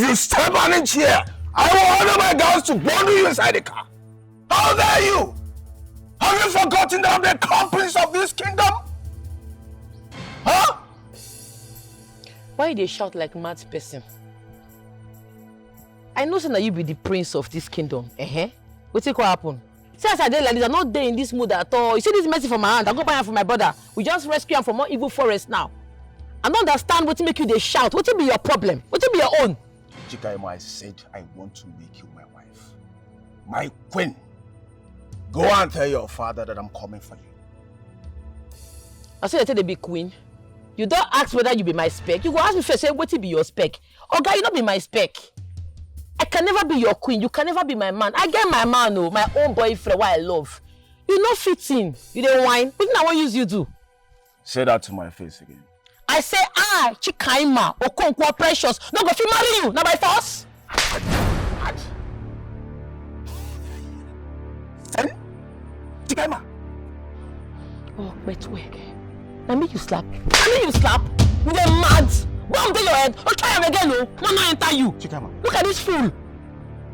If you step on a chair, I will order my girls to bundle you inside the car. How dare you? Have you forgotten that I'm the crown prince of this kingdom? Huh? Why they shout like mad person? I know that you be the prince of this kingdom. What happen? See, as I did like this, I'm not there in this mood at all. You see this message from my hand, I go buy it for my brother. We just rescue him from one evil forest now. I don't understand what make you they shout. What be your problem? What be your own? CHIKAIMA, I said I want to make you my wife. My queen. Go and tell your father that I'm coming for you. I said I tell the big queen. You don't ask whether you be my spec. You go ask me first, say what be your spec. Okay, you not be my spec. I can never be your queen. You can never be my man. I get my man, oh, my own boyfriend, what I love. You not fitting. You don't whine. What I want use you do? Say that to my face again. I say, CHIKAIMA, Okonkwo Precious, not go fit marry you, not by force. CHIKAIMA. Oh, wait. Let me you slap. You dey mad. Bomb to your head. Oh, try him again, no. Man, I enter you. CHIKAIMA. Look at this fool.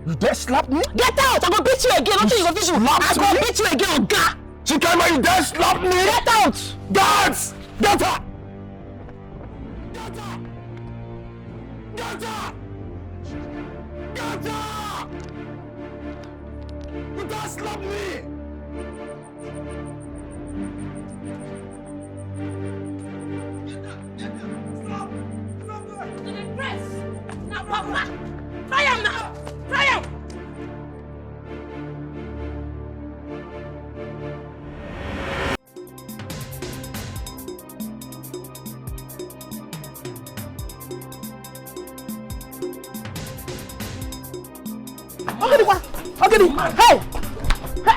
You dare slap me? Get out. I'm gonna beat you again. Don't you go beat you. I'm gonna beat you again, Oga. CHIKAIMA, you dare slap me? Get out. Guards! Get her! Get her! Get her! Get her! You dare slap me? Now, Papa! Try him now! Try him! Okay,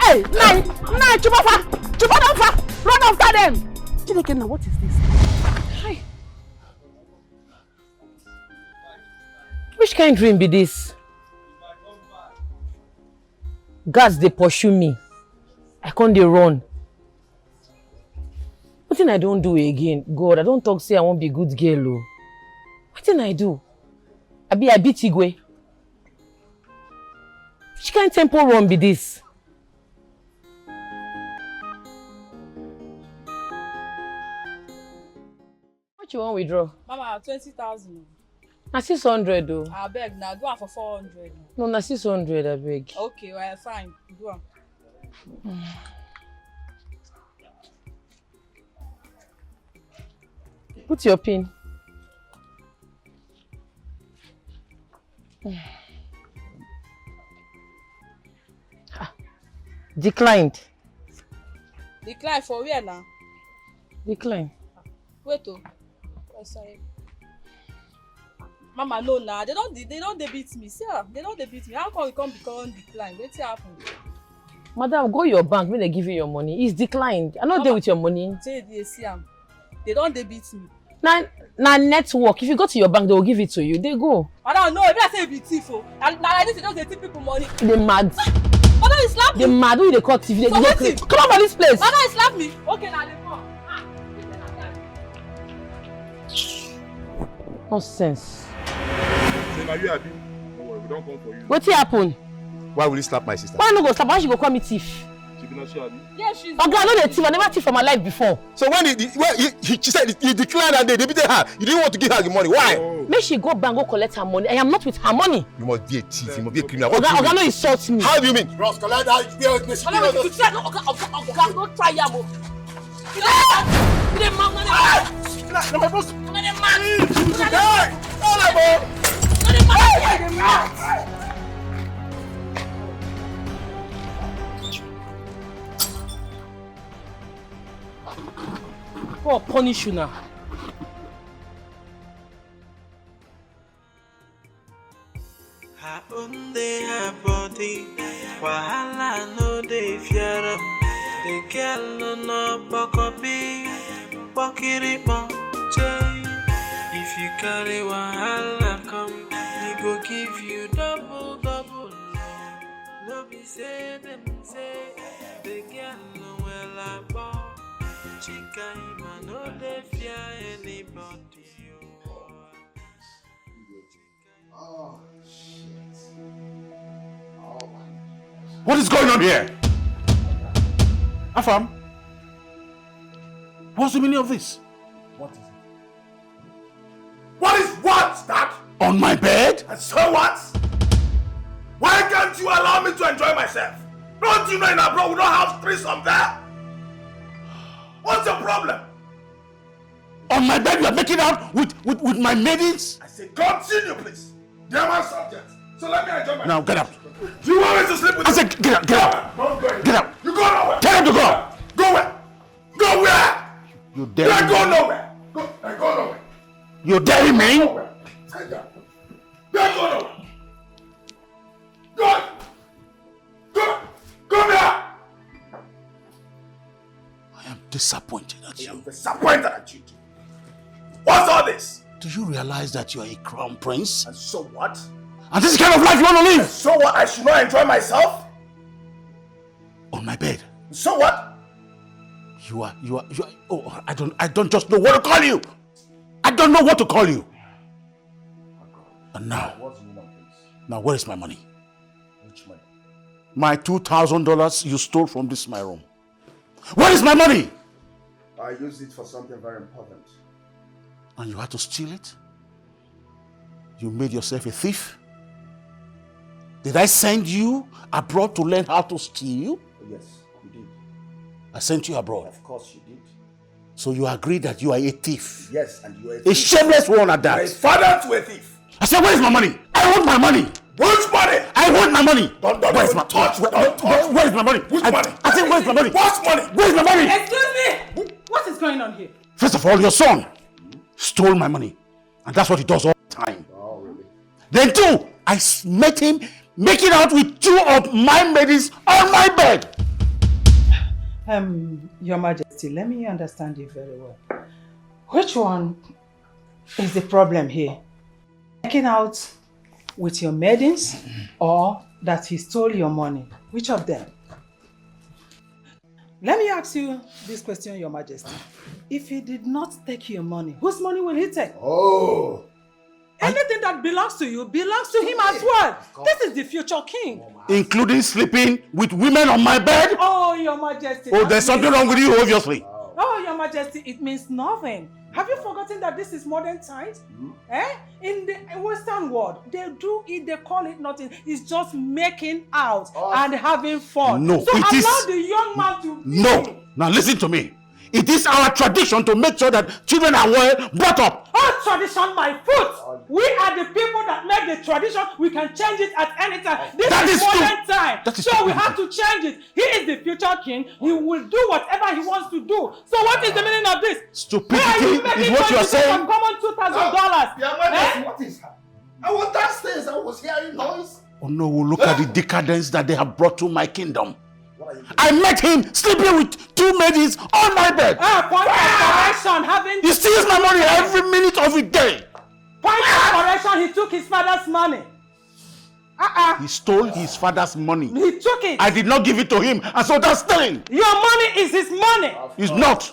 hey! Nine, Chupafa! Run after them! Chineke, now what is this? Hi. Which kind of dream be this? Guards, they pursue me. I can't they run. What thing I don't do again? God, I don't talk say I won't be a good girl. Oh. What thing I do? I beat Igwe. Which kind of tempo run be this? What you want withdraw? Mama, 20,000. Na 600 though. I beg now, do one for 400. No, na 600 I beg. Okay, well, fine. Do one. Put your pin. Declined. Decline for where now? Decline. Wait oh. Oh, sorry. Mama, no now. They don't beat me. See, they don't beat me. How come you come become decline? What's happened? Madam, go your bank when they give you your money. It's declined. I'm not there with your money. Say they don't beat me. Now network. If you go to your bank, they will give it to you. They go. I don't know. If I say be thief, and like this, they just take people money. They mad. Madam, you slap me. They mad. Who they call TV? So They come out of this place. Madam, you slap me. Okay, now they come. Nonsense. Say, now you happy? Don't worry, we don't come for you. What happened? Why will you slap my sister? Why no go slap? Why she go call me thief? She be not sure, Abi? Yeah, she's. Okay, I know the thief. I never thief for my life before. So when she said he declined and they beat her, you didn't want to give her the money. Why? Oh. Make she go bank go collect her money. I am not with her money. You must be a thief. You must be a criminal. Oga no insult me. How do you mean? Ross, collect that. Oga, don't try ya, mo. God punish you now. Her own day, her body, wahala no dey fear am. The girl no bokobi, bokiripo jay. If you carry wahala come, he go give you double love. No be say them say the girl no well about. CHIKAIMA no dey fear anybody. What is going on here? Afam? What's the meaning of this? What is it? What is what, Dad? On my bed? And so what? Why can't you allow me to enjoy myself? Don't you know in abroad we don't have threesome there? What's your problem? On my bed you are making out with my maidens? I say continue, please. They are my subjects. So let me enjoy myself. Now get up. Do you want me to sleep with you? I said get up, get up. Don't go anywhere. Get up. You go nowhere. Tell him to go. Go where? Go where? You Then dare go me? nowhere. Go nowhere. You dare me? Nowhere. Sit down. Then go nowhere. Go. Come here. I am disappointed at I am you. disappointed at you. What's all this? Do you realize that you are a crown prince? And so what? And this is the kind of life you want to live? So what? I should not enjoy myself? On my bed. So what? You are, oh, I don't just know what to call you. I don't know what to call you. And now, What's the meaning of this? now where is my money? Which money? My $2,000 you stole from this my room. Where is my money? I used it for something very important. And you had to steal it? You made yourself a thief? Did I send you abroad to learn how to steal? Yes, you did. I sent you abroad. Of course you did. So you agree that you are a thief? Yes, and you are a A thief. shameless one at You are a that. father to a thief. I said, where is my money? I want my money. Which money? I want my money. Don't Where is my touch. where is my money? Which I, money? I said, where is my money? What money? Where is my money? Excuse me! What is going on here? First of all, your son stole my money. And that's what he does all the time. Oh, really? Then two, met him making out with two of my maidens on my bed. Your Majesty, let me understand you very well. Which one is the problem here? Making out with your maidens or that he stole your money? Which of them? Let me ask you this question, Your Majesty. If he did not take your money, whose money will he take? Oh. Anything that belongs to you belongs to him as well. This is the future king. Including sleeping with women on my bed? Oh, Your Majesty. Oh, there's something wrong with you, obviously. Oh, Your Majesty, it means nothing. Have you forgotten that this is modern times? In the Western world, they do it, they call it nothing. It's just making out and having fun. No, so it allow is... the young man to be. No. Now listen to me. It is our tradition to make sure that children are well brought up. Oh, tradition, my foot! We are the people that make the tradition. We can change it at any time. This That is is modern true. time. That is So we true. have to change it. He is the future king. He will do whatever he wants to do. So what is the meaning of this? Stupidity is what you are saying. From common $2,000. Yeah, what is that? I was downstairs. I was hearing noise. Oh no, look at the decadence that they have brought to my kingdom. I met him sleeping with two maidens on my bed. Point of correction, having He steals my money every minute of the day. point of correction, he took his father's money. He stole his father's money. He took it. I did not give it to him, and so that's stealing. Your money is his money. It's not.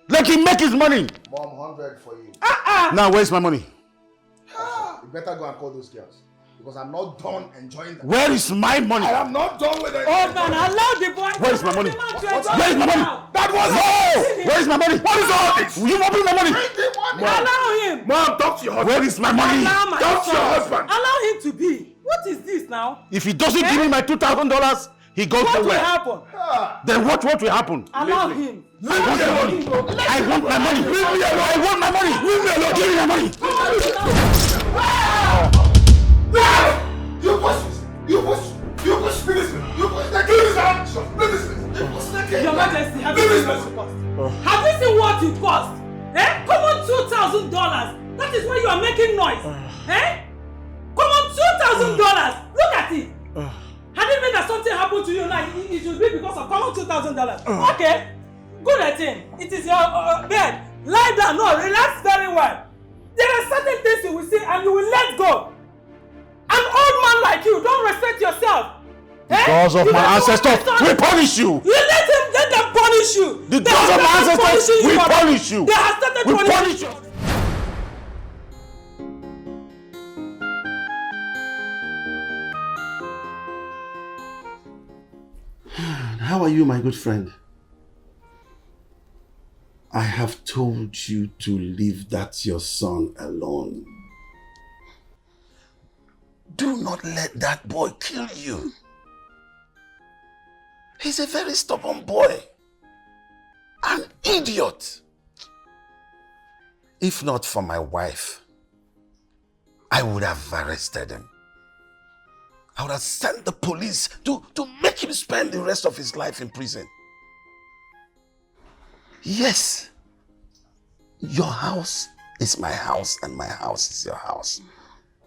Let him make his money. Mom, 100 for you. Now, where's my money? You better go and call those girls. Because I'm not done enjoying them. Where is my money? I am not done with it. Oh man, allow the boy. Where is my money? Where Where is my money? That was No! Where is my money? What is all this? You won't bring my money. Bring the money. Allow him. Mom, talk to your husband. Where is my money? Allow my Talk to your son. husband. Allow him to be. What is this now? If he doesn't give me my $2,000, he goes What will nowhere. happen? Then what will happen? Allow him. I want my money. I want my money. Leave me alone. I want my money. Leave me alone. Give me my money. You push me this way. You push the kids out. You push the kids. Your Majesty, have you seen what it cost? Have you seen what it cost? Come on, $2,000. That is why you are making noise. Come on, $2,000. Look at it. Had it been that something happened to you now, it should be because of common $2,000. Okay, good at him. It is your bed. Lie down. No, relax very well. There are certain things you will see and you will let go. An old man like you, don't respect yourself. Because of my ancestors, we punish you. You let them punish you. The gods of my ancestors, we punish you. They have started We punishing punish you. how are you, my good friend? I have told you to leave that your son alone. Do not let that boy kill you. He's a very stubborn boy. An idiot. If not for my wife, I would have arrested him. I would have sent the police to make him spend the rest of his life in prison. Yes, your house is my house and my house is your house.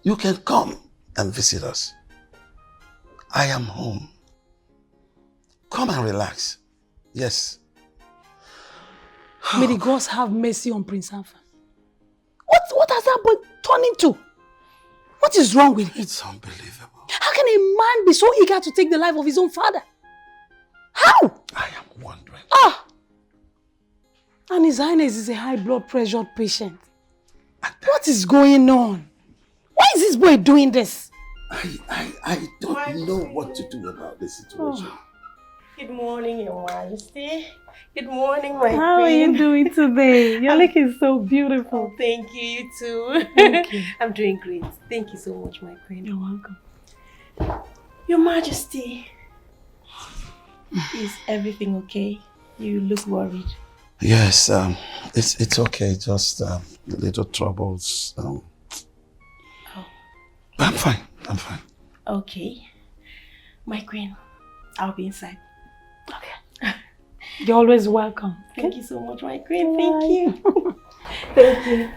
You can come and visit us. I am home. Come and relax. Yes. May the gods have mercy on Prince Alpha. What has that boy turned into? What is wrong with him? It's unbelievable. How can a man be so eager to take the life of his own father? How? I am wondering. Ah! And His Highness is a high blood pressure patient. What is going on? Why is this boy doing this? I don't know what to do about this situation. Oh. Good morning, Your Majesty. Good morning, my queen. How are you doing today? You're looking so beautiful. Oh, thank you, you too. Thank you. I'm doing great. Thank you so much, my queen. You're welcome. Your Majesty, is everything okay? You look worried. Yes, it's okay. Just little troubles. Oh. I'm fine. I'm fine. Okay. My queen, I'll be inside. Okay. You're always welcome. Okay? Thank you so much, my queen. Thank you. Thank you.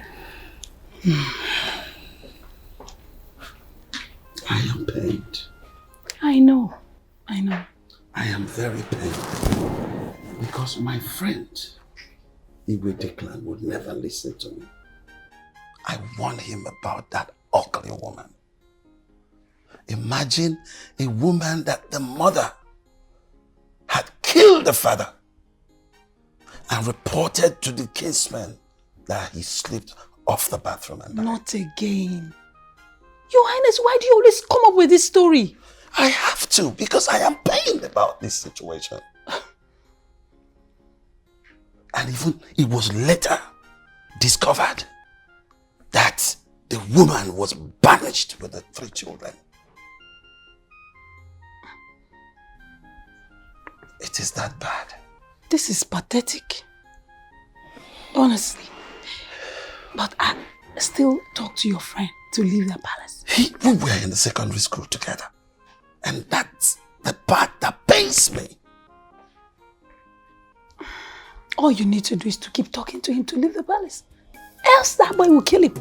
I am pained. I know. I am very pained. Because my friend, Igwe Declan, would never listen to me. I warned him about that ugly woman. Imagine a woman that the mother had killed the father and reported to the kinsman that he slipped off the bathroom and died. Not again. Your Highness, why do you always come up with this story? I have to, because I am pained about this situation. And even it was later discovered that the woman was banished with the 3 children. It is that bad. This is pathetic. Honestly. But I still talk to your friend to leave the palace. We were in the secondary school together. And that's the part that pains me. All you need to do is to keep talking to him to leave the palace. Else that boy will kill him.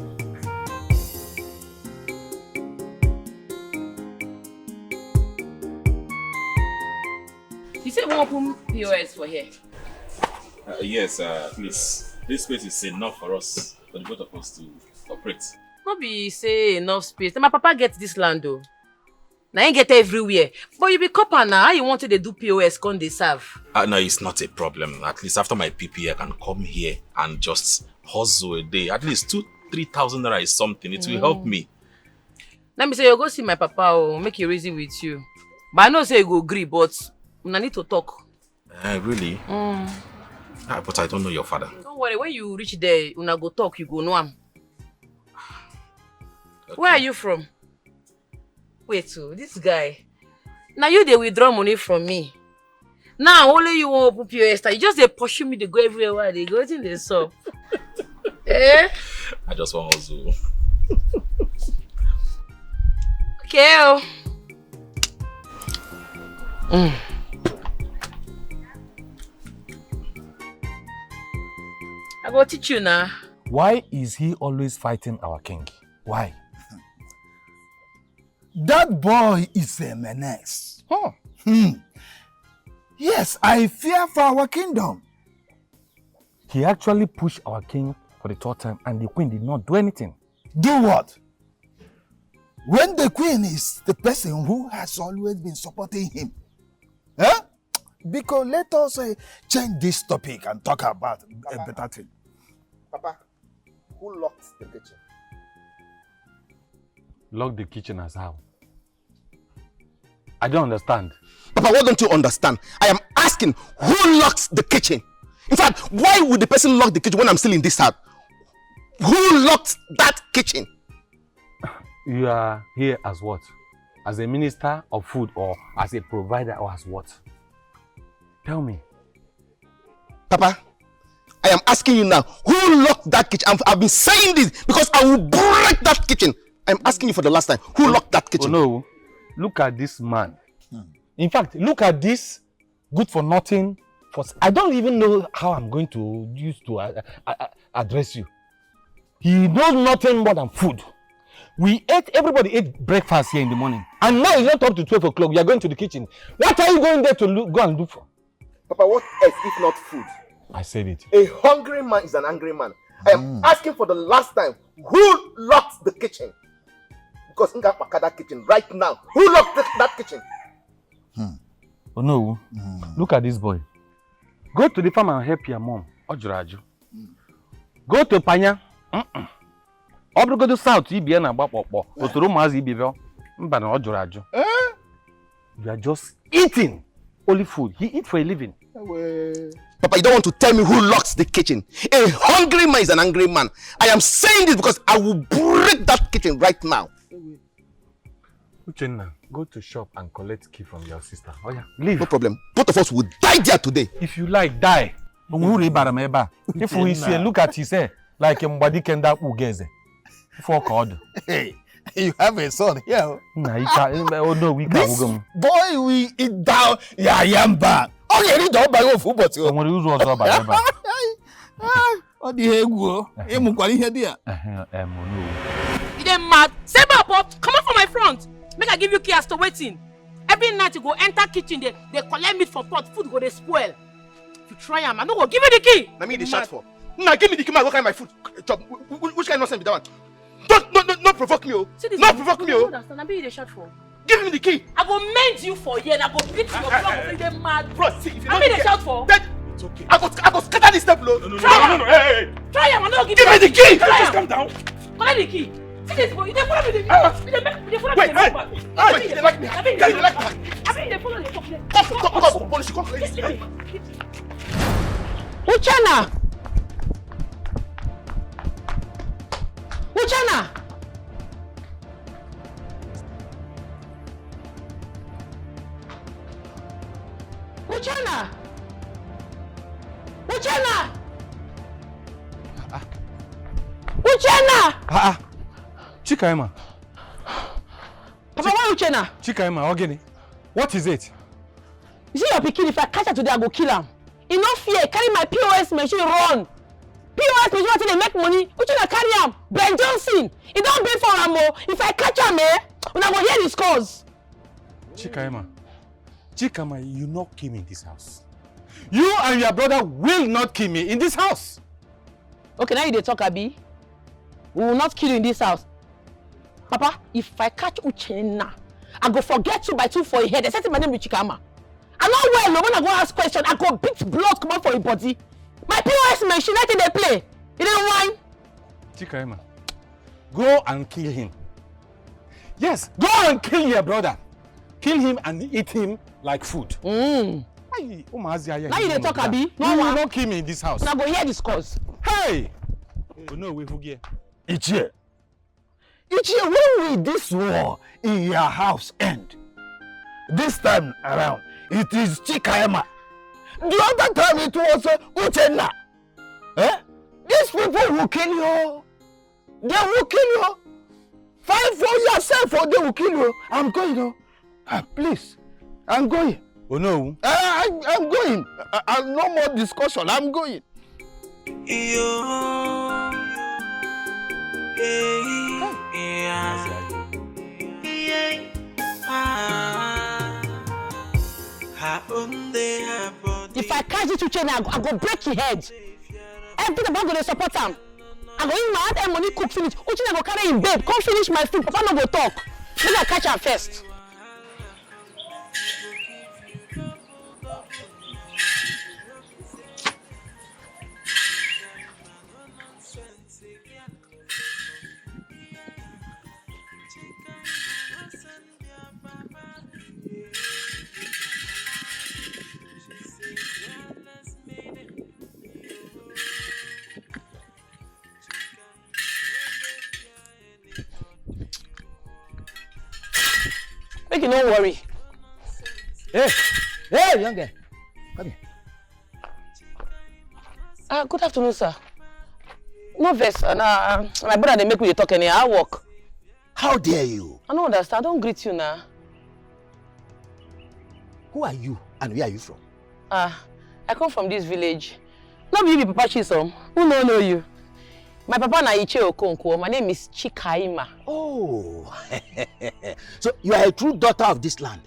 You said we open POS for here. Yes, please. This space is enough for us, for the both of us to operate. Not be say enough space. My papa gets this land though. Now you get everywhere. But you be copper now. How you wanted to do POS can they serve? No, it's not a problem. At least after my PPA, I can come here and just hustle a day. At least 2,000-3,000 naira is something. It will help me. Let me say you go see my papa or make a reason with you. But I know say you go agree, but I need to talk. Really? But I don't know your father. Don't worry, when you reach there, una go talk, you go know him. Okay. Where are you from? Wait, so this guy. Now you they withdraw money from me. Now only you want to open POS. You just they pursue me, they go everywhere where they go in the shop. Eh? I just want to. Okay. I go teach you now. Why is he always fighting our king? Why? That boy is a menace. Huh. Yes, I fear for our kingdom. He actually pushed our king for the 3rd time and the queen did not do anything. Do what? When the queen is the person who has always been supporting him. Huh? Because let us change this topic and talk about a better thing. Papa, who locked the kitchen? Lock the kitchen as how? I don't understand. Papa, what don't you understand? I am asking, who locks the kitchen? In fact, why would the person lock the kitchen when I'm still in this house? Who locked that kitchen? You are here as what? As a minister of food or as a provider or as what? Tell me. Papa, I am asking you now, who locked that kitchen? I've been saying this because I will break that kitchen. I'm asking you for the last time, who locked that kitchen? Oh no, look at this man. In fact, look at this good for nothing. I don't even know how I'm going to use to address you. He knows nothing more than food. Everybody ate breakfast here in the morning. And now it's not up to 12 o'clock. You are going to the kitchen. What are you going there to go and look for? Papa, what else if not food? I said it. A hungry man is an angry man. I am asking for the last time, who locked the kitchen? Because in that kitchen right now, who locked that kitchen? Oh no, look at this boy. Go to the farm and help your mom. Ojuraju. Go to Panya. Go to South. You are just eating only food. He eats for a living. Papa, you don't want to tell me who locks the kitchen. A hungry man is an angry man. I am saying this because I will break that kitchen right now. Uchenna, go to shop and collect key from your sister. Oh yeah, leave. No problem. Both of us will die there today. If you like, die. If we see, look at his hair like a mbadi kenda ugeze. Hey, you have a son here. Oh no, we can't. This boy we eat down yamba. Oh, you need to buy one football. Oh, the hell go. You dey mad? Say up, come on from my front. Make I give you key as to waiting. Every night you go enter kitchen, they collect meat for pot, food go they spoil. If you try am, I no go give you the key. Now me the shot for. Now give me the key, I go carry my food. Which kind of nonsense be that one? Don't provoke me, oh. Not provoke me, oh. I be the shot for. Give me the key. I go mend you for here and I go beat your block so you dey mad. Bro, see if you I be the shot for. It's okay. I go scatter this step, no. No. Hey. Try am, I no give me the key. Just calm down. Collect the key. See this boy, you dey follow me. You dey follow me. Wait, you like me? I mean, You like me? I mean, you dey follow me. Come, police, come. Uchenna! Uchenna! Uchenna! Uchenna! Uchenna! Chikaima. Papa, why Uchenna? Chikaima, Ogini. What is it? You see your pikin, if I catch her today, I go kill him. He no fear, carry my POS machine run. POS machine until they make money. Uchenna carry him. Ben Johnson. He don't pay for him. If I catch him, when I go hear the scores. Chikaima, you not kill me in this house. You and your brother will not kill me in this house. Okay, now you dey talk, Abi. We will not kill you in this house. Papa, if I catch Uchenna, I go forget 2 by 2 for your head. They said my name is CHIKAIMA. I know well, when I go ask question, I go beat blood come out for your body. My POS machine, I think they play. You don't whine. CHIKAIMA, go and kill him. Yes, go and kill your brother. Kill him and eat him like food. Now you dey talk, Abi. No, you will not kill me in this house. Now go hear this cause. Hey! Oh no, we forget. Ichie, when will this war in your house end? This time around, it is CHIKAIMA. The other time it was Uchenna. These people will kill you. They will kill you. Fight for yourself or they will kill you. I'm going. Please, I'm going. Oh no. I'm going. No more discussion. I'm going. If I catch this Uchenna, I go break your head. Everything about go to support him. I go in my hand and money cook finish. Uchenna go carry him babe. Come finish my food. Papa no go talk. Maybe I catch her first. Make you no worry. Hey, young girl. Come here. Good afternoon, sir. No vex. My brother they make we talk anyhow. I work. How dare you? I don't understand. I don't greet you now. Who are you and where are you from? I come from this village. Not be Papa Chisom. Who know you? My papa na Iche Okonkwo. My name is CHIKAIMA. Oh, so you are a true daughter of this land.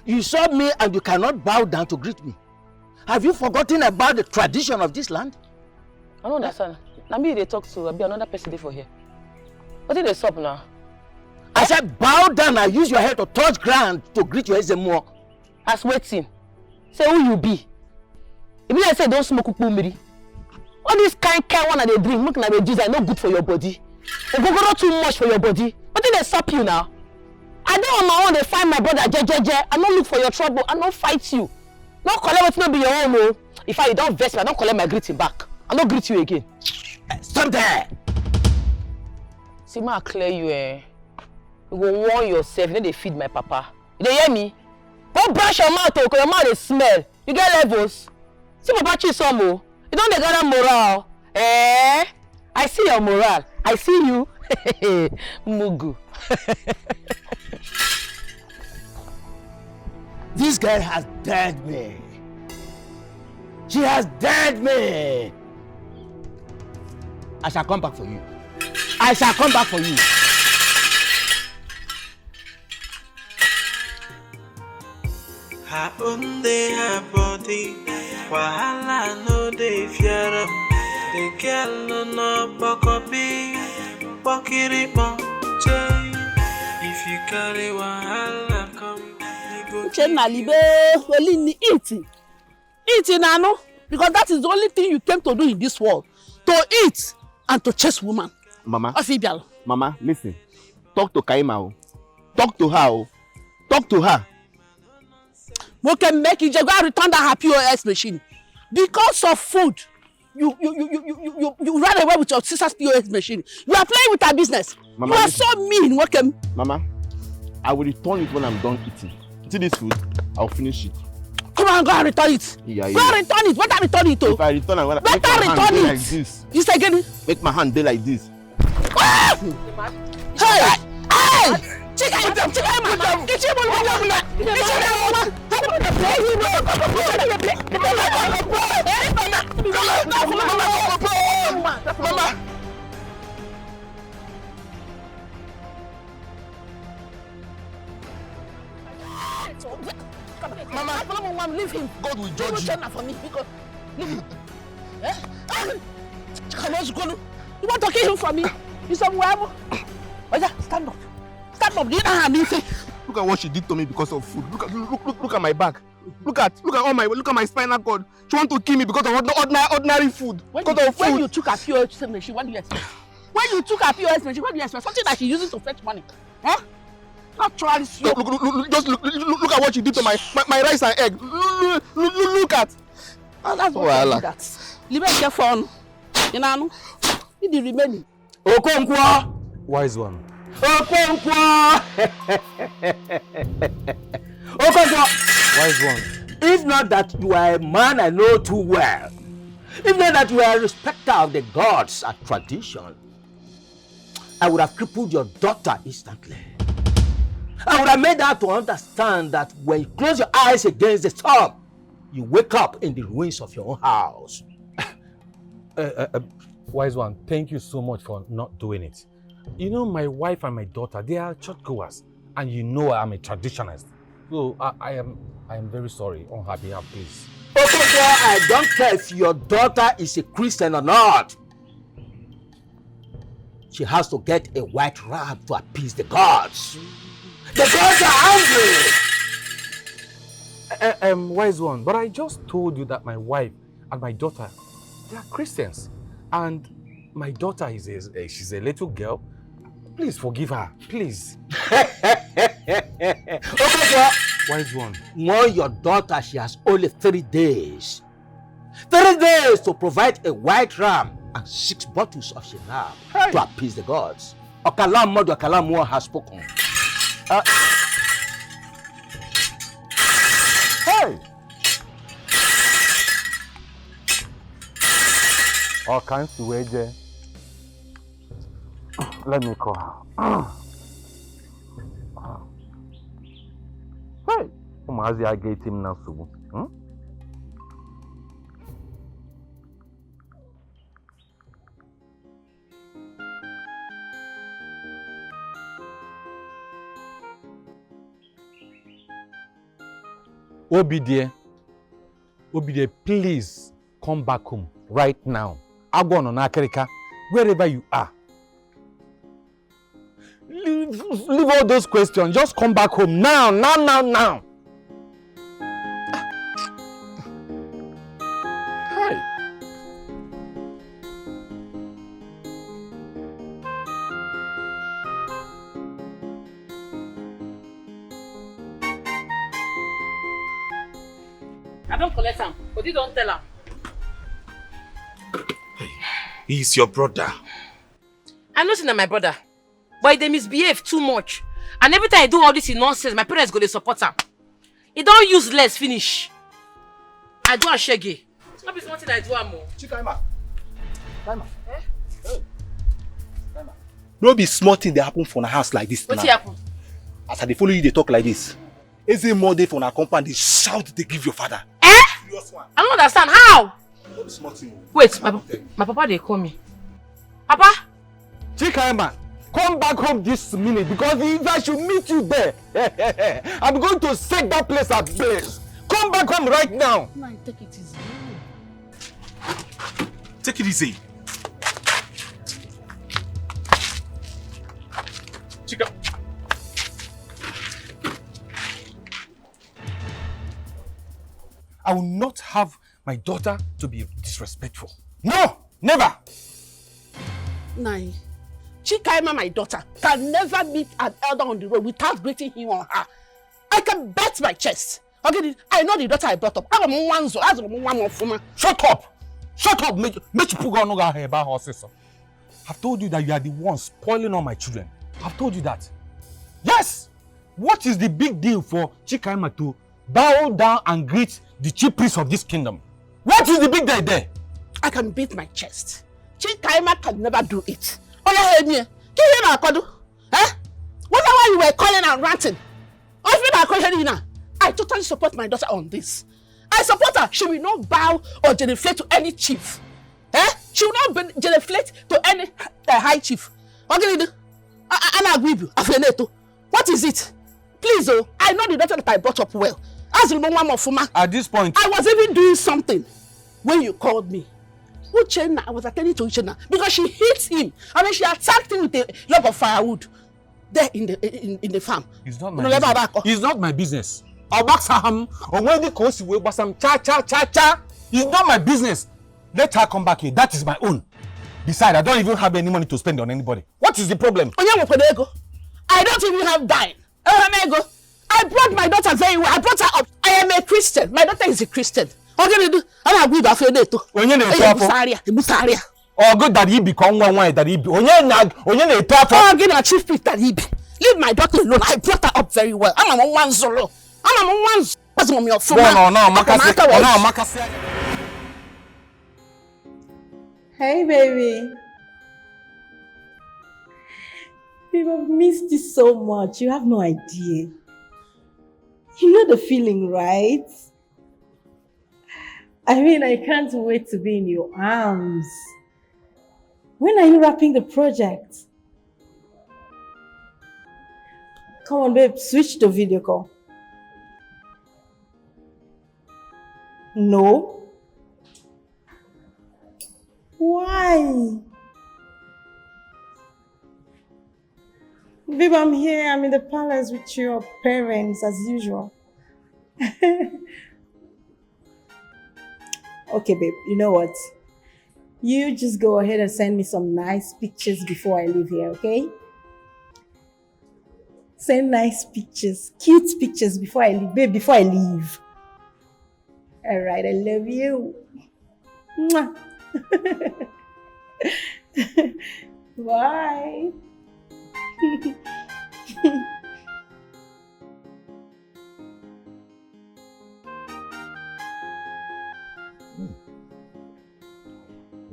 You saw me and you cannot bow down to greet me. Have you forgotten about the tradition of this land? I don't understand. Now me they talk to be another person there for here. What did they stop now? I said bow down and use your head to touch ground to greet your Ezemo. As waiting. Say who you be. If you say don't smoke ukpumiri. All this kind one that they drink, look like they juice are not good for your body. They go not too much for your body. What did they stop you now? I don't on my own, they find my brother jejeje. I don't look for your trouble. I don't fight you. Don't collect what not be your own. No. If I don't vex me, I don't collect my greeting back. I don't greet you again. Stop there. See, ma clear you. You go warn yourself. You know they feed my papa. You hear me? Don't brush your mouth, because your mouth they smell. You get levels. See, Papa Chisom. You don't gather moral. I see your moral. I see you. Mugu. This girl has dared me. She has dared me. I shall come back for you. I shall come back for you. Her own day, her body. Wahala no dey fear am. The girl no bokobi. Bokiripo. If you carry wahala come, you go. Uchenna libe only eating. Eating nano, because that is the only thing you came to do in this world. To eat and to chase woman. Mama. Afibial. Mama, listen. Talk to Kaima. Talk to her. Talk to her. We can make it just go and return that her POS machine. Because of food, you ran away with your sister's POS machine. You are playing with her business. Mama, you are so mean. Welcome. Mama, I will return it when I'm done eating. See this food? I'll finish it. Come on, go and return it. Yeah. Go and return it. Better return it. If I return, I'm gonna better make my return hand it. like this. You say again? Make my hand like this. Ah! Hey! Hey! CHIKAIMA! Mama, leave him. God will judge you. For me because leave him. You want to kill him for me? You somewhere? Oh yeah, stand up. Stand up. Look at what she did to me because of food. Look at my back. Look at my spinal cord. She want to kill me because of ordinary food. When you took her POS machine, what do you expect? When you took her POS machine, what do you expect? Something that she uses to fetch money. Huh? Not trying to look at what she did to my rice and egg. Look at. That's what I like. Leave it phone. You know, need the remaining. Okonkwo. Wise one. Okonkwo. Okonkwo. Wise one. If not that you are a man I know too well, if not that you are a respecter of the gods and tradition, I would have crippled your daughter instantly. I would have made her to understand that when you close your eyes against the storm, you wake up in the ruins of your own house. Wise one, thank you so much for not doing it. You know, my wife and my daughter, they are churchgoers, and you know I'm a traditionalist. So I am very sorry on her behalf, please. Okay, I don't care if your daughter is a Christian or not. She has to get a white rag to appease the gods. The gods are angry. Wise one, but I just told you that my wife and my daughter, they are Christians, and my daughter she's a little girl. Please forgive her, please. Okay, Wise one. Warn your daughter she has only 3 days. 3 days to provide a white ram and 6 bottles of shinab to appease the gods. Okalam Modu Okalam has spoken. Hey! All kinds of ways there. Let me call her. Hey! Umazi, I get him now, Subu. Obidie, please come back home right now. Agwan on Akerika, wherever you are. Leave all those questions. Just come back home now. Hi. I don't collect him, but you don't tell him. He's your brother. I know he's my brother, but they misbehave too much. And every time I do all this nonsense, my parents go to support him. He don't use less, finish. I do a shaggy. It's not something I do more. CHIKAIMA. No be small thing that happen for a house like this. What's happen? As I dey follow you, they talk like this. Is it more day for a compound? They shout, they give your father. I don't understand how. No be small thing. Wait, my papa they call me. Papa? CHIKAIMA, come back home this minute because if I should meet you there, I'm going to set that place ablaze. Come back home right now. No, take it easy. Take it easy. Chika. I will not have my daughter to be disrespectful. No, never. Nai, CHIKAIMA, my daughter, can never meet an elder on the road without greeting him or her. I can bet my chest. Okay, I know the daughter I brought up. Shut up! Shut up! I've told you that you are the one spoiling all my children. I've told you that. Yes! What is the big deal for CHIKAIMA to bow down and greet the chief priest of this kingdom? What is the big deal there? I can beat my chest. CHIKAIMA can never do it. Oh, yeah, can you hear me? Eh? Whatever you were calling and ranting. I totally support my daughter on this. I support her. She will not bow or genuflect to any chief. Eh? She will not genuflect to any high chief. What can you do? I agree with you. What is it? Please, oh, I know the daughter that I brought up well. At this point, I was even doing something when you called me. Uchenna, I was attending to Uchenna because she hit him. I mean, she attacked him with a log of firewood there in the farm. It's not my business. It's not my business. It's not my business. Let her come back here. That is my own. Besides, I don't even have any money to spend on anybody. What is the problem? I don't even have dime. I brought my daughter very well. I brought her up. I am a Christian. My daughter is a Christian. Oh, good that he become one that he be. Chief priest that he be. Leave my daughter alone. I brought her up very well. I'm on one solo. I'm on one. Hey, baby. Babe, I've missed you so much. You have no idea. You know the feeling, right? I mean, I can't wait to be in your arms. When are you wrapping the project? Come on, babe, switch to video call. No? Why? Babe, I'm here. I'm in the palace with your parents as usual. Okay, babe, you know what? You just go ahead and send me some nice pictures before I leave here, okay? Send nice pictures, cute pictures before I leave, babe, before I leave. All right, I love you. Mwah. Bye.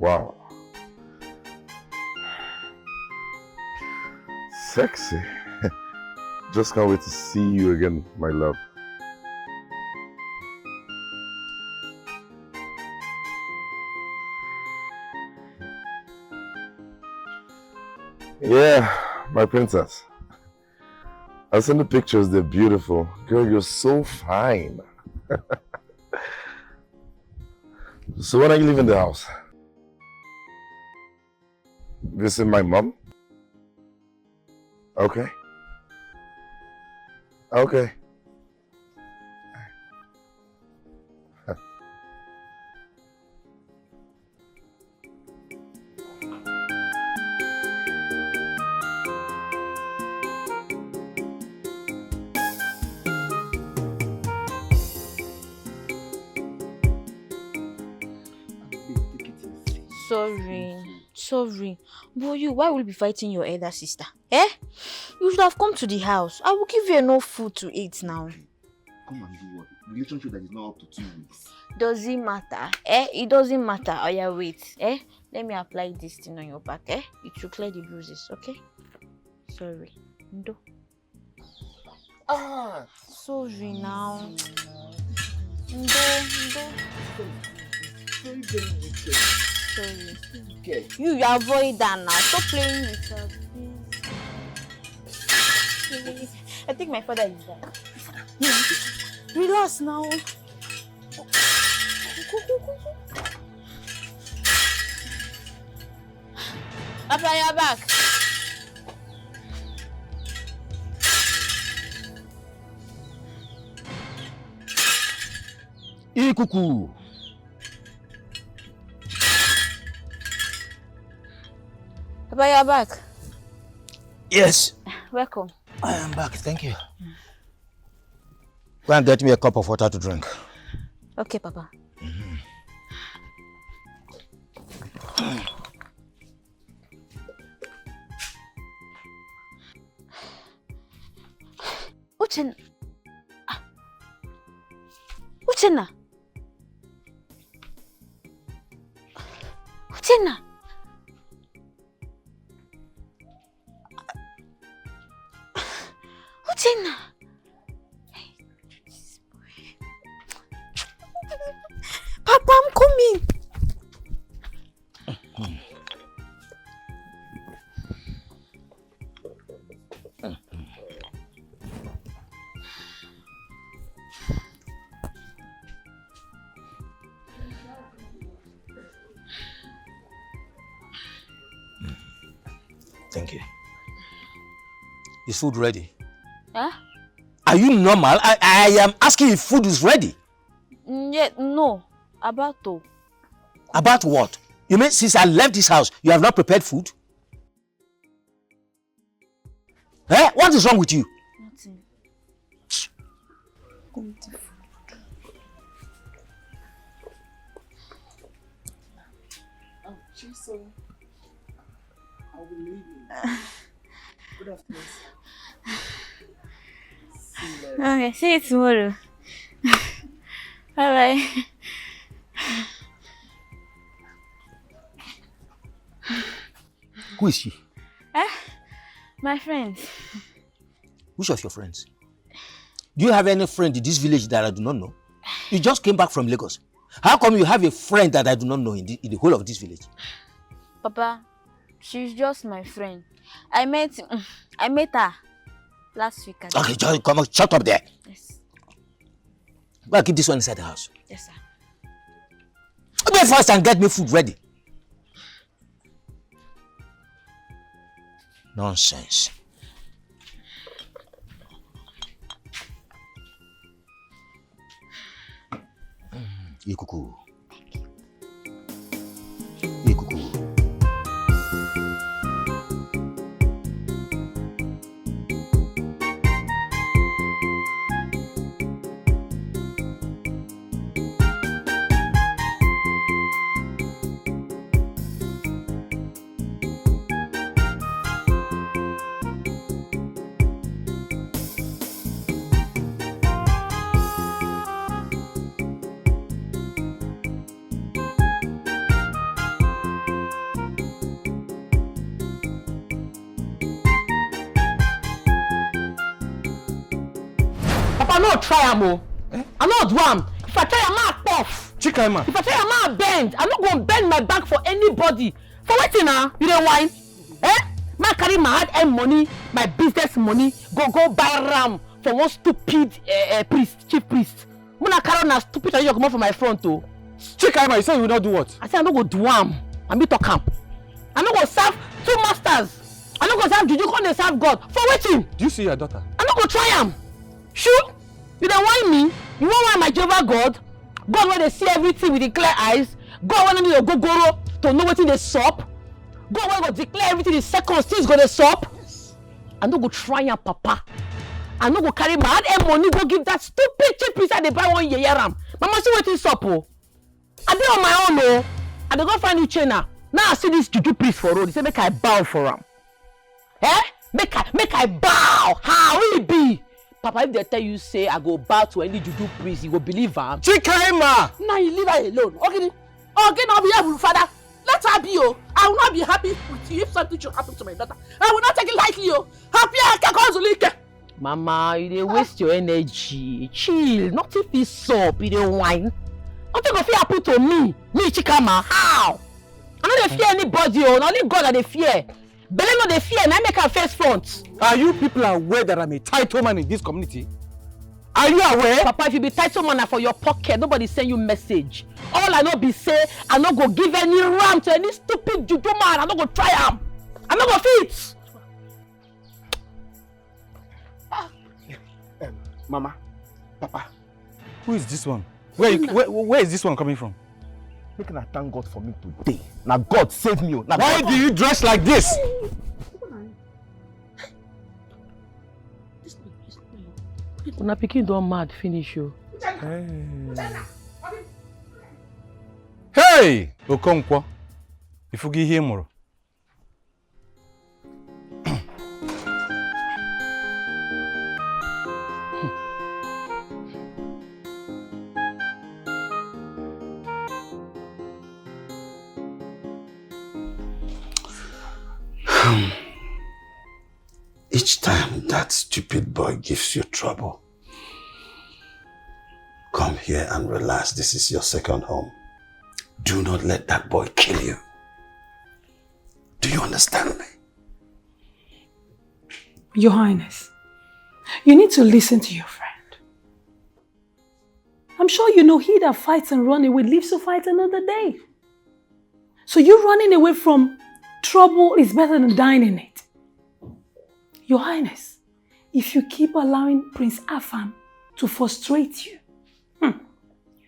Wow. Sexy. Just can't wait to see you again, my love. Yeah, my princess. I've seen the pictures, they're beautiful. Girl, you're so fine. So when are you leaving the house? Visit my mom? Okay. Okay. Sorry. But why will you be fighting your elder sister? Eh? You should have come to the house. I will give you enough food to eat now. Come and do what? Relationship that is not up to 2 weeks. Does it matter? Eh? It doesn't matter. Oh yeah, wait. Eh? Let me apply this thing on your back. Eh? It should clear the bruises, okay? Sorry. Ndo. Sorry now. Ndo. Very, very wicked. Sorry. Okay. You avoid that now. Stop playing with her, please. I think my father is there. Relax now. Papa, you're back. Ikuku. Papa, you're back. Yes. Welcome. I am back, thank you. Go and get me a cup of water to drink. Okay, Papa. Uchenna. Uchenna. Uchenna. Uchenna. Papa, I'm coming. Thank you. Is food ready? Huh? Are you normal? I am asking if food is ready. Yeah, no. About to. About what? You mean since I left this house, you have not prepared food? Eh? What is wrong with you? Nothing. So I will leave you. Good afternoon. Okay, see you tomorrow. Bye-bye. Who is she? My friend. Which of your friends? Do you have any friend in this village that I do not know? You just came back from Lagos. How come you have a friend that I do not know in the whole of this village? Papa, she's just my friend. I met her last week. Okay, just come on, shut up there. Yes. Go and keep this one inside the house. Yes, sir. Go first and get me food ready. Nonsense. Ikuku. Ikuku. not try am o. I not do am. If I try am, I puff. CHIKAIMA. If I try am, I bend. I'm not gonna bend my back for anybody. For wetin na? You dey whine? Man carry my hard-earned money, my business money, go buy ram for one stupid chief priest. When I carry on a stupid and you come out from my front too. CHIKAIMA, you say you will not do what? I say I no go do am. I be talk am. I no go serve two masters. I no go serve juju, come dey serve God. For wetin? Do you see your daughter? I no go try am. Sure? You dey whine me? You wan whine my Jehovah God? God wey dey see everything with the clear eyes? God wey no need to go to know wetin dey sup? God wey go declare everything in seconds, things go dey sup? I no go try am, papa. I no go carry my hard-earned money go give that stupid cheap priest I dey buy one yeye ram. Mama, see wetin sup o? I dey on my own o. I dey go find new trainer. Now I see this juju priest for road. He say make I bow for am. Make I bow. How will it be? Papa, if they tell you say I go bow to any juju priest, you go believe am. CHIKAIMA! Now you leave her alone. Okay, now be able, father. Let her be, oh. I will not be happy with you if something should happen to my daughter. I will not take it lightly, oh. Happy I can cause Zulike. Mama, you dey waste your energy. Chill. Nothing fit sup. You dey whine. Nothing go fit happen to me. Me, CHIKAIMA. How? I no dey fear anybody, oh. Only God I dey fear. Bele no dey fear. Na make am face front. Are you people aware that I'm a title man in this community? Are you aware? Papa, if you be title man for your pocket, nobody send you message. All I know be say, I no go give any ram to any stupid juju man. I no go try am. I no go fit. Mama, Papa. Who is this one? Where is this one coming from? Make I thank God for me today. Now God save me. Now why do you dress like this? Una pikin don mad finish o. Hey! Okonkwo. Ifugi ihe mụrụ. Each time that stupid boy gives you trouble, come here and relax. This is your second home. Do not let that boy kill you. Do you understand me? Your Highness, you need to listen to your friend. I'm sure you know he that fights and runs away lives to fight another day. So you running away from trouble is better than dying in it. Your Highness, if you keep allowing Prince Afam to frustrate you,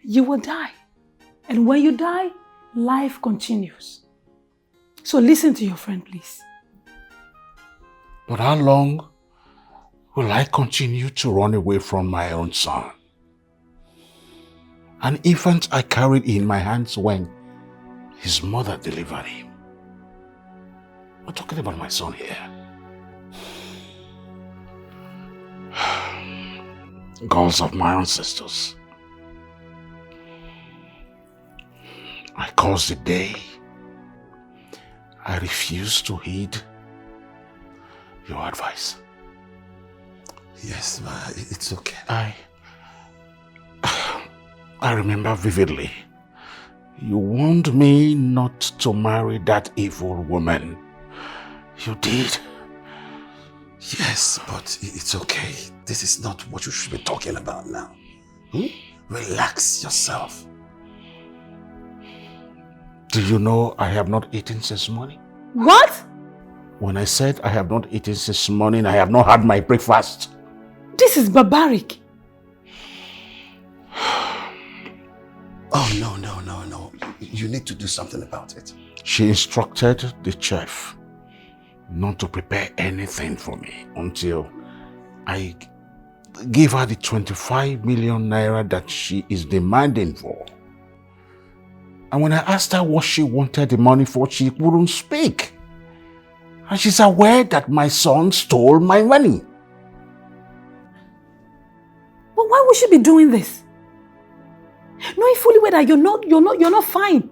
you will die. And when you die, life continues. So listen to your friend, please. But how long will I continue to run away from my own son? An infant I carried in my hands when his mother delivered him. We're talking about my son here. Gods of my ancestors, I curse the day I refuse to heed your advice. Yes, it's okay. I remember vividly. You warned me not to marry that evil woman. You did. Yes, but it's okay. This is not what you should be talking about now. Relax yourself. Do you know I have not eaten since morning? What? When I said I have not eaten since morning, I have not had my breakfast. This is barbaric. Oh, no. You need to do something about it. She instructed the chef not to prepare anything for me until I give her the 25 million naira that she is demanding for. And when I asked her what she wanted the money for, she wouldn't speak. And she's aware that my son stole my money. But why would she be doing this? Knowing fully well that you're not fine.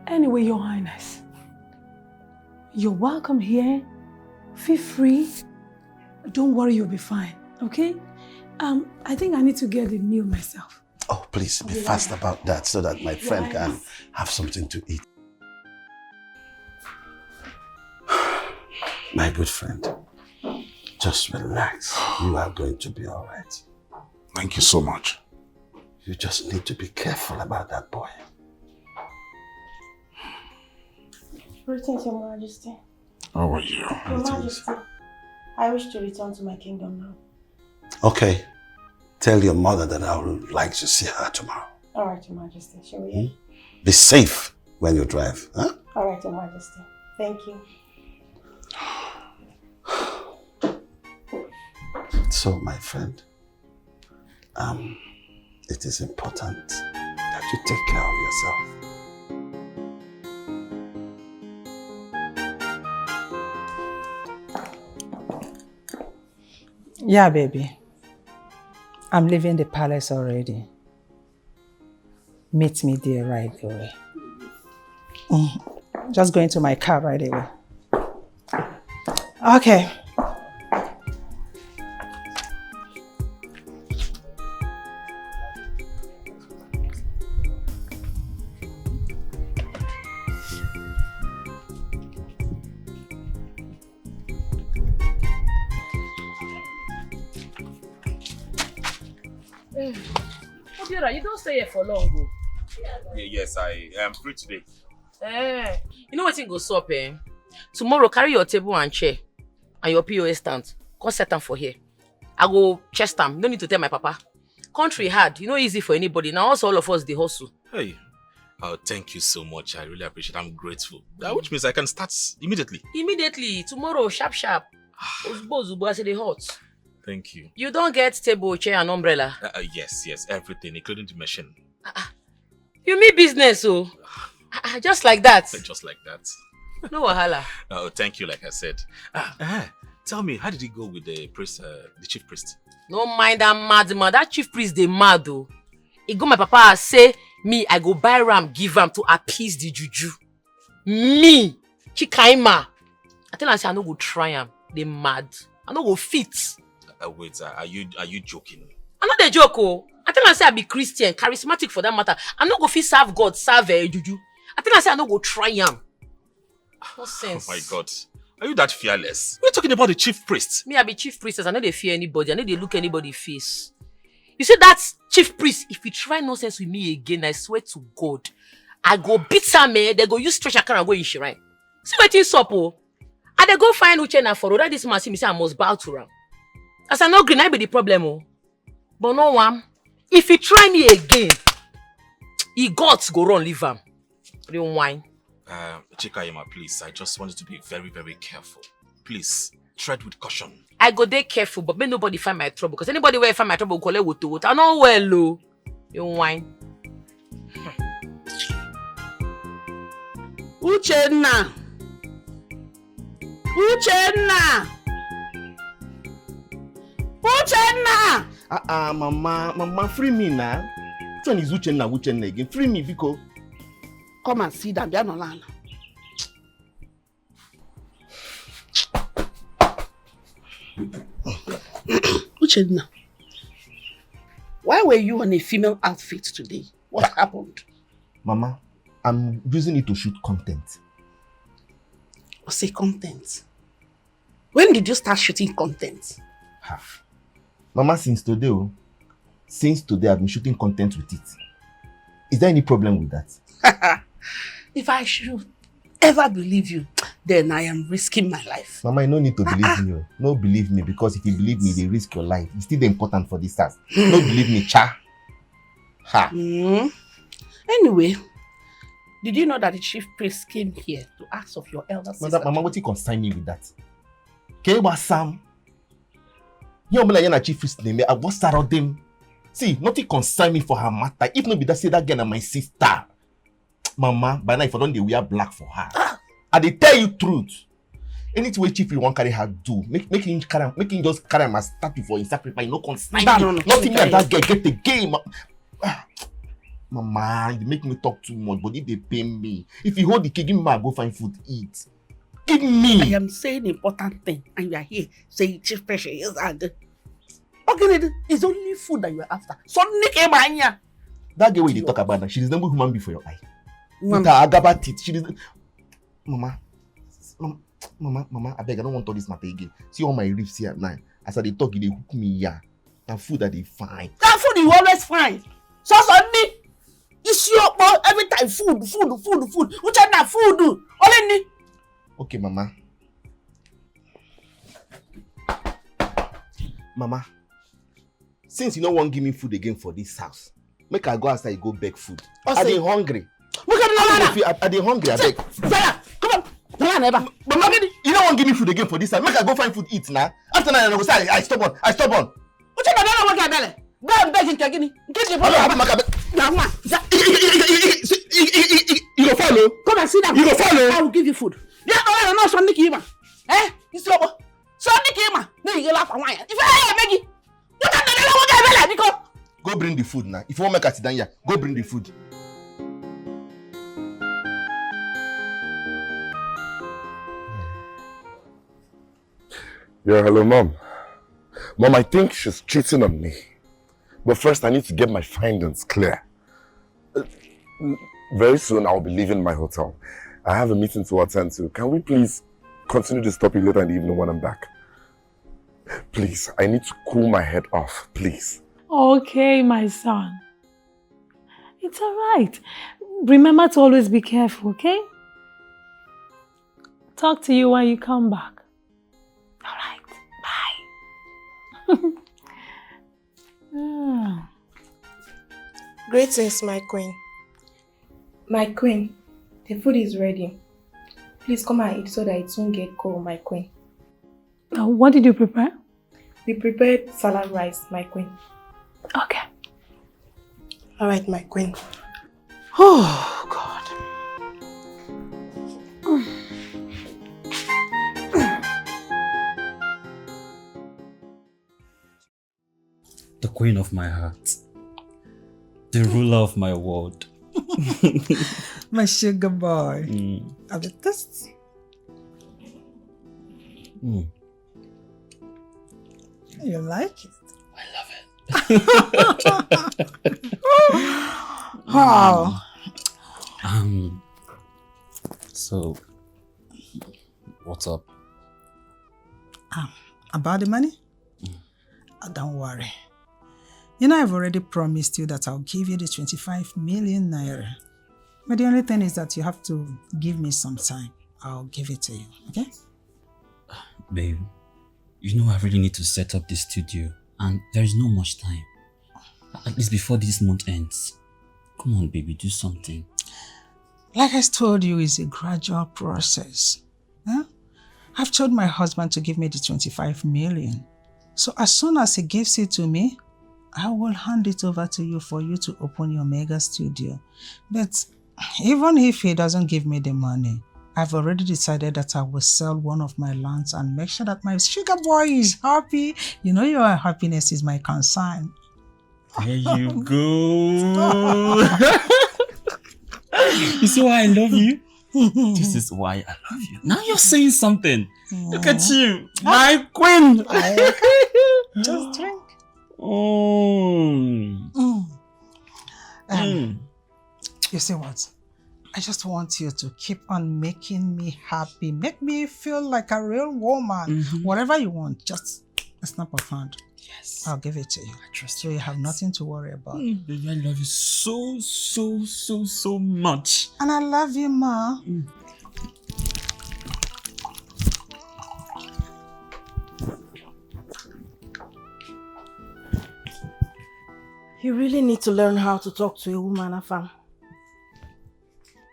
Anyway, Your Highness, you're welcome here. Feel free. Don't worry, you'll be fine, okay? I think I need to get the meal myself. Oh, please be fast about that so that my friend can have something to eat. My good friend, just relax. You are going to be all right. Thank you so much. You just need to be careful about that boy. Greetings, Your Majesty. How are you? Your Majesty, I wish to return to my kingdom now. Okay. Tell your mother that I would like to see her tomorrow. All right, Your Majesty. Shall we? Be safe when you drive, huh? All right, Your Majesty. Thank you. So, my friend, it is important that you take care of yourself. Yeah, baby. I'm leaving the palace already. Meet me there right away. Just go into my car right away. Okay. Obiora, you don't stay here for long, go. Yes, I am free today. You know what thing go sup, eh? Tomorrow, carry your table and chair and your POS stand. Come set them for here. I go chest them. No need to tell my papa. Country hard, you know, easy for anybody. Now also all of us the hustle. Hey, oh, thank you so much. I really appreciate it. I'm grateful. Which means I can start immediately. Immediately, tomorrow, sharp. Zubo, I say they hot. Thank you. You don't get table, chair, and umbrella? Yes, everything, including the machine. You mean business, oh? Just like that? Just like that. No wahala. Oh, thank you, like I said. Tell me, how did it go with the priest, the chief priest? No mind that madman. That chief priest, they mad, though. He go my papa say, me, I go buy ram, give ram to appease the juju. Me, CHIKAIMA. I tell him, I no go try him. They mad. I no go fit. Wait, are you joking? I'm not a joke, oh. I tell him, I be Christian, charismatic for that matter. I'm not go fit serve God, serve juju. I tell him, I no go try him. No sense. Oh my God. Are you that fearless? We're talking about the chief priest. Me, I be chief priestess. I know they fear anybody. I know they look anybody face. You see that chief priest, if you try nonsense with me again, I swear to God, I go beat some man, they go use stretch account and go in shrine. See what you sup, oh? And they go find Uchenna for that this man see me say I must bow to him. As I know green, I be the problem, oh. But no one, if you try me again, he gods go run leave him. Don't whine. CHIKAIMA, please, I just want you to be very, very careful. Please, tread with caution. I go there careful, but may nobody find my trouble. Because anybody will find my trouble, call it woto. I know well, low. You whine. Uchenna! Mama, free me now. Which one is Uchenna again? Free me, Vico. Come and see that. They are not lying. Uchenna, why were you on a female outfit today? What happened? Mama, I'm using it to shoot content. Say content. When did you start shooting content? Mama, since today I've been shooting content with it. Is there any problem with that? If I should ever believe you, then I am risking my life. Mama, you no need to believe me. No, believe me, because if you believe me, they risk your life. It's still important for this task. No, believe me, cha. Ha. Anyway, did you know that the chief priest came here to ask of your elder sister? Mama, what you concern me with that? Kewa Sam. You know like chief priest name. I was around them. See, nothing concern me for her matter. If not be that, say that girl and my sister. Mama, by now if I don't they wear black for her. And they tell you truth. Anything way chief you want carry her do, make him just carry my statue for his sacrifice. No concern me. Nothing like that girl get the game. Mama, you make me talk too much, but if they pay me, if you hold the key, give me, I go find food to eat. Give me. I am saying important thing, and you are here saying chief pressure is and. Okay, it's only food that you are after. So CHIKAIMA. That girl wey you talk about now, she resemble human being for your eye. With her agaba teeth, she is. Mama, I beg, I don't want all this matter again. See all my ribs here now. As I dey talk, they hook me here. That food that they find. That food you always find. So suddenly, it's your every time food. Which are that food? Only need. Okay, Mama. Mama, since you don't want to give me food again for this house, make I go outside go beg food. I dey hungry. I dey hungry, I beg. Come on. Mama, you don't want to give me food again for this house. Make I go find food eat now. After that, I go say I stubborn. What you gonna work belly? Go and beg in Kagini. Get your brother. You go follow. Come and sit down. You go follow. I will give you food. Yeah, no, Trnding CHIKAIMA. Eh? It's your Trnding CHIKAIMA. No, you laugh and whine. If I beg you, you can't work belly because. Go bring the food now. If you want make us sit down here, go bring the food. Yeah, hello, Mom. Mom, I think she's cheating on me. But first, I need to get my findings clear. Very soon, I'll be leaving my hotel. I have a meeting to attend to. Can we please continue this topic later in the evening when I'm back? Please, I need to cool my head off, please. Okay, my son. It's all right. Remember to always be careful, okay? Talk to you when you come back. All right, bye. Greetings, my queen. My queen, the food is ready. Please come and eat so that it won't get cold, my queen. What did you prepare? We prepared salad rice, my queen. Okay. All right, my queen. Oh, God. The queen of my heart. The ruler of my world. My sugar boy. Have you tasted? You like it? I love it. Wow. So, what's up? About the money? Don't worry. You know, I've already promised you that I'll give you the 25 million naira. But the only thing is that you have to give me some time. I'll give it to you, okay? Babe, you know I really need to set up this studio and there is no much time. At least before this month ends. Come on, baby, do something. Like I told you, it's a gradual process. Huh? I've told my husband to give me the 25 million. So as soon as he gives it to me, I will hand it over to you for you to open your mega studio. But even if he doesn't give me the money, I've already decided that I will sell one of my lands and make sure that my sugar boy is happy. You know your happiness is my concern. There you go. You see why I love you? This is why I love you. Now you're saying something. Look at you, my queen. Just drink. You see what? I just want you to keep on making me happy. Make me feel like a real woman. Whatever you want, just a snap of hand. Yes. I'll give it to you. I trust you. So you have nothing to worry about. Baby, I love you so much. And I love you, Ma. You really need to learn how to talk to a woman, Afam.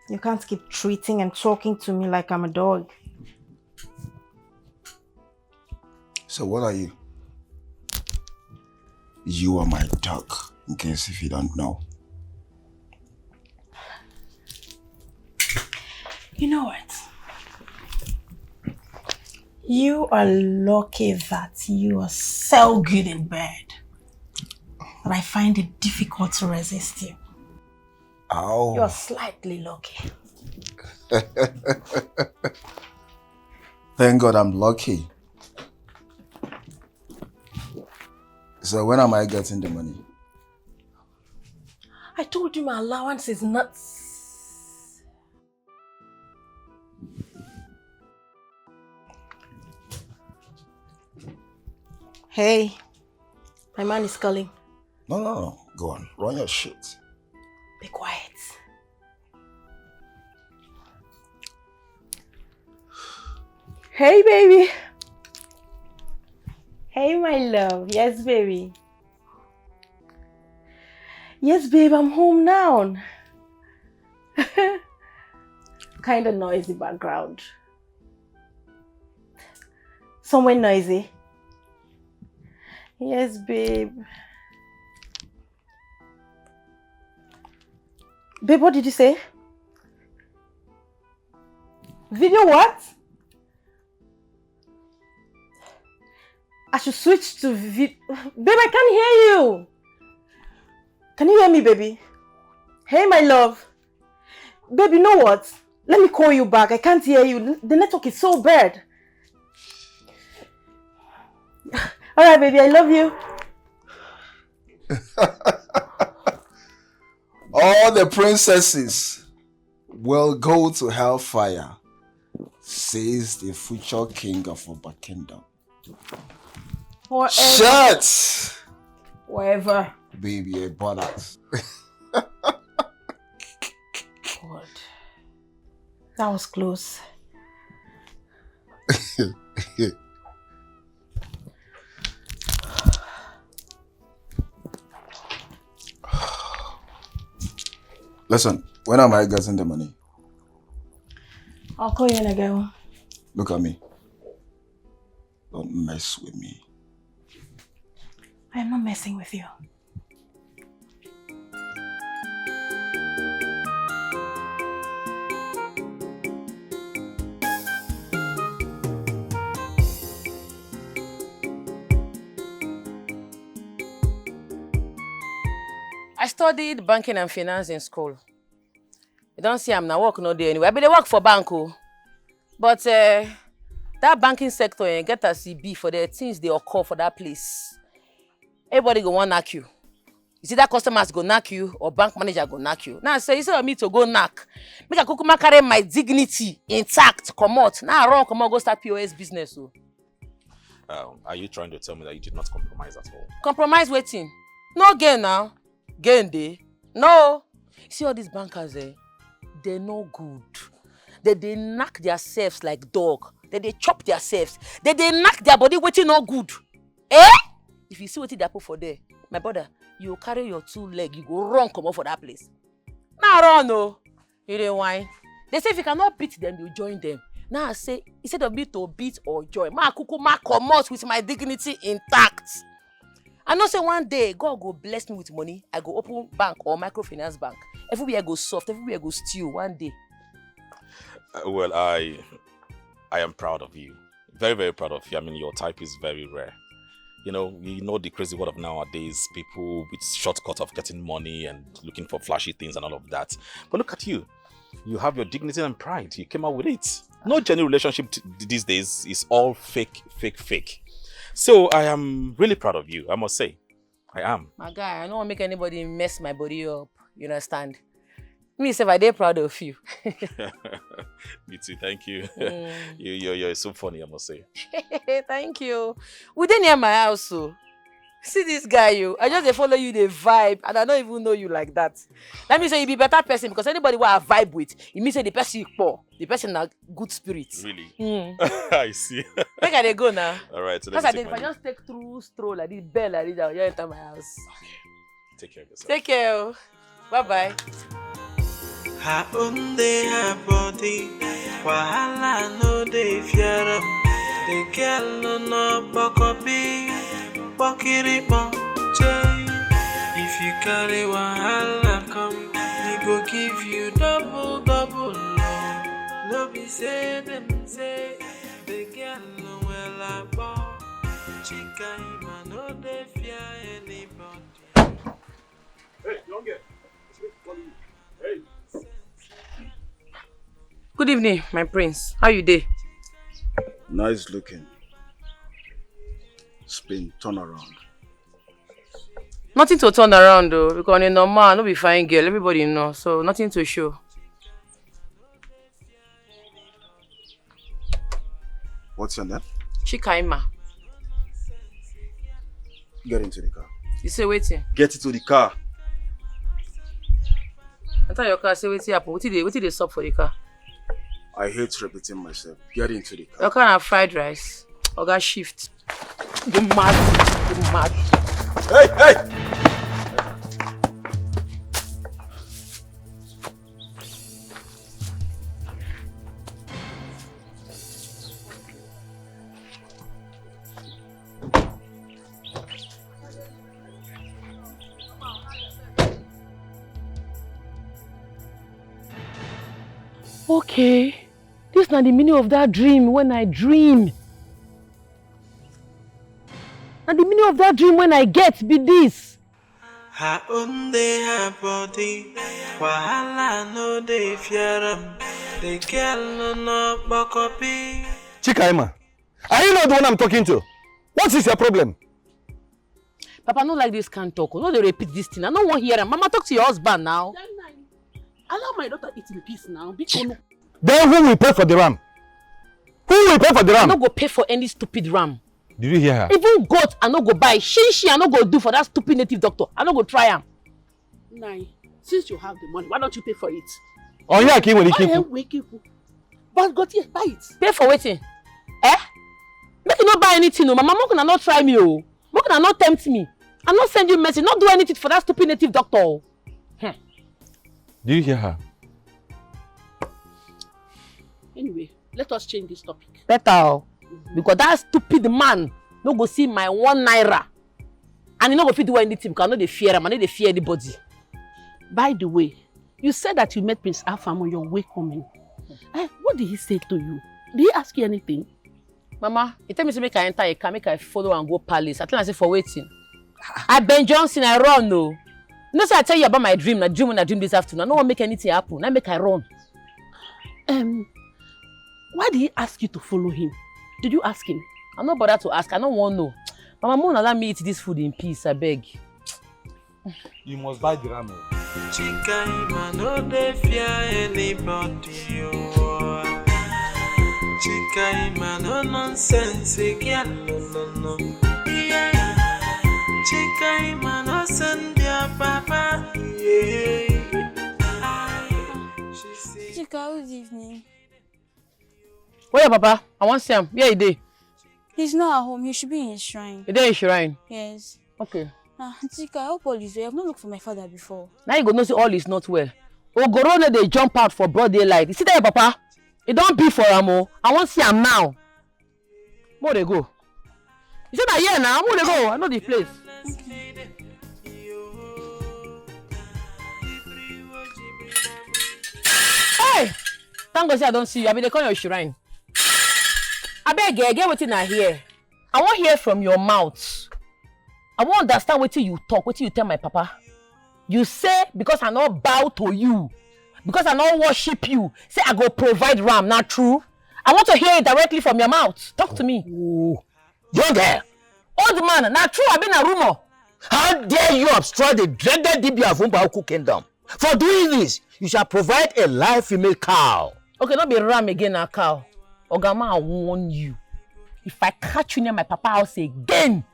You can't keep treating and talking to me like I'm a dog. So what are you? You are my dog, in case if you don't know. You know what? You are lucky that you are so good in bed. But I find it difficult to resist you. Oh. You're slightly lucky. Thank God I'm lucky. So when am I getting the money? I told you my allowance is nuts. Hey, my man is calling. No. Go on. Run your shit. Be quiet. Hey, baby. Hey, my love. Yes, baby. Yes, babe, I'm home now. Kind of noisy background. Somewhere noisy. Yes, babe. Babe, what did you say? Video what? I should switch to video. Babe, I can't hear you. Can you hear me, baby? Hey, my love. Babe, you know what? Let me call you back. I can't hear you. The network is so bad. Alright, baby, I love you. All the princesses will go to hellfire, says the future king of our kingdom. Whatever. Shut! Whatever. Baby, I bought us. God. That was close. Listen, when am I getting the money? I'll call you in again. Look at me. Don't mess with me. I am not messing with you. I studied banking and finance in school. You don't see I'm not working no day anyway. I be dey work for bank. But that banking sector get a CB for the things they occur for that place. Everybody go want knock you. You see that customers go knock you or bank manager go knock you. Now say instead of me to go knock, make a kukuma carry my dignity intact, come out. Now I run come out go start POS business. Are you trying to tell me that you did not compromise at all? Compromise waiting. No gain now. Gain day. No. See all these bankers they're no good. They knock themselves like dog. They chop themselves. They knock their body waiting no good. Eh? If you see what they put for there, my brother, you carry your 2 legs, you go run come out for that place. Now run no. You didn't whine. They say if you cannot beat them, you join them. Now I say, instead of me to beat or join, ma come out with my dignity intact. I know say one day God go bless me with money. I go open bank or microfinance bank. Everywhere go soft, everywhere go stew one day. Well, I am proud of you. Very, very proud of you. I mean, your type is very rare. You know the crazy world of nowadays, people with shortcut of getting money and looking for flashy things and all of that. But look at you. You have your dignity and pride. You came out with it. No genuine relationship these days is all fake. So I am really proud of you, I must say. I am. My guy, I don't want to make anybody mess my body up. You understand? Me, say, I dey proud of you. Me too, thank you. You're so funny, I must say. Thank you. We dey near my house, so. See this guy, you. I just dey follow you, the vibe, and I don't even know you like that. That means say you be better person because anybody who I vibe with, it means say the person poor, the person na good spirit. Really? I see. Make I dey go now. All right. So if I just take through stroll like this, bell like this, I'll just enter my house. Okay. Take care of yourself. Take care. Bye bye. Her own day, her body. Wahala no dey fear am. The girl no bokopi. Pokirimo Jay. If you carry wahala come, we go give you double love. No be say them say the girl no well about. CHIKAIMA no dey fear anybody. Hey, young girl. Hey. Good evening, my prince. How you dey? Nice looking. Spin, turn around. Nothing to turn around though, because in normal, no be fine girl, everybody know, so nothing to show. What's your name? CHIKAIMA. Get into the car. You say waiting. Get into the car. I thought your car say waiting happen. What did they stop for the car? I hate repeating myself. Get into the car. Your car have fried rice. Or got shift. You mad. You mad. Hey! Okay. This is not the meaning of that dream when I dream. And the meaning of that dream when I get be this. Her own day, her body. Wahala no dey fear am. The girl no bokopi. CHIKAIMA, are you not the one I'm talking to? What is your problem? Papa, no like this can't talk. No, they repeat this thing. I don't want to hear him. Mama, talk to your husband now. Allow my daughter eat in peace now. Then who will pay for the ram? Who will pay for the ram? I don't go pay for any stupid ram. Did you hear her? Even goat, I don't go buy. She, I don't go do for that stupid native doctor. I don't go try him. Nai, since you have the money, why don't you pay for it? Oh yeah, keep. But go here, buy it. Pay for waiting. Eh? Make you not buy anything, no. Mama, can not try me, oh. Make you not tempt me. I'm not send you message. Not do anything for that stupid native doctor. Did you hear her? Anyway, let us change this topic. Better. Because that stupid man no go see my 1 naira. And he no go fit do anything because I know they fear him. I know they fear anybody. By the way, you said that you met Prince Afam on your way coming. What did he say to you? Did he ask you anything? Mama, he tell me to make I enter a car, make I follow and go palace. I tell him I say for waiting. I Ben Johnson, I run no. You know, so I tell you about my dream. When I dream this afternoon. I don't want to make anything happen. I make I run. Why did he ask you to follow him? Did you ask him? I'm not bothered to ask. I don't want to know. Mama, won't allow me eat this food in peace, I beg. You must buy the ram. CHIKAIMA no dey fear anybody. CHIKAIMA no nonsense, girl no. CHIKAIMA no send your papa. Chika, good evening. Where Papa? I want to see him. Where he dey? He's not at home. He should be in his shrine. He dey in shrine? Yes. Okay. Chika, I hope all is well. I have not looked for my father before. Now you go know see all is not well. Ogorone they jump out for broad daylight. You see there, Papa? It don't be for him. I want to see him now. Where they go? You said that here now. Where they go? I know the place. Hey! Thank God I don't see you. I mean, they call your shrine. I beg you, get what I hear. I want to hear from your mouth. I want to understand what you talk, what you tell my papa. You say, because I not bow to you, because I not worship you, say I go provide ram, not true? I want to hear it directly from your mouth. Talk to me. Ooh. Young girl. Old man, not true, I've been a rumor. How dare you obstruct the dreaded Dibia of Umbaoku kingdom? For doing this, you shall provide a live female cow. Okay, not be ram again, a cow. Ogama, I warn you. If I catch you near my papa house again,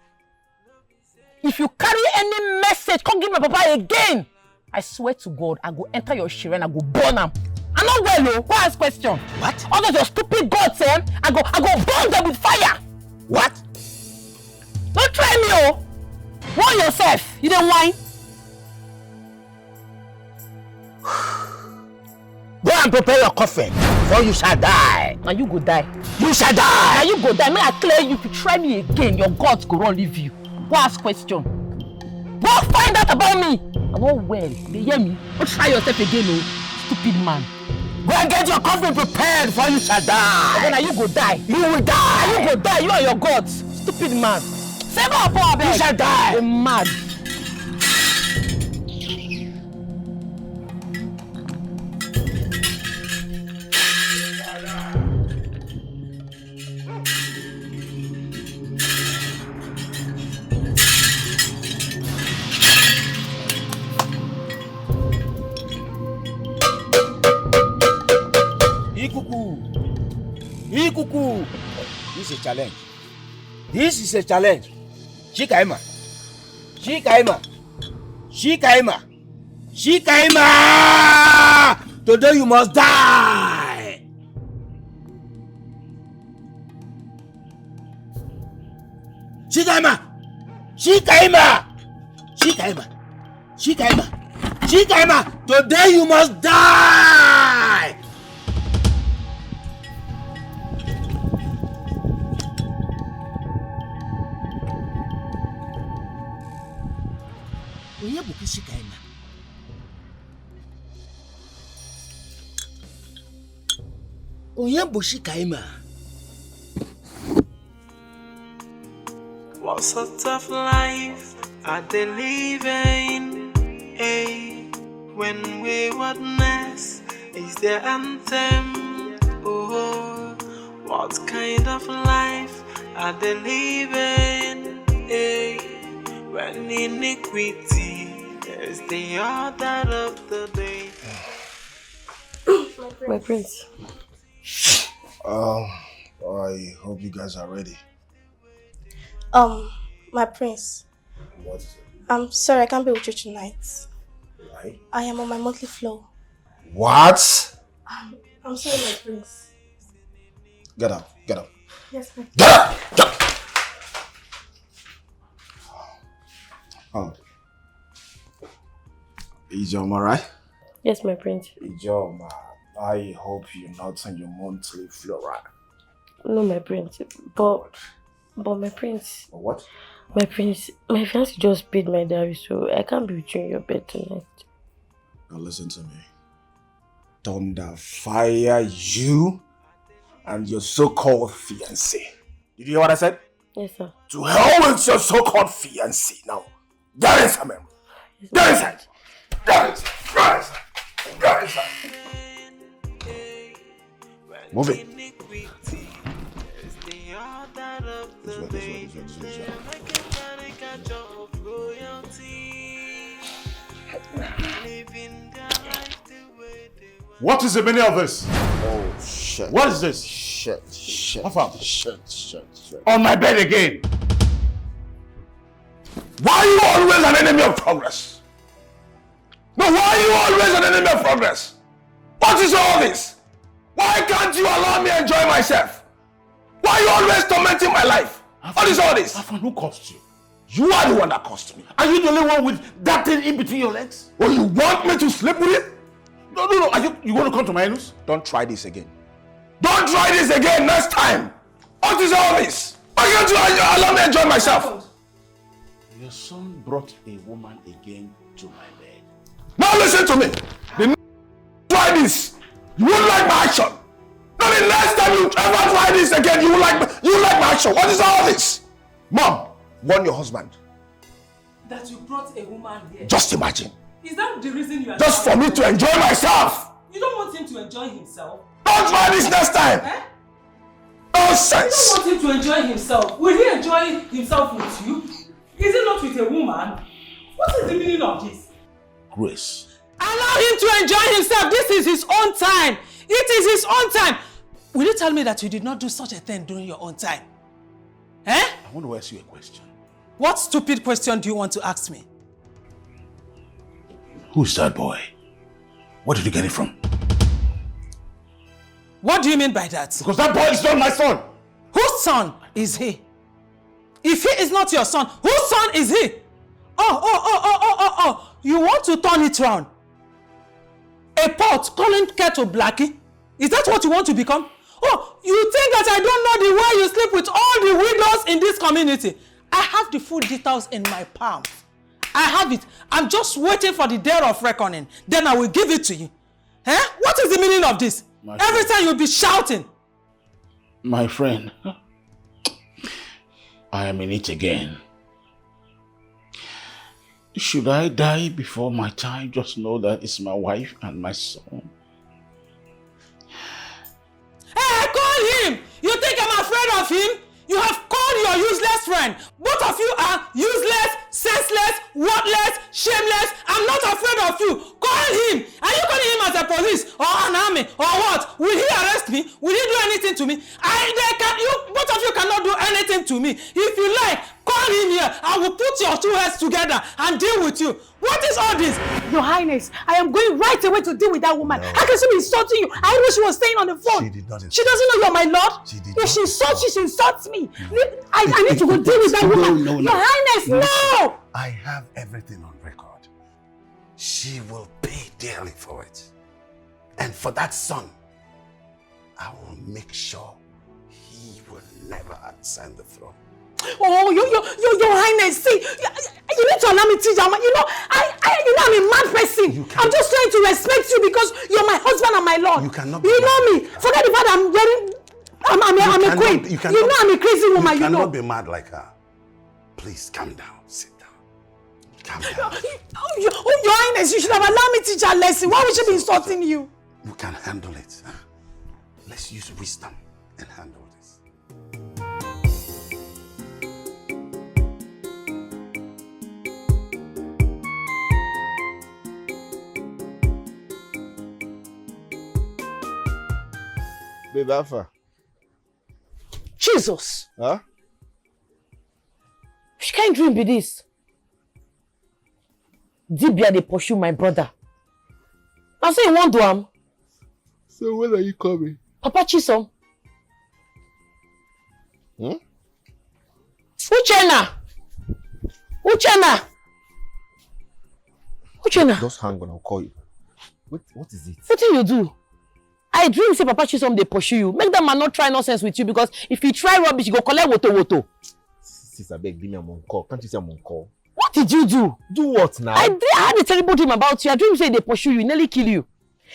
if you carry any message, come give my papa again. I swear to God, I go enter your shrine, I go burn him. I'm not well, no. Who ask question? What? All those your stupid gods, I go burn them with fire. What? Don't try me, oh. Warn yourself. You don't whine. Go and prepare your coffin, for you shall die. Now you go die. You shall die. Now you go die. May I clear you? If you try me again, your gods go run leave you. Go ask question. Go find out about me. I'm not well. They hear me. Don't try yourself again, oh. Stupid man. Go and get your coffin prepared, for you shall die. Okay, now you go die. You will die. Now you go die. You and your gods. Stupid man. Save up, boy. You shall die. You're mad. is a challenge. This is a challenge. CHIKAIMA. CHIKAIMA. CHIKAIMA. CHIKAIMA! Today you must die! CHIKAIMA! CHIKAIMA! CHIKAIMA! CHIKAIMA! CHIKAIMA! Today you must die! Onye bụ CHIKAIMA? Onye bụ CHIKAIMA? What sort of life are they living? Hey, when waywardness is their anthem. Oh, what kind of life are they living? Hey, when iniquity is the order of the day. My prince. I hope you guys are ready. My prince. What is it? I'm sorry I can't be with you tonight. Why? I am on my monthly flow. What? I'm sorry, my prince. Get up, get up. Yes, my Get up! Get up! Ijoma, right? Yes, my prince. Ijoma, I hope you're not on your monthly flow, right? No, my prince. But my prince. What? My prince, my fiance just paid my dowry, so I can't be with you in your bed tonight. Now listen to me. Thunder fire you and your so-called fiancé. Did you hear what I said? Yes, sir. To hell with your so-called fiancé. Now, get inside, man. Get inside. Get inside. Get inside. Get inside. Move it. What is the meaning of this? Oh, shit. What is this? Shit. Shit. On my bed again. Why are you always an enemy of progress? No, why are you always an enemy of progress? What is all this? Why can't you allow me to enjoy myself? Why are you always tormenting my life? What is all this? Afan, who caused you? You are the one that caused me. Are you the only one with that thing in between your legs? Oh, you want me to sleep with it? No. Are you want to come to my house? Don't try this again. Don't try this again next time. What is all this? Why can't you allow me to enjoy myself? Your son brought a woman again to my bed. Now listen to me. The next try this, you won't like my action. No, the next time you ever try this again, you like my action. What is all this? Mom, warn your husband. That you brought a woman here. Just imagine. Is that the reason you are Just for me to enjoy myself. You don't want him to enjoy himself? Don't try this next time. Eh? Nonsense. You don't want him to enjoy himself. Will he enjoy himself with you? Is it not with a woman? What is the meaning of this? Grace. Allow him to enjoy himself. This is his own time. It is his own time. Will you tell me that you did not do such a thing during your own time? Eh? I want to ask you a question. What stupid question do you want to ask me? Who's that boy? Where did you get it from? What do you mean by that? Because that boy is not my son. Whose son is he? If he is not your son, whose son is he? Oh. You want to turn it round? A pot calling kettle blackie? Is that what you want to become? Oh, you think that I don't know the way you sleep with all the widows in this community? I have the full details in my palms. I have it. I'm just waiting for the day of reckoning. Then I will give it to you. Eh? What is the meaning of this? Every time you'll be shouting. My friend, I am in it again. Should I die before my time? Just know that it's my wife and my son. Hey, call him! You think I'm afraid of him? You have called your useless friend. women. Both of you are useless, senseless, worthless, shameless. I'm not afraid of you. Call him. Are you calling him as a police or an army or what? Will he arrest me? Will he do anything to me? Both of you cannot do anything to me. If you like, call him here. I will put your two heads together and deal with you. What is all this? Your Highness, I am going right away to deal with that woman. How can she be insulting you? I know she was staying on the phone. She did not insult. She doesn't know you're my lord. She did If not she insults you, she insults me. I need to go deal with that woman. No. Your Highness, no! I have everything on record. She will pay dearly for it. And for that son, I will make sure he will never ascend the throne. Oh, your Highness, see, you need to allow me to, you know, I'm a mad person. I'm just trying to respect you because you're my husband and my lord. You cannot. You know me. Forget the fact I'm a queen. You know I'm a crazy woman. You cannot be mad like her. Please calm down. Sit down. Calm down. Your Highness, you should have allowed me to teach her lesson. Why would she be insulting you? You can handle it. Let's use wisdom and handle this. Babe, Alpha. Jesus! Huh? Which kind dream be this? Dibia, they pursue my brother. I say you want to am. So when are you coming? Papa Chisom. Hmm? Uchenna! Just hang on, I'll call you. What is it? What do you do? I dream say Papa Chisom they pursue you. Make that man not try nonsense with you because if he try rubbish, he go collect woto. Sister, beg, give me a on call. Can't you say I'm on call? What did you do? Do what now? I had a terrible dream about you. I dream say they pursue you, nearly kill you.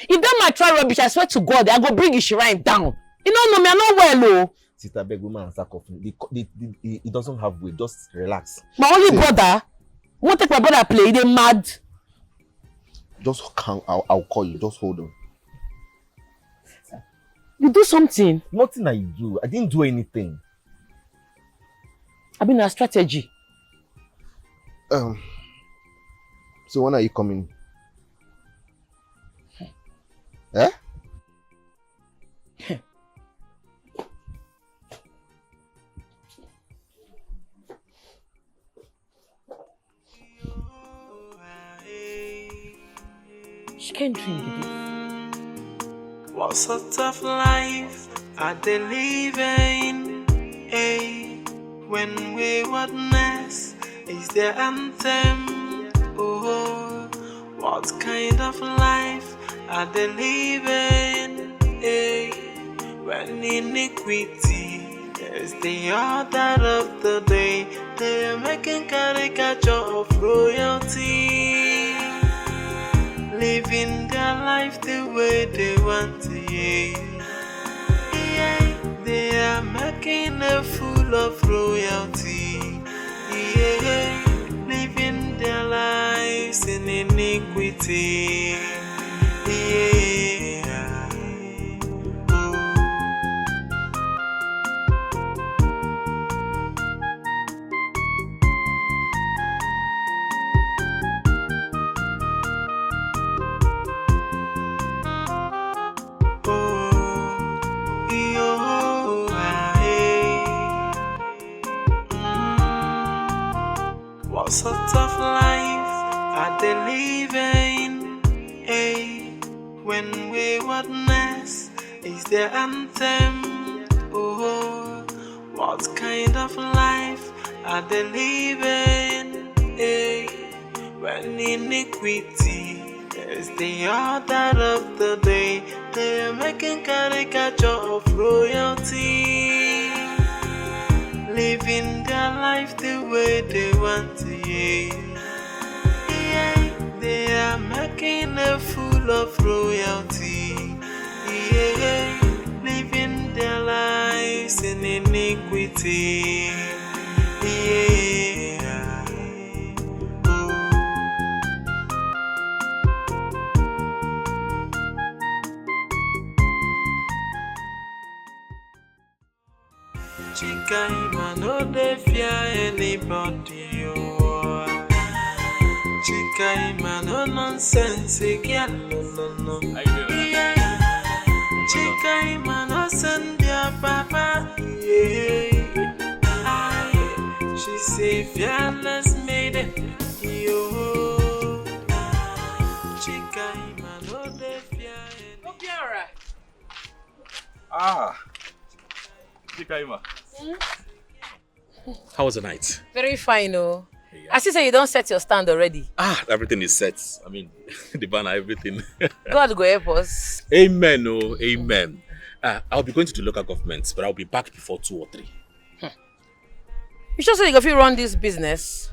If that man try rubbish, I swear to God, I go bring his shrine down. You don't know me, I'm not well, oh. Sister, beg, woman and sack off. He doesn't have weight. Just relax. My only brother, won't take my brother play. They mad. Just calm. I'll call you. Just hold on. You do something. Nothing I do. I didn't do anything. I mean a strategy. So when are you coming? Eh? She can't drink this. What sort of life are they living? When waywardness is their anthem. Oh, what kind of life are they living? When iniquity is the order of the day, they are making caricature of royalty, living their life the way they want to. They are making a fool of royalty, living their lives in iniquity. What sort of life are they living? When waywardness is their anthem. Oh, what kind of life are they living? When iniquity is the order of the day, they are making caricature of royalty, living their life the way they want to. They are making a fool of royalty, living their lives in iniquity. CHIKAIMA no dey fear anybody, oh. CHIKAIMA no nonsense, girl, no. Yeah. CHIKAIMA no send your papa, yeah. Aye. She say fearless maiden, yo. CHIKAIMA no dey fear anybody. CHIKAIMA. How was the night? Very fine, oh. I see say you don't set your stand already. Everything is set. I mean, the banner, everything. God go help us. Amen, oh, amen. I'll be going to the local government, but I'll be back before 2 or 3. You sure say you go fit run this business?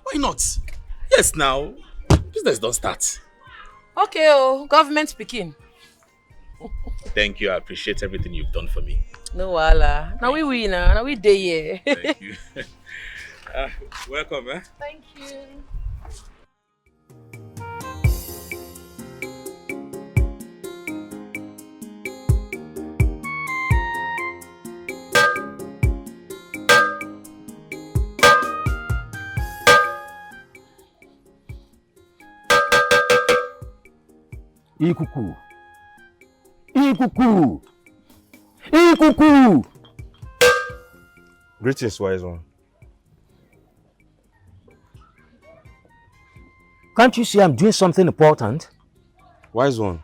Why not? Yes, now. Business don't start. Okay, oh, government speaking. Thank you. I appreciate everything you've done for me. No wahala. Now we win, now we day here. Thank you. Welcome, eh? Thank you. Ikuku. Ikuku. Ikuku. Greetings, wise one. Can't you see I'm doing something important? Wise one,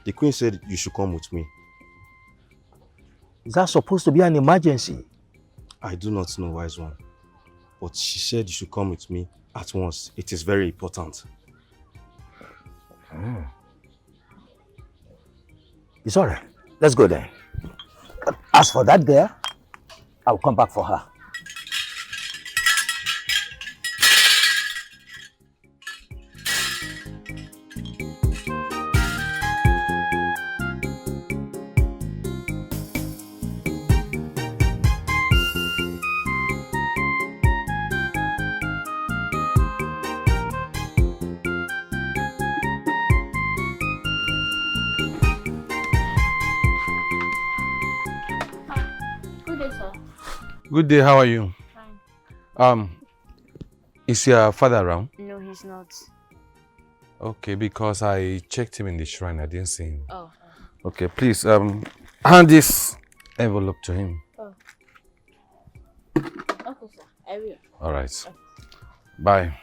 the queen said you should come with me. Is that supposed to be an emergency? I do not know, wise one. But she said you should come with me at once. It is very important. It's all right. Let's go then. As for that girl, I'll come back for her. Good day, how are you? Fine. Is your father around? No, he's not. Okay, because I checked him in the shrine, I didn't see him. Oh. Okay, please, hand this envelope to him. Oh. Okay, sir. I will. All right. Bye.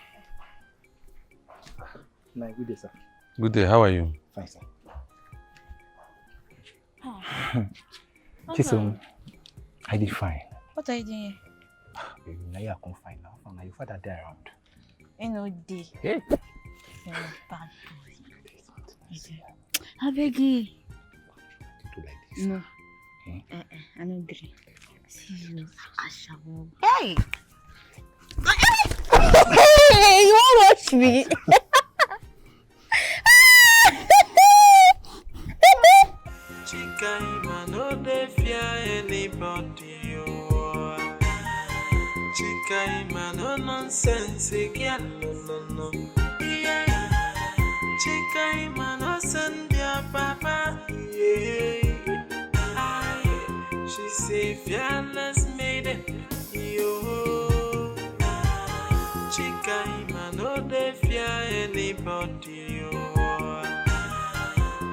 Good day, sir. Good day, how are you? Fine, sir. Chisom, I did fine. What are you doing here? Now you are confined now. Now your father there around. Ain't no day. Hey. You're a bad boy. I beg you. Do like this. No. I don't agree. See you. Hey! Hey! You won't watch me. CHIKAIMA no dey fear anybody, oh. CHIKAIMA no nonsense, girl, no. Yeah. CHIKAIMA no send your papa, yeah. Aye. She say fearless maiden, yo. CHIKAIMA no dey fear anybody, oh.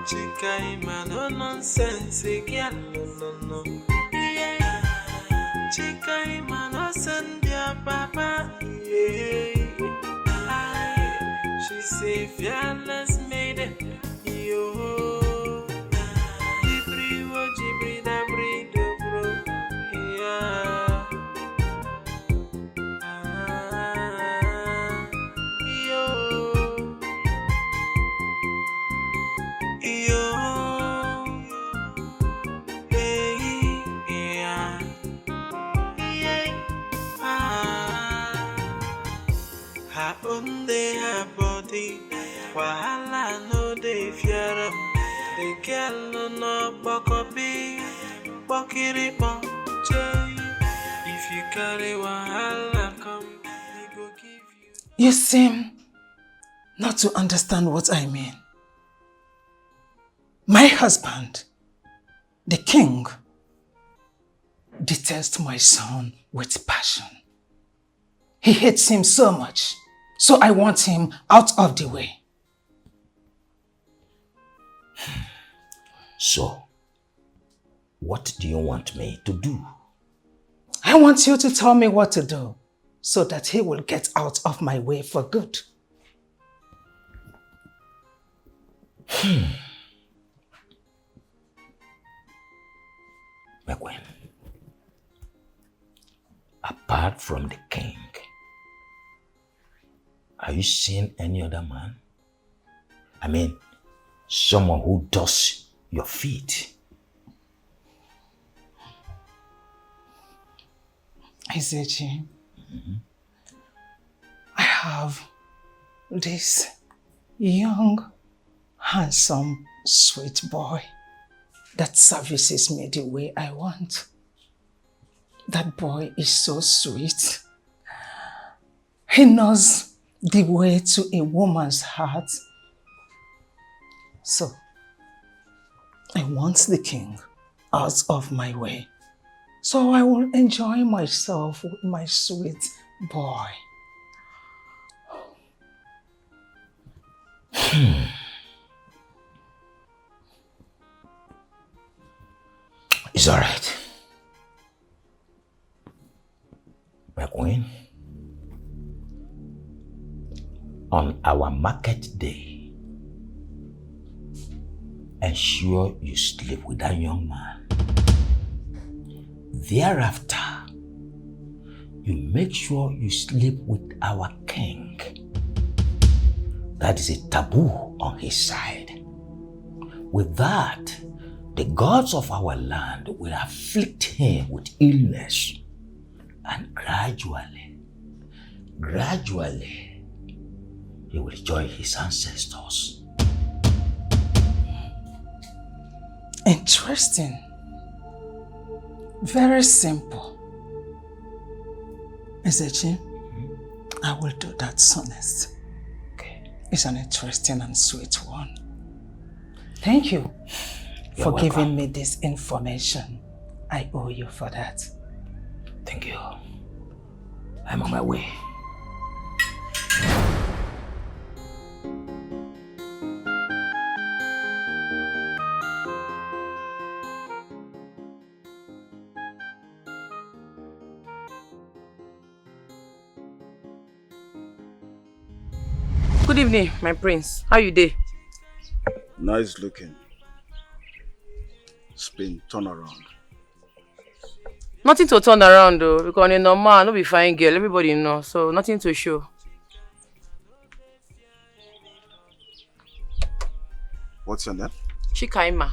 CHIKAIMA no nonsense, girl, no. Yeah. CHIKAIMA no send your papa, yeah. Aye. She say fearless maiden, yo. Jibri da brido bro, yeah. Her body, wahala no dey fear am. The girl no bokobi, bokiri bonche. If you carry wahala come, we go give you. You seem not to understand what I mean. My husband, the king, detests my son with passion. He hates him so much, so I want him out of the way. So, what do you want me to do? I want you to tell me what to do so that he will get out of my way for good. My queen, apart from the king, are you seeing any other man? I mean, someone who does your feet. Isechi, I have this young, handsome, sweet boy that services me the way I want. That boy is so sweet. He knows the way to a woman's heart. So, I want the king out of my way, so I will enjoy myself with my sweet boy. It's all right. My queen, on our market day, ensure you sleep with that young man. Thereafter, you make sure you sleep with our king. That is a taboo on his side. With that, the gods of our land will afflict him with illness, and gradually, he will join his ancestors. Interesting. Very simple. Isechi, I will do that soonest. Okay. It's an interesting and sweet one. Thank you for giving me this information. I owe you for that. Thank you. I'm on my way. Good evening, my prince. How you dey? Nice looking. Spin, turn around. Nothing to turn around though, because in normal, no be fine girl, everybody know, so nothing to show. What's your name? CHIKAIMA.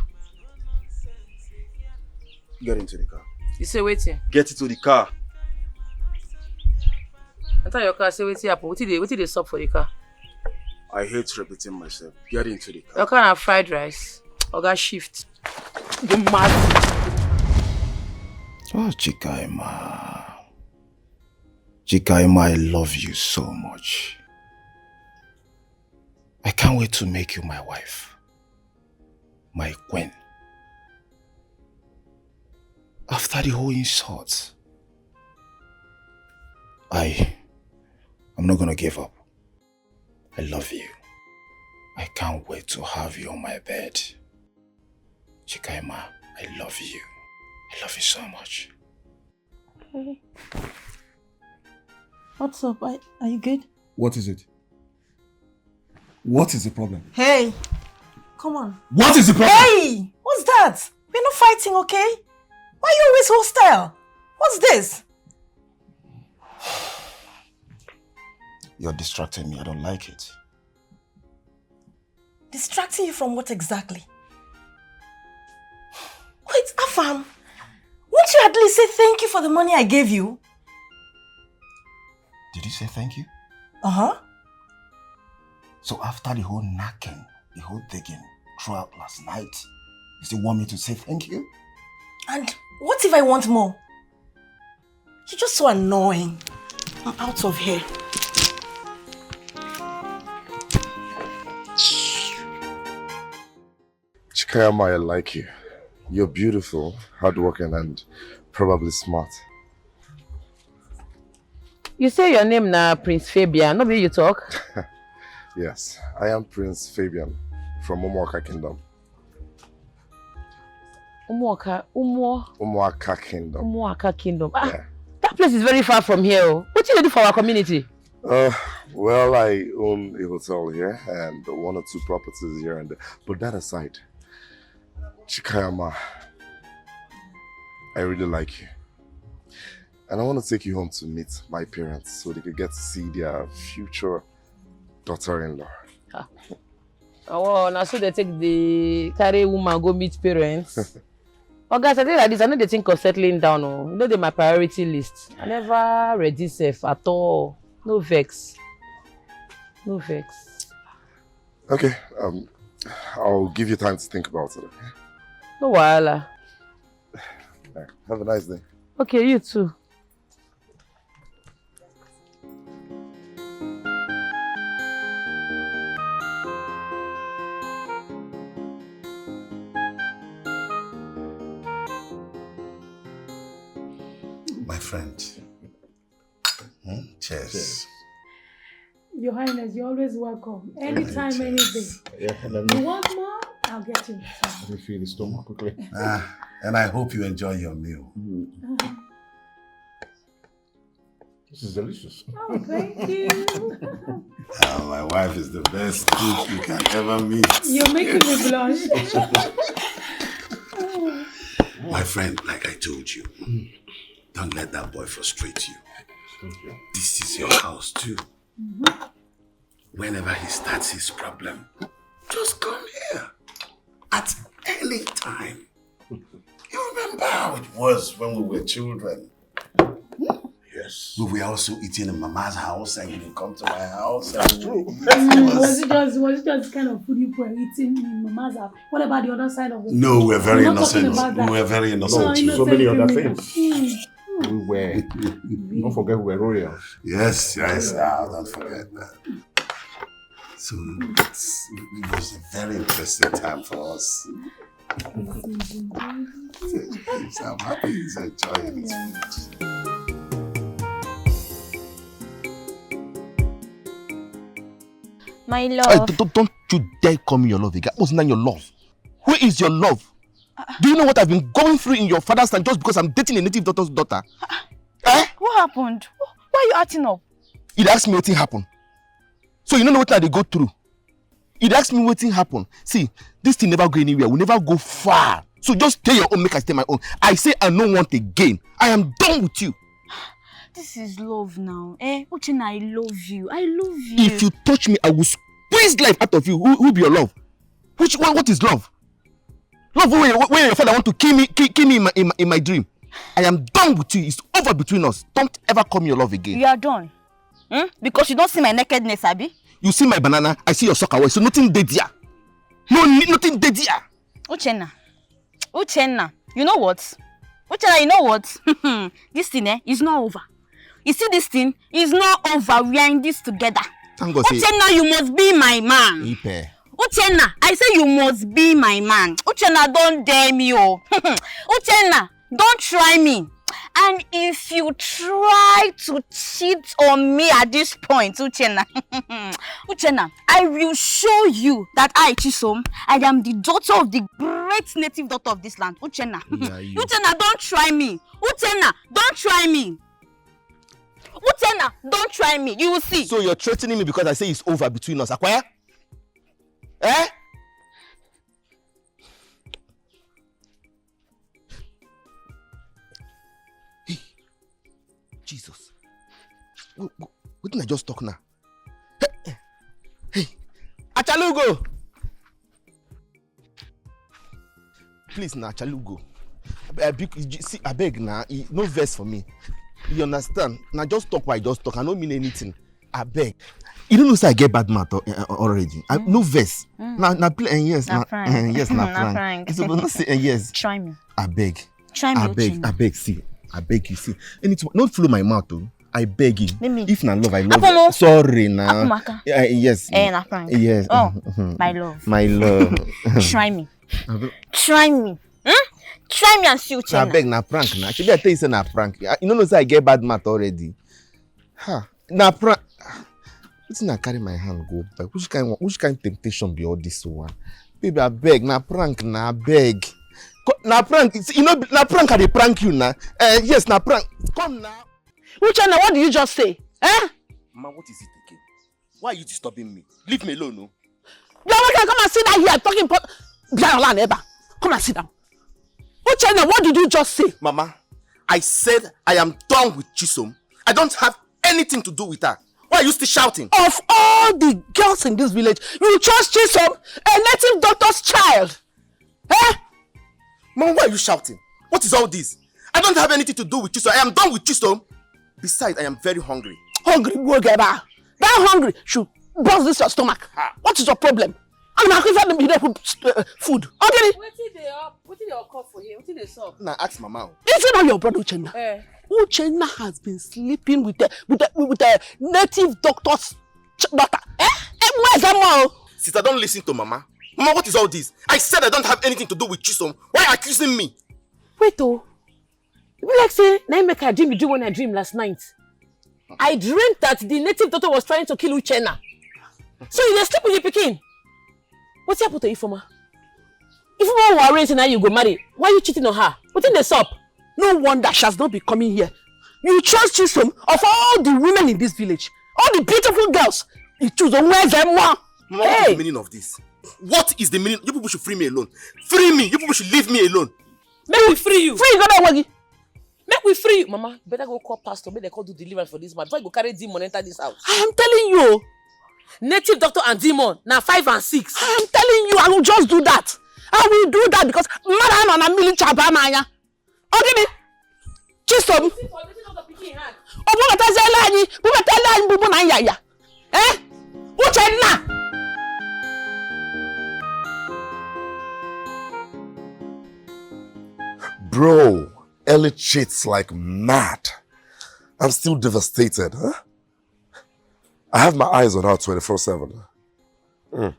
Get into the car. You say waiting? Get into the car. I thought your car say waiting happen. What did they stop for the car? I hate repeating myself. Get into the car. Your car have fried rice. Oga shift. You mad? Oh, CHIKAIMA. CHIKAIMA, I love you so much. I can't wait to make you my wife. My queen. After the whole insult, I'm not gonna give up. I love you. I can't wait to have you on my bed. CHIKAIMA, I love you. I love you so much. Hey. What's up? Are you good? What is it? What is the problem? Hey! Come on. What is the problem? Hey! What's that? We're not fighting, okay? Why are you always hostile? What's this? You're distracting me. I don't like it. Distracting you from what exactly? Wait, Afam. Won't you at least say thank you for the money I gave you? Did you say thank you? Uh-huh. So after the whole knocking, the whole digging throughout last night, you still want me to say thank you? And what if I want more? You're just so annoying. I'm out of here. CHIKAIMA, I like you. You're beautiful, hardworking, and Probably smart. You say your name now, Prince Fabian. Nobody you talk? Yes, I am Prince Fabian from Umuaka Kingdom. Umuaka Kingdom. Umuaka Kingdom. Yeah. That place is very far from here. What do you do for our community? Well, I own a hotel here and 1 or 2 properties here and there. But that aside, CHIKAIMA, I really like you. And I want to take you home to meet my parents so they could get to see their future daughter-in-law. Oh, now so they take the carry woman go meet parents. Oh guys, I think like this, I know they think of settling down. Oh. You know they're my priority list. I never ready safe at all. No vex. No vex. Okay, I'll give you time to think about it. Okay? No wahala. Have a nice day. Okay, you too. My friend. Cheers. Your Highness, you're always welcome. Anytime, any day. Yeah, You want more? I'll get you. Let me feel the stomach quickly. And I hope you enjoy your meal. This is delicious. Oh, thank you. My wife is the best cook you can ever meet. You're making me blush. My friend, like I told you, don't let that boy frustrate you. This is your house too. Whenever he starts his problem, just come here at any time. You remember how it was when we were children? Yes. We were also eating in Mama's house and you would come to my house. That's true. Was it just kind of food you were eating in Mama's house? What about the other side of it? No, we're very innocent. We were very innocent. So many other things. We were, don't forget we were royals. Yes, don't forget that. So it was a very interesting time for us. So I'm happy he's enjoying his food. My love. Don't you dare call me your love again. What's not your love? Who is your love? Do you know what I've been going through in your father's time just because I'm dating a native doctor's daughter? What happened? Why are you acting up? You'd ask me what happened. So you don't know what they go through. You'd ask me what happened. See, this thing never go anywhere. We'll never go far. So just stay your own, make I stay my own. I say I don't want again. I am done with you. This is love now. Uchenna, I love you. I love you. If you touch me, I will squeeze life out of you. Who be your love? What is love? Love where your father want to kill me in my dream. I am done with you. It's over between us. Don't ever call me your love again. You are done. Because you don't see my nakedness, Abi? You see my banana, I see your sock away. So nothing dead here. Nothing dead here. Uchenna, you know what? Uchenna, you know what? This thing is not over. You see this thing is not over. We are in this together. Uchenna, you must be my man. Ipe. Uchenna, I say you must be my man. Uchenna, don't dare me, oh. Uchenna, don't try me. And if you try to cheat on me at this point, Uchenna, Uchenna, I will show you that I, Chisom, I am the daughter of the great native daughter of this land. Uchenna, Uchenna, don't try me. Uchenna, don't try me. Uchenna, don't try me. You will see. So you're threatening me because I say it's over between us, Akwaya? Hey, Jesus. What did I just talk now? Hey, Achalugo! Please now, Achalugo. I beg now, no verse for me. You understand? Now just talk why I just talk. I don't mean anything. I beg. You don't know say I get bad math already. No verse. Now play yes. Now yes, now Frank. It's supposed to say yes. Try me. I beg. Try me. I beg. See. I beg you. See. And don't follow my mouth though. I beg you. If not love, I love you. Sorry now. Yes. Na Frank. Yes. Oh, my love. My love. Try me. Try me. Try me and see Uchenna. I beg na prank na. Should I tell you say na prank? You know say I get bad math already. Ha, na prank. Wetin I carry my hand go back? Which kind temptation be all this one? Baby, I beg, na prank na, I beg. Na prank, you know, na prank I dey prank you na. Yes, na prank. Come now. Uchenna, what did you just say? Eh? Ma, what is it again? Why are you disturbing me? Leave me alone, no? Come and sit down here talking. Come and sit down. Uchenna, what did you just say? Mama, I said I am done with Chisom. I don't have anything to do with her. Why are you still shouting? Of all the girls in this village, you chose Chisom, a native doctor's child. Eh? Mama, why are you shouting? What is all this? I don't have anything to do with Chisom. I am done with Chisom. Besides, I am very hungry. Hungry? That hungry should burst this your stomach. What is your problem? I'm not going to food. Okay? What did they call for him? What did they saw? Now ask Mama. Is it not your brother Uchenna? Uchenna has been sleeping with a native doctor's daughter. Where's her mom? Sister, don't listen to Mama. Mama, what is all this? I said I don't have anything to do with Chisom. Why are you accusing me? Wait, oh. You like say, now make a dream you do when I dreamed last night. I dreamed that the native doctor was trying to kill Uchenna. So you sleep with the pikin. What's happened to Ifoma? Ifoma was raised and now you go marry. Why are you cheating on her? What's in the sup? No wonder she has not been coming here. You chose Chisom of all the women in this village. All the beautiful girls. You choose them. Where's them? Mama, what is the meaning of this? What is the meaning? You people should free me alone. Free me. You people should leave me alone. Make we free you. Free you. Make we free you. Mama, better go call pastor. Make they call do deliverance for this man. Before you go carry demon enter this house. I am telling you. Native doctor and demon. Now 5 and 6. I am telling you. I will just do that. I will do that because Mara and Amili Chabamaya. Okay, Chisom. Bro, Ellie cheats like mad. I'm still devastated, huh? I have my eyes on her 24/7.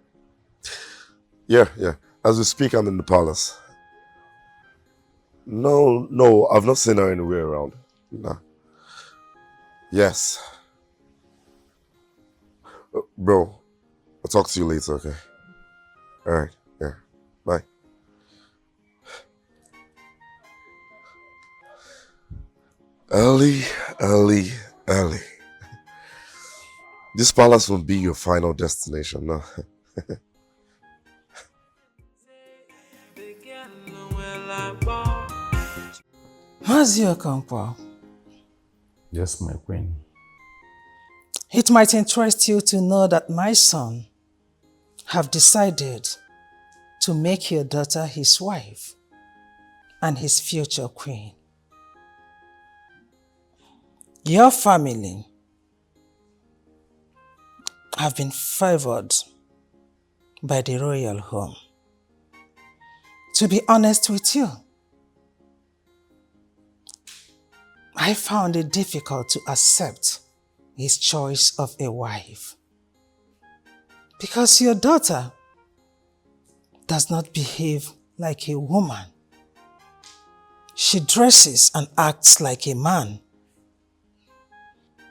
Yeah. As we speak, I'm in the palace. No, I've not seen her anywhere around. No. Yes. Bro, I'll talk to you later, okay? Alright, yeah. Bye. Ellie. This palace won't be your final destination, no? Mazi Okonkwo. Yes, my queen. It might interest you to know that my son have decided to make your daughter his wife and his future queen. Your family have been favored by the royal home. To be honest with you, I found it difficult to accept his choice of a wife. Because your daughter does not behave like a woman. She dresses and acts like a man.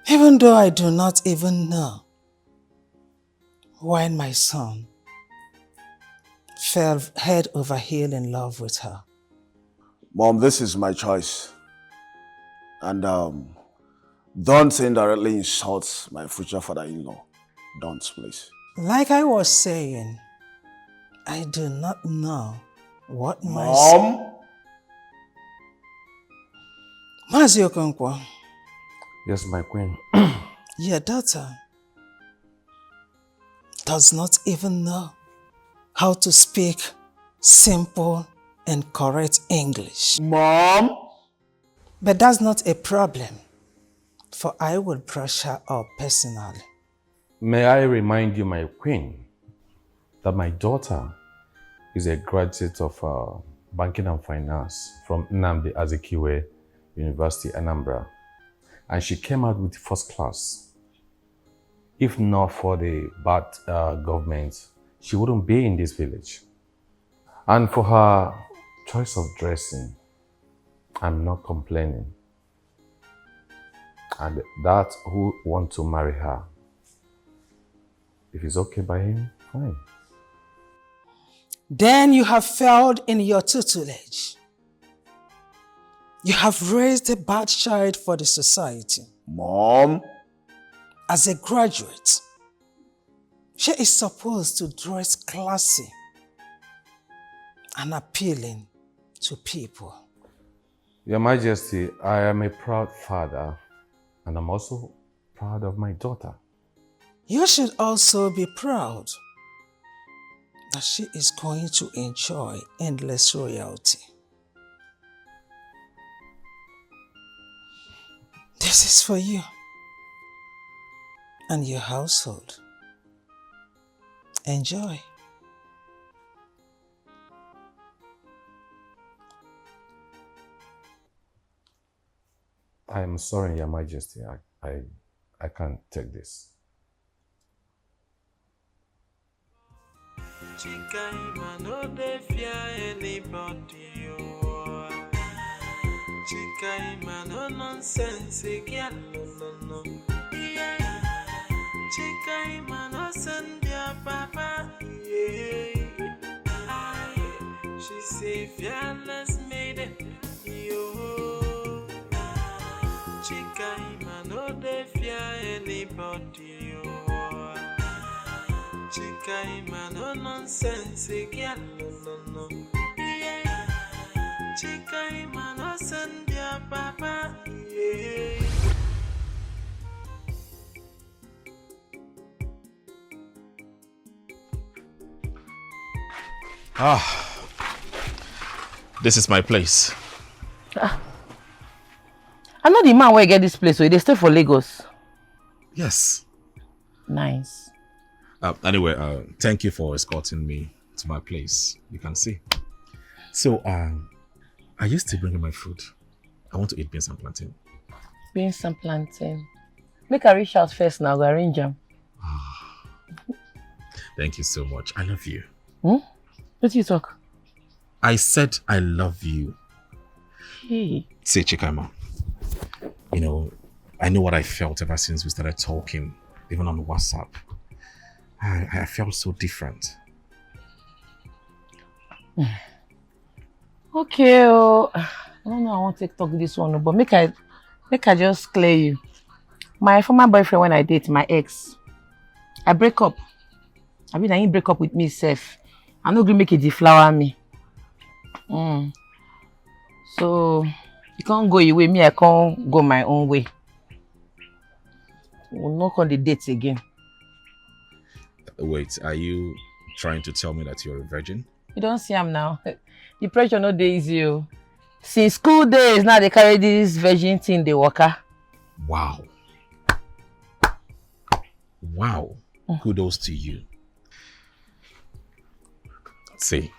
Even though I do not even know why my son fell head over heel in love with her. Mom, this is my choice. And don't indirectly insult my future father-in-law. Don't, please. Like I was saying, I do not know what my Mom? Mazi Okonkwo. Yes, my queen. Your daughter does not even know how to speak simple and correct English. Mom? But that's not a problem, for I will brush her up personally. May I remind you, my queen, that my daughter is a graduate of banking and finance from Nnamdi Azikiwe University, Anambra. And she came out with first class. If not for the bad government, she wouldn't be in this village. And for her choice of dressing, I'm not complaining. And that who want to marry her, if it's okay by him, fine. Then you have failed in your tutelage. You have raised a bad child for the society. Mom? As a graduate, she is supposed to dress classy and appealing to people. Your Majesty, I am a proud father, and I'm also proud of my daughter. You should also be proud that she is going to enjoy endless royalty. This is for you and your household. Enjoy. I am sorry, Your Majesty. I can't take this. CHIKAIMA no dey fear anybody, oh. CHIKAIMA no nonsense, girl, no. Yeah. CHIKAIMA no send your papa, yeah. She say fearless maiden, yo. CHIKAIMA no dey fear anybody, oh. CHIKAIMA no nonsense, girl, no. Yeah. CHIKAIMA no send your papa, yeah. This is my place. I'm not the man where I get this place, so they stay for Lagos. Yes. Nice. Anyway, thank you for escorting me to my place. You can see. So, are you still bringing my food? I want to eat beans and plantain. Beans and plantain. Make a reach out first now, go arrange them. Thank you so much. I love you. What do you talk? I said I love you. Hey. Say, CHIKAIMA, you know, I know what I felt ever since we started talking, even on WhatsApp. I felt so different. Okay, I don't know, I want to talk this one, but make I just clear you. My former boyfriend, when I date my ex, I break up. I mean, I ain't break up with me, self. I'm not gonna make it deflower me. So, you can't go your way, me, I can't go my own way. We'll knock on the dates again. Wait, are you trying to tell me that you're a virgin? You don't see him now. The pressure no dey easy. Since school days, now they carry this virgin thing, they worker. Wow. Wow. Kudos to you. See,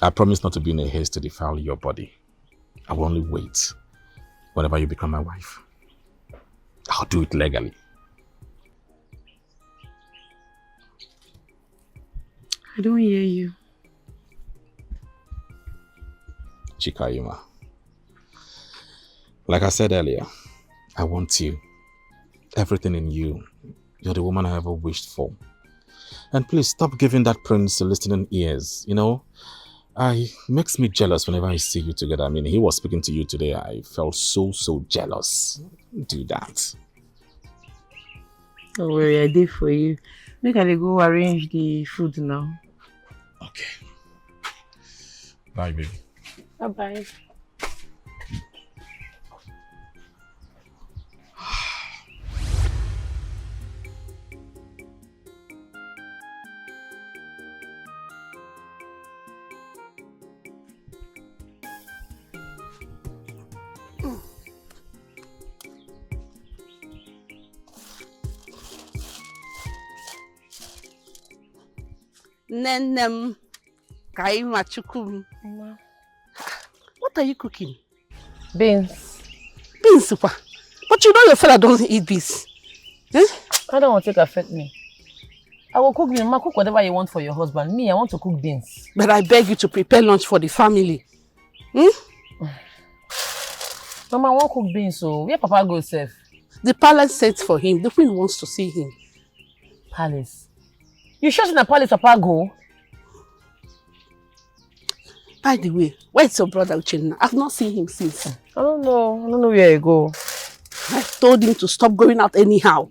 I promise not to be in a haste to defile your body. I will only wait whenever you become my wife. I'll do it legally. I don't hear you. CHIKAIMA. Like I said earlier, I want you. Everything in you. You're the woman I ever wished for. And please stop giving that prince listening ears, you know? It makes me jealous whenever I see you together. I mean, he was speaking to you today. I felt so jealous. Don't do that. Don't worry, I did for you. Make I go arrange the food now. Okay. Bye, baby. Bye-bye. Nenem, Kaima Chukum. What are you cooking? Beans. Beans, what? But you know your fella doesn't eat beans. Eh? I don't want to take affect me. I will cook beans. Ma, cook whatever you want for your husband. Me, I want to cook beans. But I beg you to prepare lunch for the family. Mama, I won't cook beans, so where Papa goes safe? The palace sent for him. The queen wants to see him. Palace? You sure in the palace Papa go? By the way, where's your brother Uchenna? I've not seen him since. I don't know where he go. I told him to stop going out anyhow.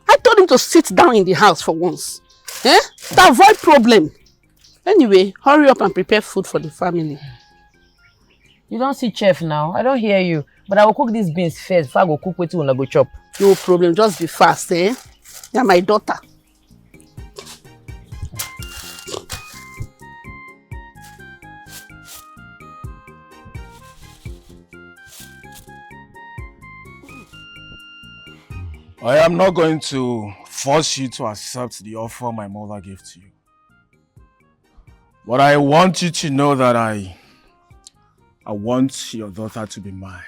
I told him to sit down in the house for once. To avoid problem. Anyway, hurry up and prepare food for the family. You don't see chef now. I don't hear you. But I will cook these beans first before I go cook when I go chop. No problem. Just be fast, You're my daughter. I am not going to force you to accept the offer my mother gave to you. But I want you to know that I want your daughter to be mine.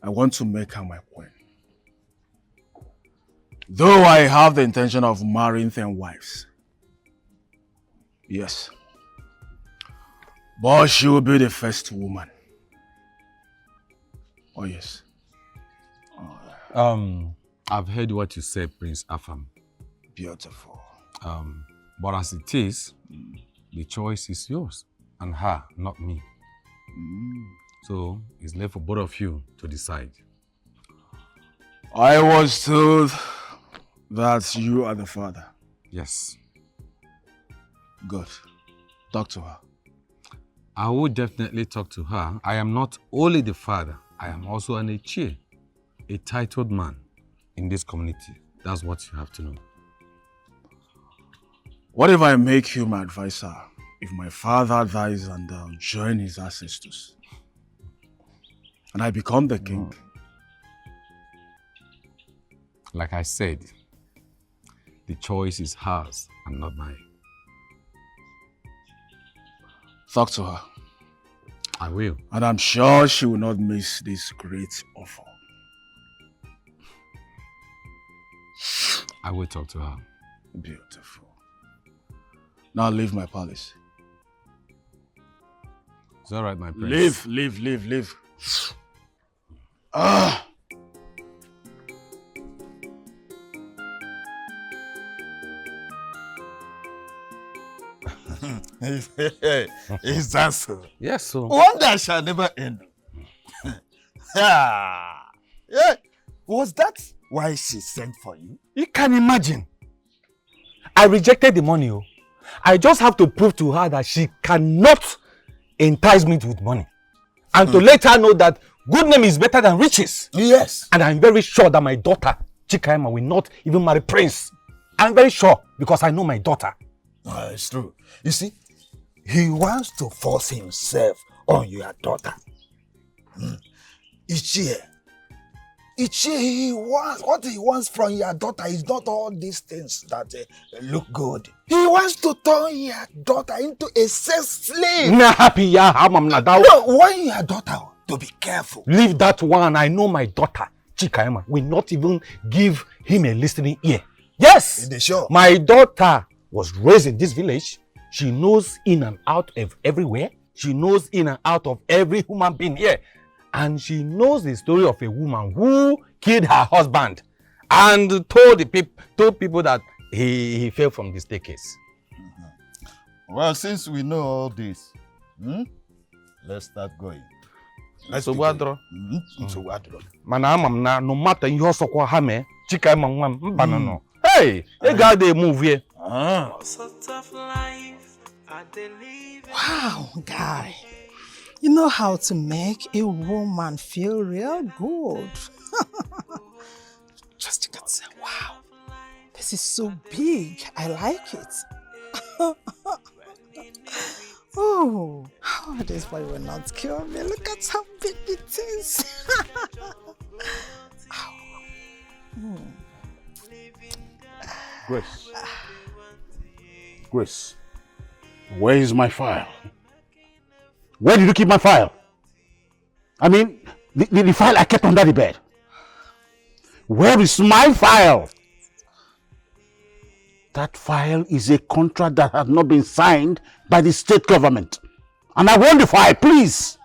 I want to make her my queen. Though I have the intention of marrying 10 wives. Yes. But she will be the first woman. Oh yes. I've heard what you said, Prince Afam. Beautiful. But as it is, the choice is yours and her, not me. So it's left for both of you to decide. I was told that you are the father. Yes. Good. Talk to her. I will definitely talk to her. I am not only the father, I am also an Ichie, a titled man in this community. That's what you have to know. What if I make you my advisor? If my father dies and join his ancestors, and I become the king? Like I said, the choice is hers and not mine. Talk to her. I will. And I'm sure she will not miss this great offer. I will talk to her. Beautiful. Now leave my palace. It's all right, my prince. Leave. Ah! Is that so? Yes, so. Wonder shall never end. Yeah. Was that why she sent for you? You can imagine. I rejected the money. I just have to prove to her that she cannot entice me with money. And to let her know that good name is better than riches. Yes. And I'm very sure that my daughter, CHIKAIMA, will not even marry Prince. I'm very sure because I know my daughter. It's true. You see, he wants to force himself on your daughter. Ichie, what he wants from your daughter is not all these things that look good. He wants to turn your daughter into a sex slave. No, warn your daughter to be careful. Leave that one. I know my daughter, CHIKAIMA, will not even give him a listening ear. Yes, sure. My daughter was raised in this village. She knows in and out of everywhere. She knows in and out of every human being here. And she knows the story of a woman who killed her husband and told people that he fell from the staircase. Well, since we know all this, let's start going. So no matter you also call her CHIKAIMA. Hey, they got the move here. Wow, guy. You know how to make a woman feel real good. Just you can say, wow, this is so big. I like it. Oh, this boy will not kill me. Look at how big it is. Grace, where is my file? Where did you keep my file? I mean, the file I kept under the bed. Where is my file? That file is a contract that has not been signed by the state government. And I want the file, please.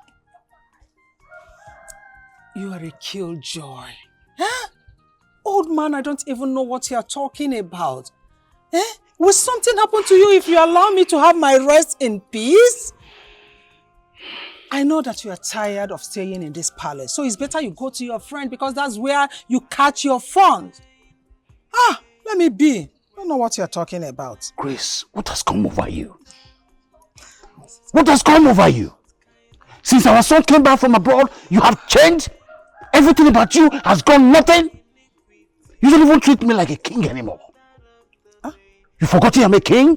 You are a killjoy. Huh? Old man, I don't even know what you are talking about. Eh? Will something happen to you if you allow me to have my rest in peace? I know that you are tired of staying in this palace, so it's better you go to your friend because that's where you catch your funds. Let me be. I don't know what you're talking about. Grace, what has come over you? What has come over you? Since our son came back from abroad, you have changed? Everything about you has gone nothing? You don't even treat me like a king anymore. You forgot I'm a king?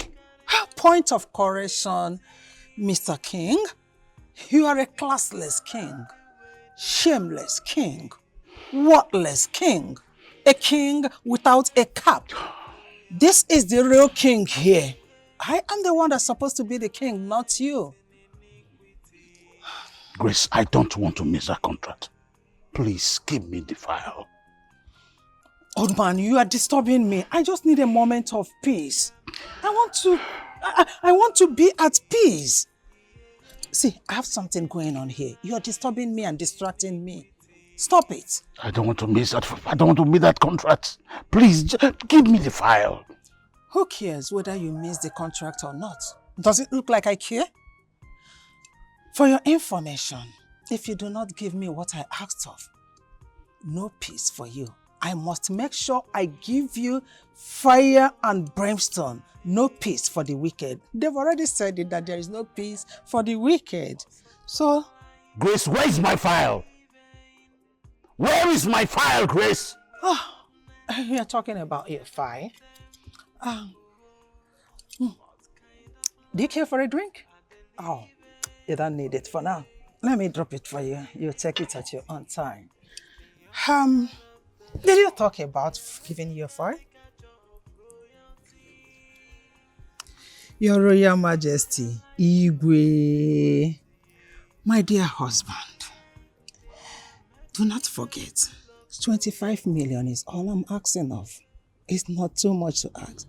Point of correction, Mr. King. You are a classless king, shameless king, worthless king, a king without a cap. This is the real king here. I am the one that's supposed to be the king, not you. Grace, I don't want to miss that contract. Please give me the file. Old man, you are disturbing me. I just need a moment of peace. I want to be at peace. See, I have something going on here. You are disturbing me and distracting me. Stop it. I don't want to miss that. I don't want to miss that contract. Please, give me the file. Who cares whether you miss the contract or not? Does it look like I care? For your information, if you do not give me what I asked of, no peace for you. I must make sure I give you fire and brimstone. No peace for the wicked. They've already said it that there is no peace for the wicked. So... Grace, where is my file? Where is my file, Grace? You're talking about your file. Do you care for a drink? Oh, you don't need it for now. Let me drop it for you. You take it at your own time. Did you talk about giving you a file? Your Royal Majesty, Igwe, my dear husband, do not forget, 25 million is all I'm asking of. It's not too much to ask.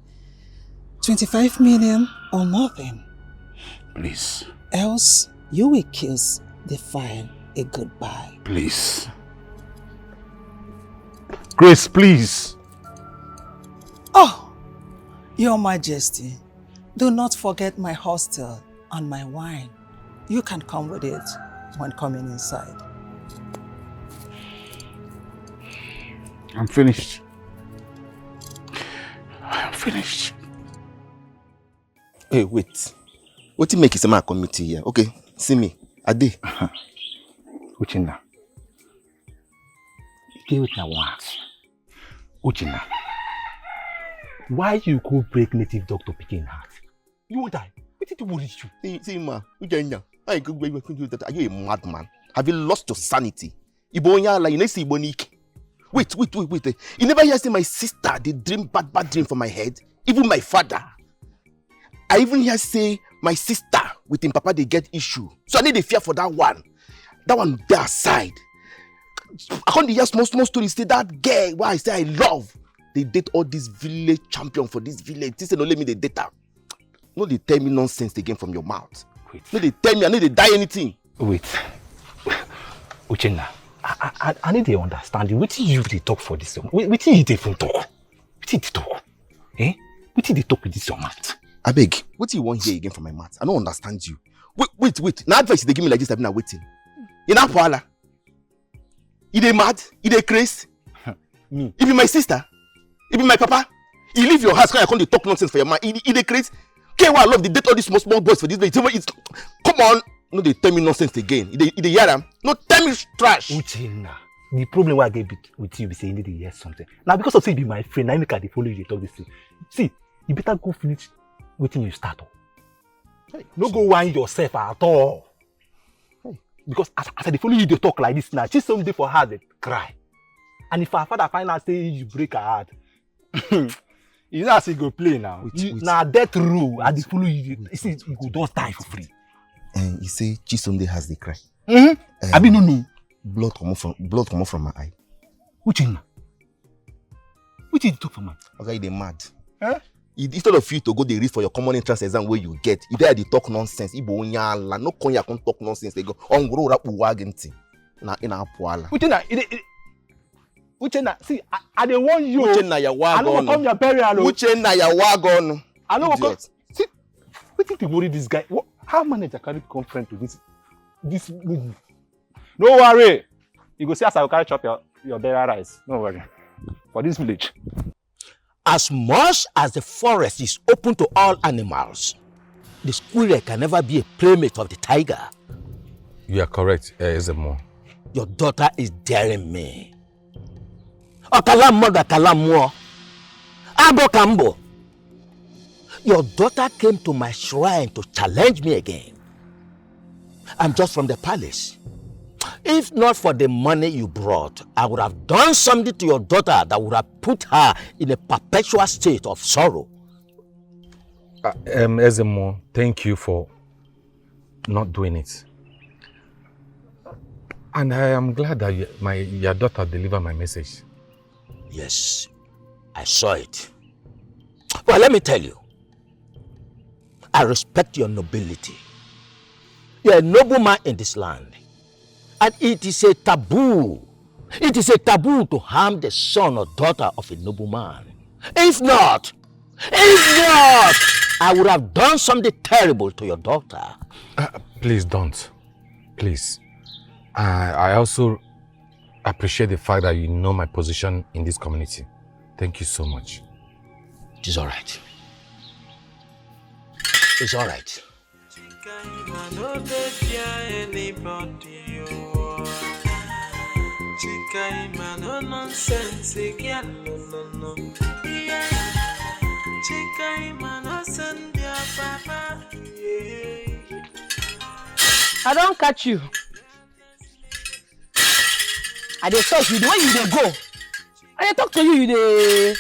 25 million or nothing. Please. Else, you will kiss the file a goodbye. Please. Grace, please. Oh, Your Majesty, do not forget my hostel and my wine. You can come with it when coming inside. I'm finished. I'm finished. Hey, wait. What you make is a committee here? Okay, see me. Ade. Uchenna. You with your words. Uchenna. Why you go break native doctor picking heart? You won't die. What did you worry you? See, ma. Uchenna. I could break that. Are you a madman? Have you lost your sanity? Ibonya la inesi ibonike. Wait. You never hear say my sister they dream bad dream from my head? Even my father. I even hear say my sister with him papa they get issue. So I need a fear for that one. That one their side. I can't hear small stories. Say that girl why I say I love. They date all this village champion for this village. This no let me the data. No they tell me nonsense again from your mouth. Wait. No they tell me I need to die anything. Wait. Uchenna, I need to understand you. What did you they talk for this? What did you even talk? What did you talk? Eh? What did they talk with this your mouth? I beg, what do you want here again from my mouth? I don't understand you. Wait. Now advice they give me like this, I've been waiting. You know Paula? You they mad? You they crazy? Me? You be my sister? You be my papa? You leave your house because I can't talk nonsense for your man. You they crazy? Okay, well, I love the date all these small boys for this day. Come on. No, they tell me nonsense again. You they hear them? No, tell me trash. Uchenna, the problem I get with you is saying you need to hear something. Now because of say you be my friend, I make they follow you, they talk this thing. See, you better go finish waiting you start. Hey, no go whine yourself at all. Hey. Because as they follow you, they talk like this now. She's someday for her, they cry. And if her father find out say you break her heart, you know how she go play now. Now death rule, and they follow you. You see, you go just die for free. And you say Chisonde has the cry. I mean no. Blood come from my eye. Uchenna. What did you talk for man? Okay, they mad. Huh? Instead of you to go the read for your common entrance exam where you get, you there they talk nonsense. Ibo nyala no konya can talk nonsense. They go on grow up wagenti. Na ina poala. Uchenna, see, I don't want you. Uchenna ya wagon. I don't come your burial. Uchenna ya wagon. I don't come. See, what did you worry this guy? What, how manager carry confront to this movie? No worry. You go see us, I will carry chop your burial rice. No worry. For this village. As much as the forest is open to all animals, the squirrel can never be a playmate of the tiger. You are correct, Ezemo. Your daughter is daring me. Okalam Abo Kambo. Your daughter came to my shrine to challenge me again. I'm just from the palace. If not for the money you brought, I would have done something to your daughter that would have put her in a perpetual state of sorrow. Ezemo, thank you for not doing it. And I am glad that your daughter delivered my message. Yes, I saw it. Well, let me tell you, I respect your nobility. You're a noble man in this land. And it is a taboo. It is a taboo to harm the son or daughter of a noble man. If not, I would have done something terrible to your daughter. Please don't. Please. I also appreciate the fact that you know my position in this community. Thank you so much. It is all right. It's all right. CHIKAIMA no nonsense again, no. CHIKAIMA no send your papa. I don't catch you. I dey talk you the way you dey go. I dey talk to you, you dey.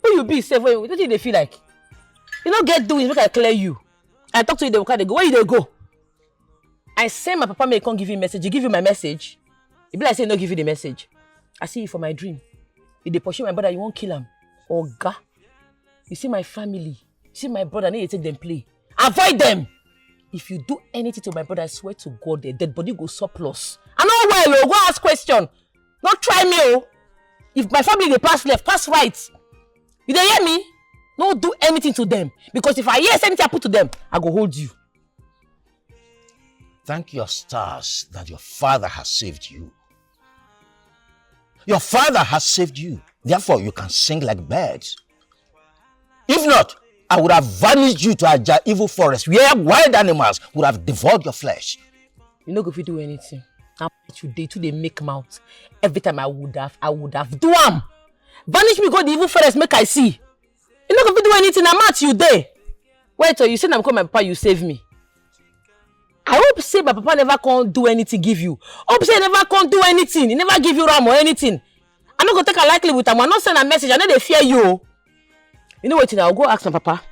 Who you be safe? What do you dey feel like? You don't get doing, make I clear you. I talk to you, they go. Where you dey go? I say my papa may come give you a message. You give you my message. It be like say no give you the message. I see you for my dream. If they pursue my brother, you won't kill him. Oga. You see my family. You see my brother, I need to take them play. Avoid them. If you do anything to my brother, I swear to God, their dead body go surplus. I know where you go ask question. Don't try me, oh. If my family they pass left, pass right. You dey hear me? Don't do anything to them. Because if I hear anything I put to them, I go hold you. Thank your stars that your father has saved you. Your father has saved you. Therefore, you can sing like birds. If not, I would have vanished you to a evil forest where wild animals would have devoured your flesh. You know if you do anything. Now today they make mouth. Every time I would have do am. Vanish me go the evil forest make I see. You know if you do anything, I'm at you there. Wait till you say I'm come my papa, you save me. I hope say my papa never can't do anything give you. Hope say never can't do anything. He never give you ram or anything. I'm not gonna take a likely with him. I'm not send a message. I know they fear you. You know what? I'll go ask my papa.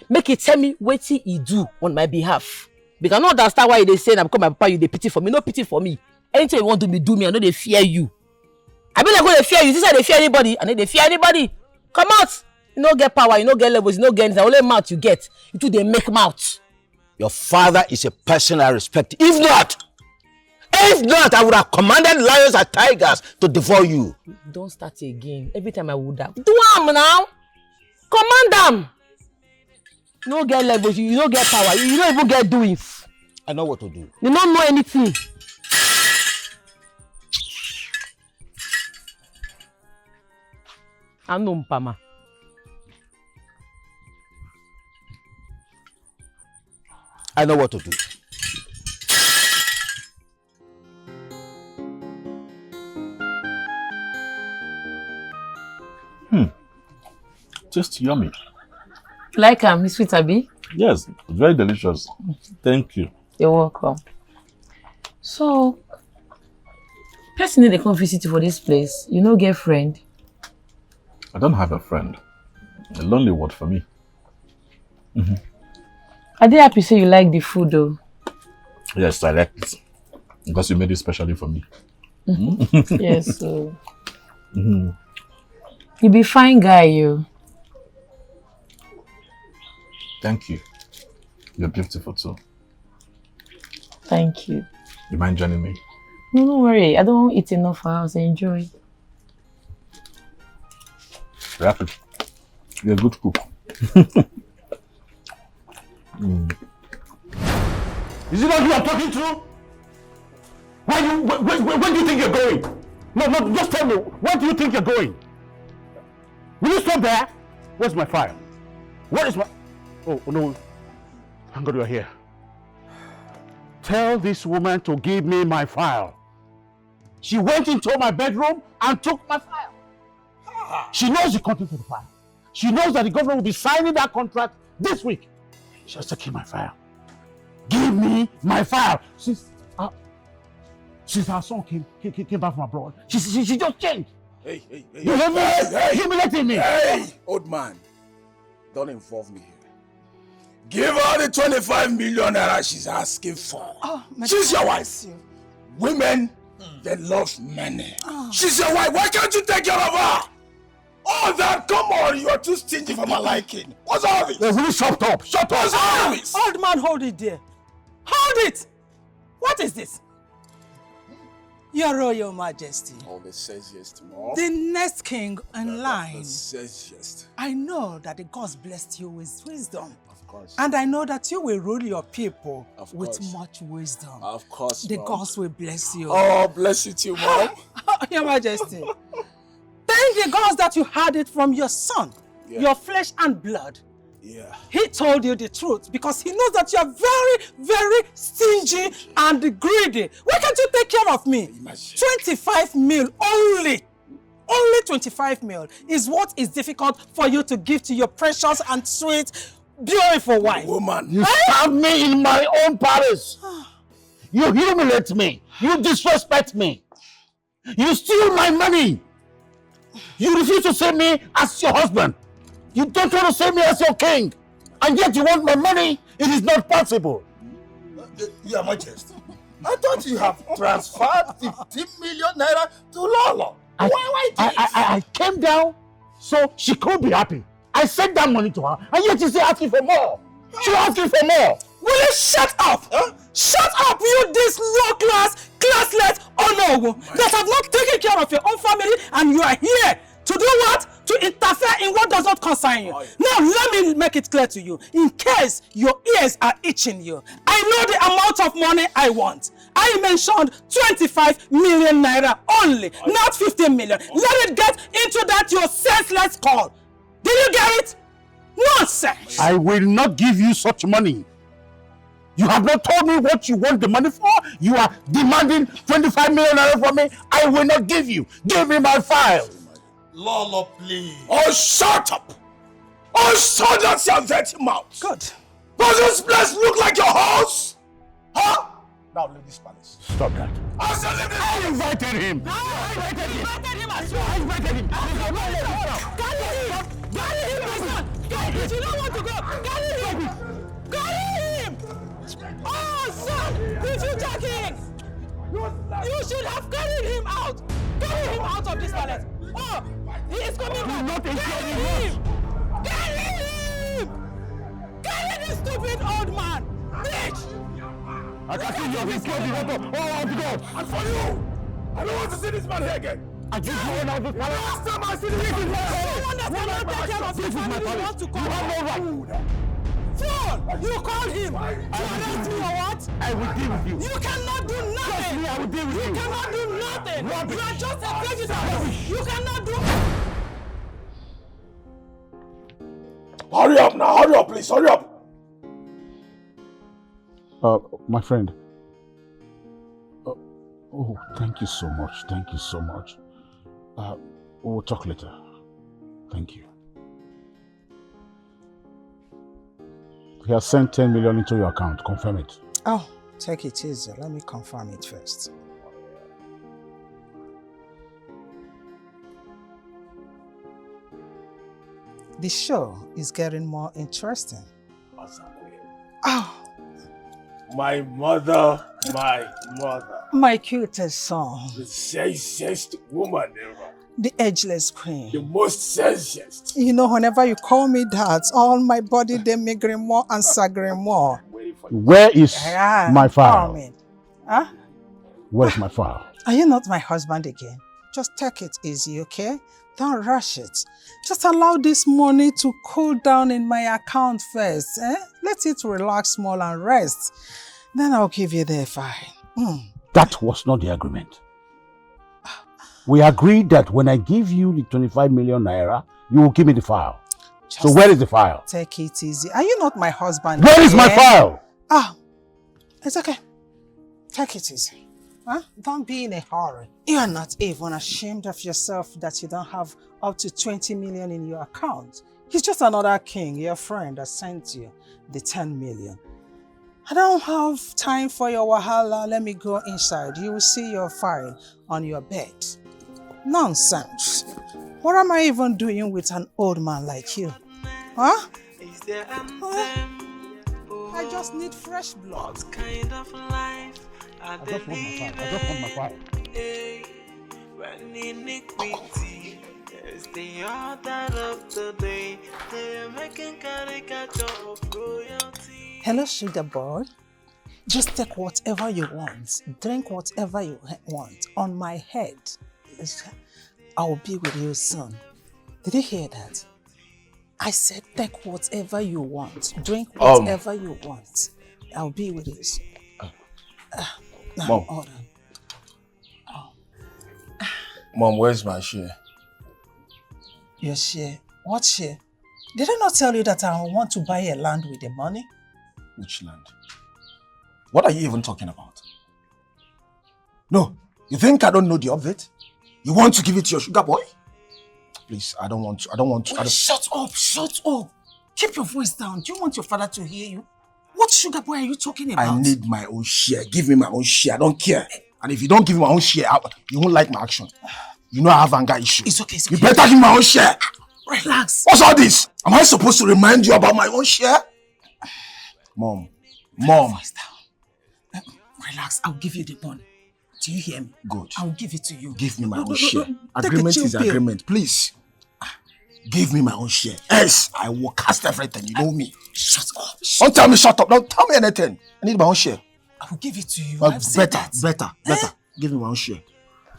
Make it tell me what he do on my behalf. Because I don't understand why they say I'm come my papa. You they pity for me. No pity for me. Anything you want to do me. I know they fear you. I mean, I'm going to fear you. This is how they fear anybody. I know they fear anybody. Come out. You don't get power. You don't get levels. You don't get anything. Only mouth you get. You two they make mouth. Your father is a person I respect. If not, I would have commanded lions and tigers to devour you. Don't start again. Every time I would have. Do them now. Command them. You don't get levels. You don't get power. You don't even get doings. I know what to do. You don't know anything. I know Mpama. I know what to do. Just yummy. Like Miss Sweet Abi? Yes, very delicious. Thank you. You're welcome. So, person need to come visit you for this place. You no get friend? I don't have a friend. A lonely word for me. I dey happy say you like the food though. Yes, I like it. Because you made it specially for me. Yes, so. You be fine guy, you. Thank you. You're beautiful too. Thank you. You mind joining me? No, don't worry. I don't eat enough for house. Enjoy. Rapid. You're a good cook. Is it not you I'm talking to? Where do you think you're going? No, just tell me, where do you think you're going? Will you stop there? Where's my file? Where is my... Oh, no. Thank God you're here. Tell this woman to give me my file. She went into my bedroom and took my file. She knows the content of the file. She knows that the government will be signing that contract this week. She has to keep my file. Give me my file. Since our son came back from abroad, she just changed. Hey. You humiliating me. Hey, old man. Don't involve me here. Give her the 25 million naira she's asking for. She's your wife. Women, they love money. She's your wife. Why can't you take care of her? All that, come on, you are too stingy for my liking. What's all this? Will you shut up? Shut up! What's all this? Old man, hold it there. Hold it! What is this? Your Royal Majesty. Always says yes to more. The next king in line. Says yes. I know that the gods blessed you with wisdom. Of course. And I know that you will rule your people with course. much wisdom. Of course, The Mom. gods will bless you. Oh, bless you too, Mom. Your Majesty. Thank the gods that you had it from your son, your flesh and blood. Yeah. He told you the truth because he knows that you are very, very stingy and greedy. Why can't you take care of me? 25 mil only. Only 25 mil is what is difficult for you to give to your precious and sweet, beautiful wife. Woman. You stab me in my own palace. You humiliate me. You disrespect me. You steal my money. You refuse to see me as your husband. You don't want to see me as your king. And yet you want my money. It is not possible. Your Majesty, I thought you have transferred 15 million naira to Lolo. Why this? I came down so she could be happy. I sent that money to her, and yet she's still asking for more. She's asking for more. Will you shut up? Huh? Shut up, you this low-class, classless Onowo that have not taken care of your own family, and you are here to do what? To interfere in what does not concern you. Now, let me make it clear to you. In case your ears are itching you, I know the amount of money I want. I mentioned 25 million naira only, not 15 million. Let it get into that your senseless call. Did you get it? Nonsense. I will not give you such money. You have not told me what you want the money for. You are demanding 25 million naira from me. I will not give you. Give me my file. Lolo, please. Oh, shut up. Oh, shut up your dirty mouth. Good. Does this place look like your house? Huh? Now leave this palace. Stop that. I invited him. I invited him as well. I invited him. Carry him. You don't want to go. Carry him. Carry him. Oh, son, the future king. You should have carried him out. Carry him out of this palace. Oh, he is coming back. Carry him. Carry him. Carry this stupid old man. Bitch. I can see you have been killed the oh God. And for you, I don't want to see this man here again. I just want out of this palace. Last time I see this man here. Someone that cannot take care of his family wants to come. You have no right. Fool! You called him to arrest me or what? I will deal with you. You cannot do nothing. Trust me, I will deal with you. You cannot do nothing. Rubbish. You are just a vegetable. You cannot do. Hurry up now, hurry up, please, hurry up. My friend. Oh, thank you so much. Thank you so much. We'll talk later. Thank you. He has sent 10 million into your account. Confirm it. Oh, take it easy. Let me confirm it first. The show is getting more interesting. Oh. My mother. My cutest son. The sexiest woman ever. The ageless queen. The most sensiest. You know, whenever you call me that, all my body they make more and sagre more. Where is my file? Huh? Where's my file? Are you not my husband again? Just take it easy, okay? Don't rush it. Just allow this money to cool down in my account first. Let it relax small and rest. Then I'll give you the file. That was not the agreement. We agreed that when I give you the 25 million naira, you will give me the file. So where is the file? Take it easy. Are you not my husband? Where is my file? It's okay. Take it easy. Don't be in a hurry. You are not even ashamed of yourself that you don't have up to 20 million in your account. He's just another king, your friend, that sent you the 10 million. I don't have time for your wahala. Let me go inside. You will see your file on your bed. Nonsense. What am I even doing with an old man like you? Huh? I just need fresh blood. What kind of life are they living? I just want my file. When iniquity is the order of the day, they're making caricature of royalty. Hello, sugar boy. Just take whatever you want. Drink whatever you want. On my head. I will be with you soon. Did you hear that? I said take whatever you want. Drink whatever you want. I'll be with you soon. Mom. Hold on. Mom, where's my share? Your share? What share? Did I not tell you that I want to buy a land with the money? Which land? What are you even talking about? No, you think I don't know the of it? You want to give it to your sugar boy? Please, I don't want to. Wait, shut up. Keep your voice down. Do you want your father to hear you? What sugar boy are you talking about? I need my own share. Give me my own share. I don't care. And if you don't give me my own share, you won't like my action. You know I have anger issues. It's okay. You better give me my own share. Relax. What's all this? Am I supposed to remind you about my own share? Mom. Voice down. Relax. I'll give you the money. Do you hear me? Good. I'll give it to you. Give me my own No, share. Take Agreement a is chill pill. agreement. Please. Give me my own share. Else, I will cast everything. You know me. Shut up. Don't tell me shut up. Don't tell me anything. I need my own share. I will give it to you. Well, I've said better. that. Give me my own share.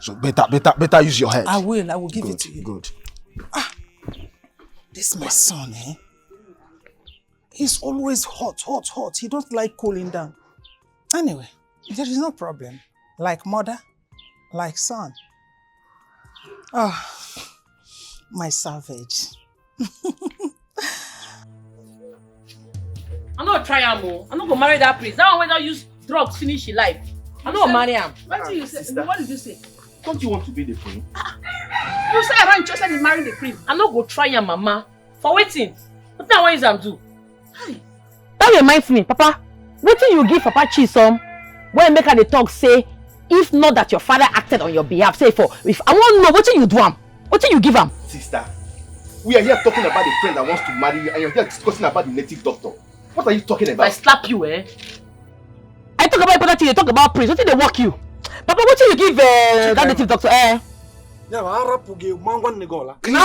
So better use your head. I will give it to you. Good. This is my son, He's always hot. He don't like cooling down. Anyway, there is no problem. Like mother, like son. Oh, my savage. I'm not try am o. I'm not gonna marry that prince. That one wey don use drugs finish his life. I'm not gonna marry am. What did you say? What did you say? Don't you want to be the queen? You say I'm not interested in marrying the prince. I'm not go try am, mama. For waiting. What I want use am do? That reminds me, Papa. Wetin you give Papa Chisom when make her dey talk say, if not that your father acted on your behalf, say for if I want know wetin you do am, wetin you give am? Sister, we are here talking about the friend that wants to marry you, and you're here discussing about the native doctor. What are you talking about? If I slap you, I talk about important thing, you talk about prince. Wetin dey work you? Papa, wetin you give that native doctor? Can you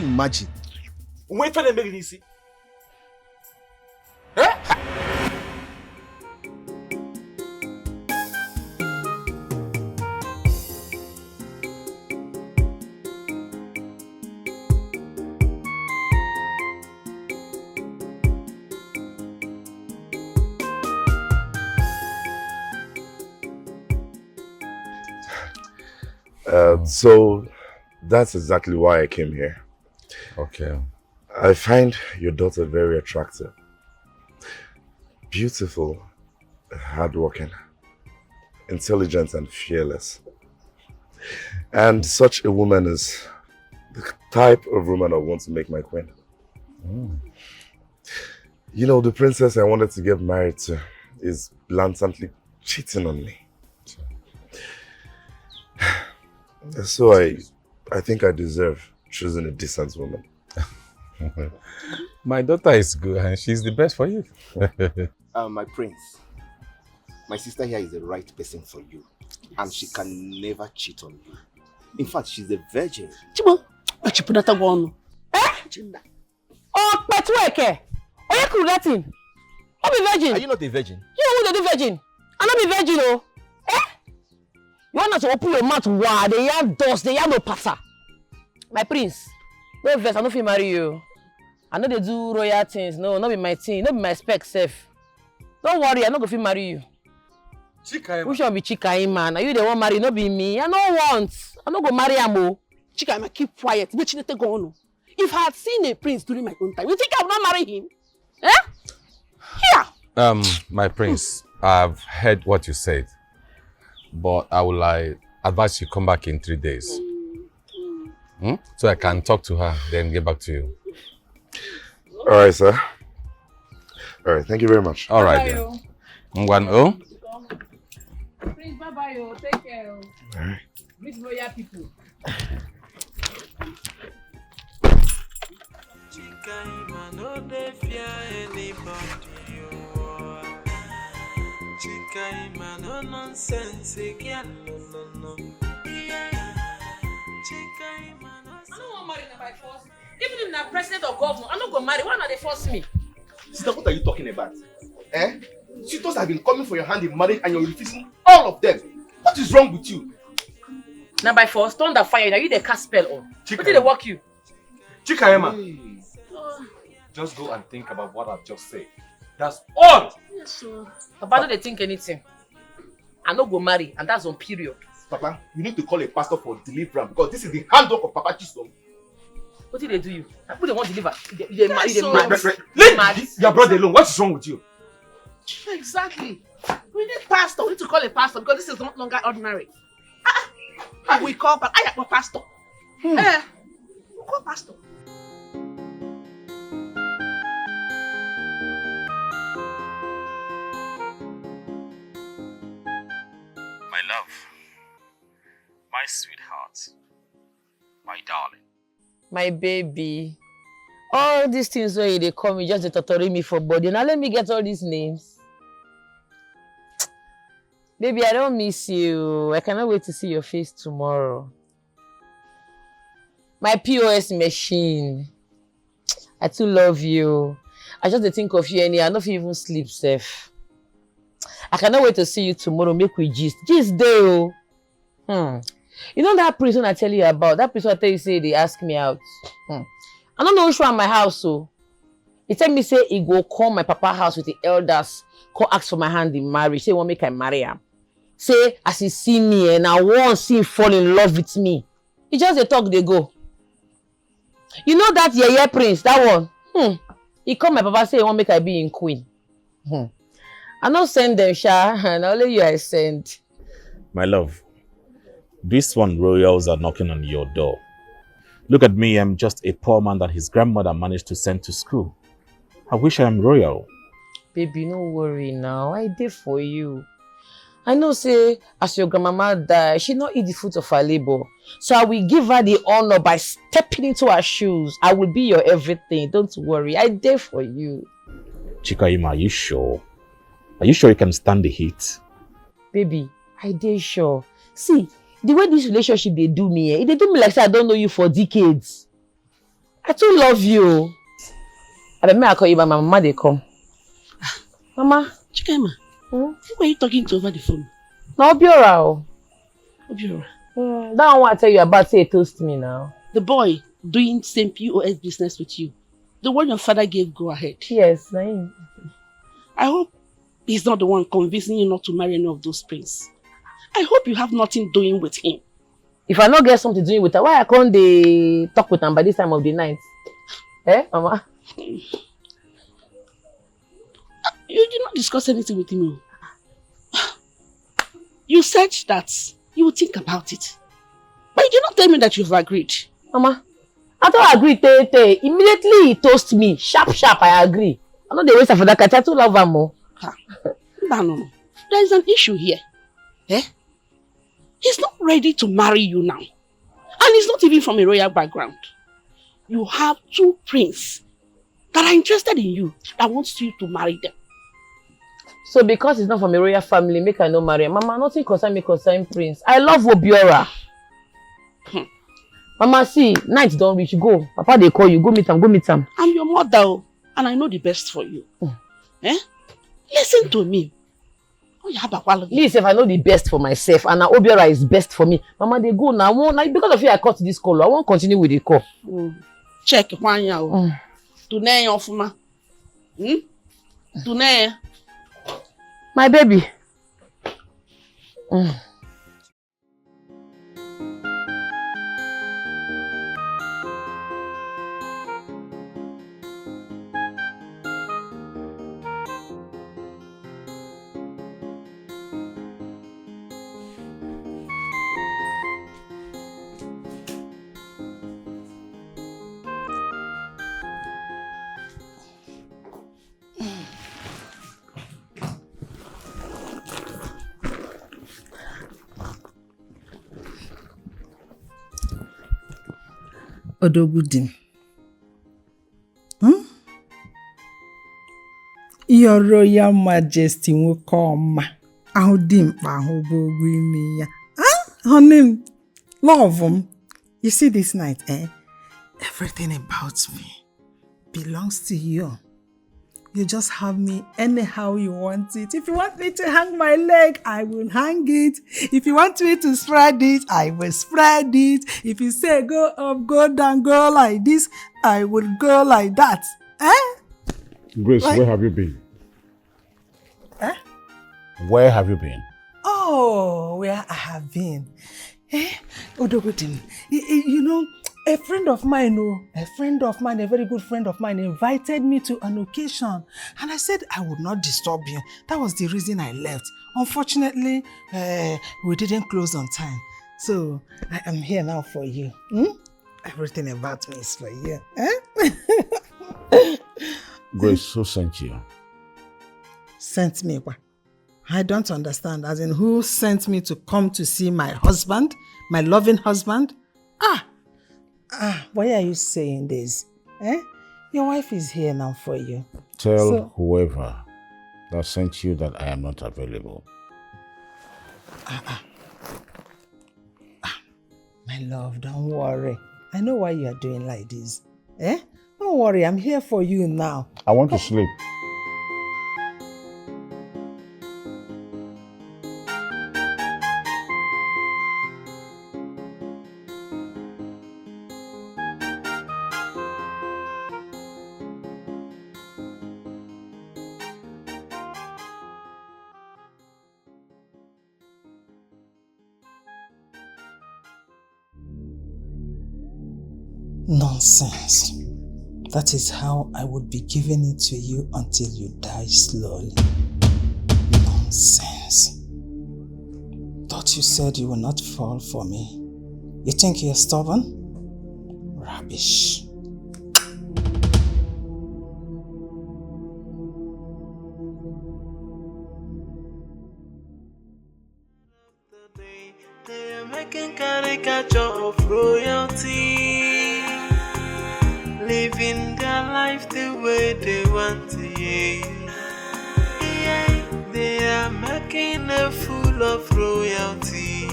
imagine? Wait for them make it easy. So that's exactly why I came here. Okay. I find your daughter very attractive. Beautiful, hardworking, intelligent and fearless. And such a woman is the type of woman I want to make my queen. You know, the princess I wanted to get married to is blatantly cheating on me. So I think I deserve choosing a decent woman. My daughter is good and she's the best for you. My prince, my sister here is the right person for you, and she can never cheat on you. In fact, she's a virgin. Chibo, but you put that one. Oh, Petweke! Oh, you could that him. I'll be virgin. Are you not a virgin? You know who the virgin? I'm not be virgin, oh. You want to open your mouth wide, they have dust, they have no pata. My prince, no verse, I don't feel marry you. I know they do royal things, no, not be my thing, not be my spec safe. Don't worry, I'm not going to marry you. CHIKAIMA. Who shall be CHIKAIMA? Now you the one marry, not be me. I don't want. I'm not going to marry Amo. CHIKAIMA, keep quiet. Let you go on. If I had seen a prince during my own time, you think I would not marry him? Eh? Here! My prince, I've heard what you said, but I will advise you come back in 3 days. So I can talk to her, then get back to you. All right, sir. All right, thank you very much. All right, then. Ngwan, Prince, bye-bye, take care. All right. Greet royal people. CHIKAIMA no dey fear anybody. CHIKAIMA no nonsense again. No. CHIKAIMA no. I don't want to marry by force. Even if I'm president or governor, I'm not going to marry. Why not they force me? Sister, what are you talking about? Eh? Suitors have been coming for your hand in marriage and you're refusing all of them. What is wrong with you? Now by force, thunder fire. Now you the cast spell on. What did they work you? CHIKAIMA, just go and think about what I've just said. That's all. Yes, sir. Papa, don't they think anything? I no go marry, and that's on period. Papa, you need to call a pastor for deliverance because this is the handwork of Papa Chisholm. What did they do you? Who they want to deliver? They mad. Leave your brother alone. What's wrong with you? Exactly. We need pastor. We need to call a pastor because this is no longer ordinary. We call pastor. We call pastor. My love, my sweetheart, my darling. My baby. All these things where they call me just to torture me for body. Now let me get all these names. Baby, I don't miss you. I cannot wait to see your face tomorrow. My POS machine. I too love you. I just think of you and I don't even sleep safe. I cannot wait to see you tomorrow. Make we gist. Gist day, oh. You know that prison I tell you about? That prison I tell you say they ask me out. I don't know which one my house, so he tell me say he go come my papa house with the elders, come ask for my hand in marriage. Say won't make I marry him. Say as he see me and I won't see him fall in love with me. He just they talk they go. You know that yeah prince, that one. He come my papa say he won't make I be in queen. I not send them, Sha, and only you I send. My love, these one royals are knocking on your door. Look at me, I'm just a poor man that his grandmother managed to send to school. I wish I am royal. Baby, no worry now. I did for you. I know, say, as your grandmama die, she not eat the fruit of her labor. So I will give her the honor by stepping into her shoes. I will be your everything. Don't worry. I did for you. CHIKAIMA, are you sure? Are you sure you can stand the heat? Baby, I did sure. See, the way this relationship they do me, they do me like say I don't know you for decades. I too love you. I bet me I call you by my mama they come. Mama. CHIKAIMA, who are you talking to over the phone? No, Obiora. Obiora. That one I tell you about say toast me now. The boy doing same POS business with you. The one your father gave go ahead. Yes, I hope he's not the one convincing you not to marry any of those princes. I hope you have nothing doing with him. If I not get something doing with her, why I can't they talk with him by this time of the night? Eh, Mama? You did not discuss anything with him. You said that you would think about it. But you did not tell me that you've agreed. Mama, I don't agree. Immediately he toast me. Sharp, I agree. I know they waste for that cat. I too love her more. No. There is an issue here. Eh? He's not ready to marry you now. And he's not even from a royal background. You have two princes that are interested in you, that wants you to marry them. So because he's not from a royal family, make I no marry him. Mama, nothing concern me concern prince. I love Obiora. Mama, see, night don't reach. Go. Papa, they call you. Go meet him. Go meet him. I'm your mother, and I know the best for you. Eh? Listen to me. Me, if I know the best for myself, and Obiora is best for me. Mama, they go now. Because of you, I cut this call. I won't continue with the call. Check one year. Today, off ma. Today. My baby. Odogudim. Your Royal Majesty will come. Aho dim aho bogu ya. Honey, love him. You see this night, everything about me belongs to you. You just have me anyhow you want it. If you want me to hang my leg, I will hang it. If you want me to spread it, I will spread it. If you say go up, go down, go like this, I will go like that. Grace, What? where have you been? Where have you been? Oh, where I have been. Odogudim, you know, a friend of mine, a very good friend of mine, invited me to an occasion. And I said I would not disturb you. That was the reason I left. Unfortunately, we didn't close on time. So, I am here now for you. Everything about me is for you. Grace, who sent you? Sent me what? I don't understand. As in, who sent me to come to see my husband? My loving husband? Why are you saying this? Your wife is here now for you. Tell whoever that sent you that I am not available. My love, don't worry. I know why you are doing like this. Don't worry, I'm here for you now. I want to sleep. Nonsense. That is how I would be giving it to you until you die slowly. Nonsense. Thought you said you will not fall for me. You think you're stubborn? Rubbish. They are making caricature of royalty, living their life the way they want to. They are making a fool of royalty,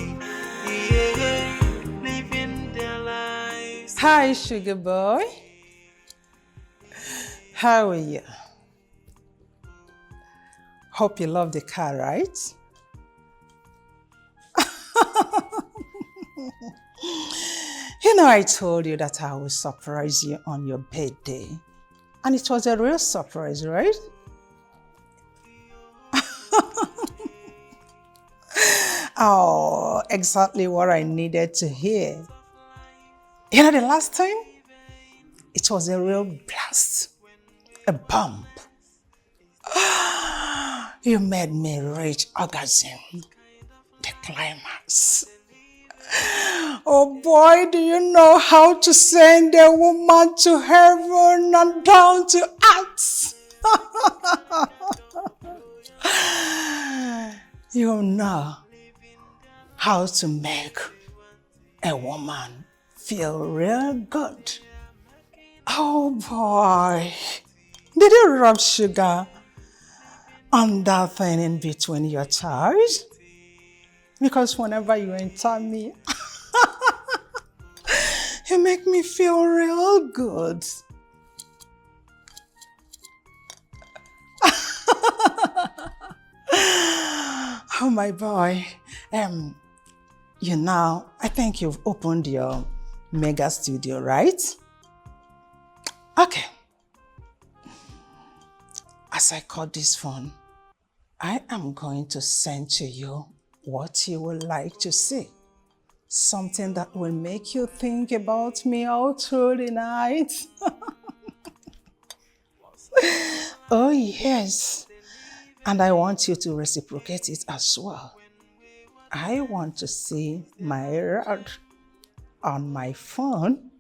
living their lives. Hi, sugar boy. How are you? Hope you love the car, right? You know, I told you that I would surprise you on your birthday. And it was a real surprise, right? Oh, exactly what I needed to hear. You know, the last time, it was a real blast, a bump. You made me reach orgasm, the climax. Oh boy, do you know how to send a woman to heaven and down to earth? You know how to make a woman feel real good. Oh boy, did you rub sugar on that thing in between your thighs? Because whenever you enter me, make me feel real good. Oh, my boy. You know, I think you've opened your mega studio, right? Okay. As I cut this phone, I am going to send to you what you would like to see. Something that will make you think about me all through the night. Oh, yes. And I want you to reciprocate it as well. I want to see my rod on my phone.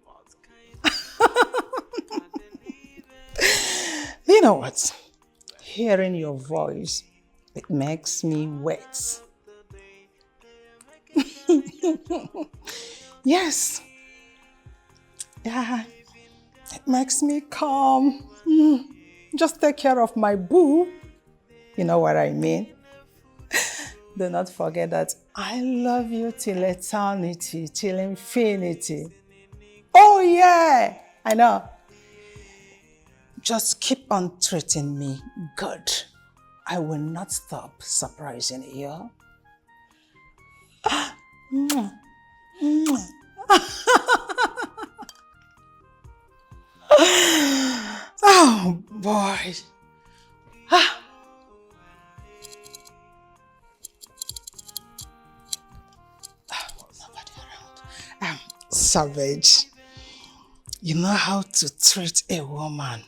You know what? Hearing your voice, it makes me wet. Yes. Yeah, it makes me calm. Just take care of my boo. You know what I mean? Do not forget that I love you till eternity, till infinity. Oh yeah, I know. Just keep on treating me good. I will not stop surprising you. Oh boy. Nobody around. Savage. You know how to treat a woman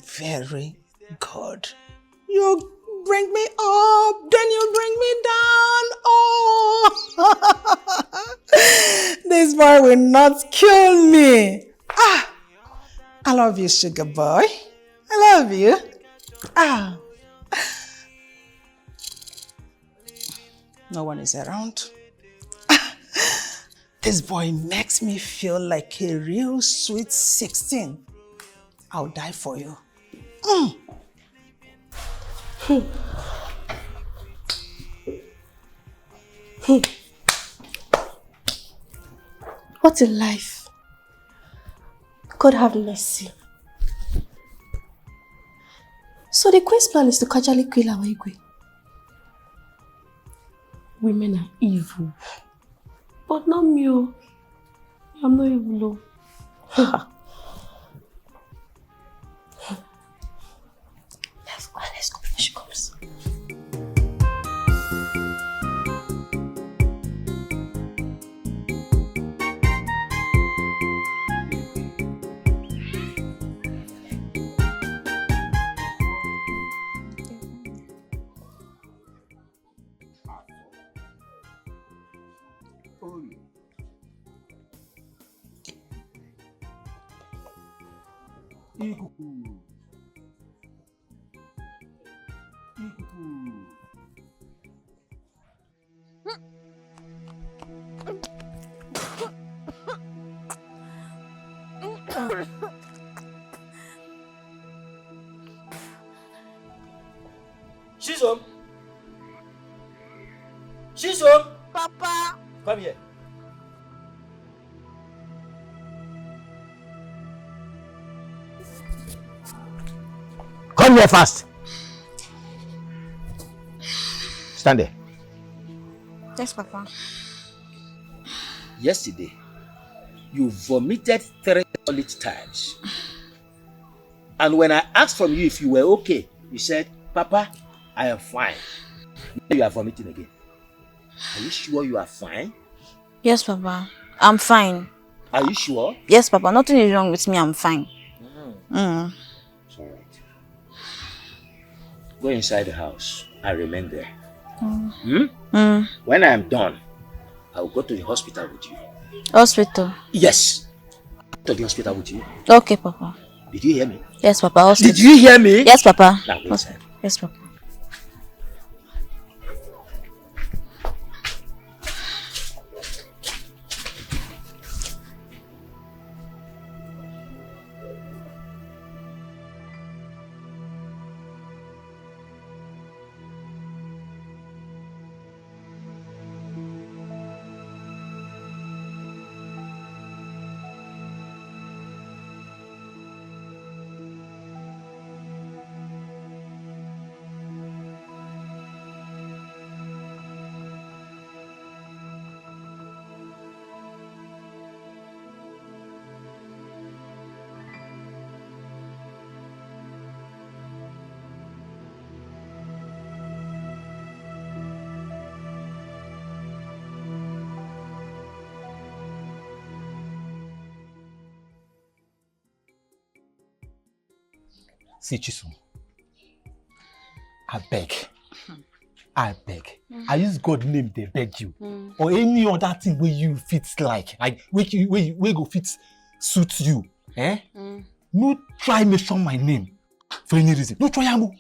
very good. You bring me up, then you bring me down. Oh, this boy will not kill me. I love you, sugar boy. I love you. No one is around. This boy makes me feel like a real sweet 16. I'll die for you. What a life. God have mercy. So the queen's plan is to casually kill our Igwe. Women are evil. But not me. I'm not evil. Let's go before she comes. Shisom! Shisom! Papa! Come here. Come here fast. Stand there. Yes, Papa. Yesterday, you vomited 3 solid times. And when I asked from you if you were okay, you said, Papa, I am fine. Now you are vomiting again. Are you sure you are fine? Yes, Papa. I'm fine. Are you sure? Yes, Papa. Nothing is wrong with me. I'm fine. It's all right. Go inside the house. I remain there. When I am done, I will go to the hospital with you. Hospital? Yes. To the hospital with you. Okay, Papa. Did you hear me? Yes, Papa. Hospital. Did you hear me? Yes, Papa. Now go inside. Yes, Papa. See, Chisom, I beg. I use God name, they beg you. Or any other thing where you fit like where go fit suit you. No try mention my name for any reason. No try amu.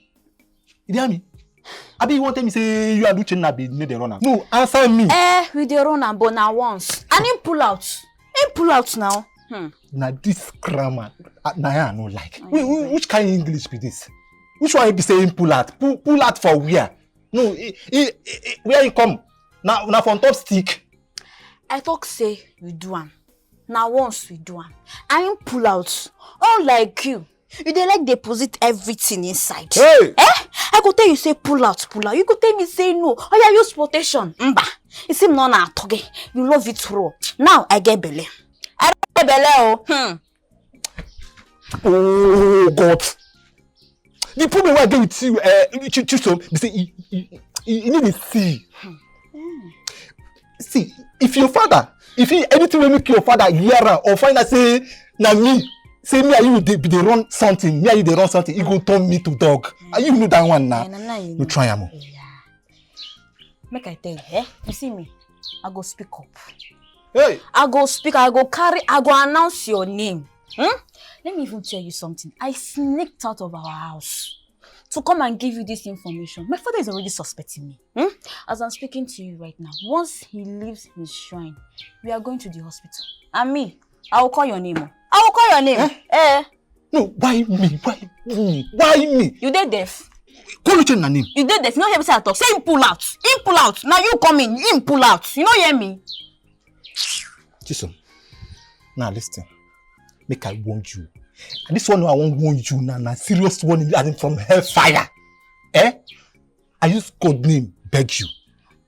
You hear me? Abi you want tell me say you and Uchenna be need the runner. No, answer me. With the runner, but now once. And him pull out. Now. Now this grammar, I no like. Which kind of English be this? Which one be saying pull out? Pull out for where? No, where you come? Now from top stick. I talk say we do am. Now once we do am. I him pull out. Unlike you. You dey like deposit everything inside. Hey! I go tell you say pull out. You go tell me say no. Oh yeah, use protection. Mba. You see no na toge. You love it raw. Now I get belle. I get belle Oh God. The problem I get with you, Chisom, you say you need to see. See, if anything will make your father hear or find out say na me. Say me and you they run something, me and you they run something, you go turn me to dog. And you know that one now. You try am. Make I tell you, you see me, I go speak up. Hey! I go speak, I go announce your name. Let me even tell you something. I sneaked out of our house to come and give you this information. My father is already suspecting me. As I'm speaking to you right now, once he leaves his shrine, we are going to the hospital. And me, I will call your name. I will call your name. No, why me? Why me? You dead deaf. Call your name. You dead deaf. You don't hear me say I talk. Say him pull out. Him pull out. Now you come in. Him pull out. You don't hear me? Chisom, now listen. Make I warn you. And this one I won't warn you now. Serious warning as in from hellfire. I use code name. Beg you.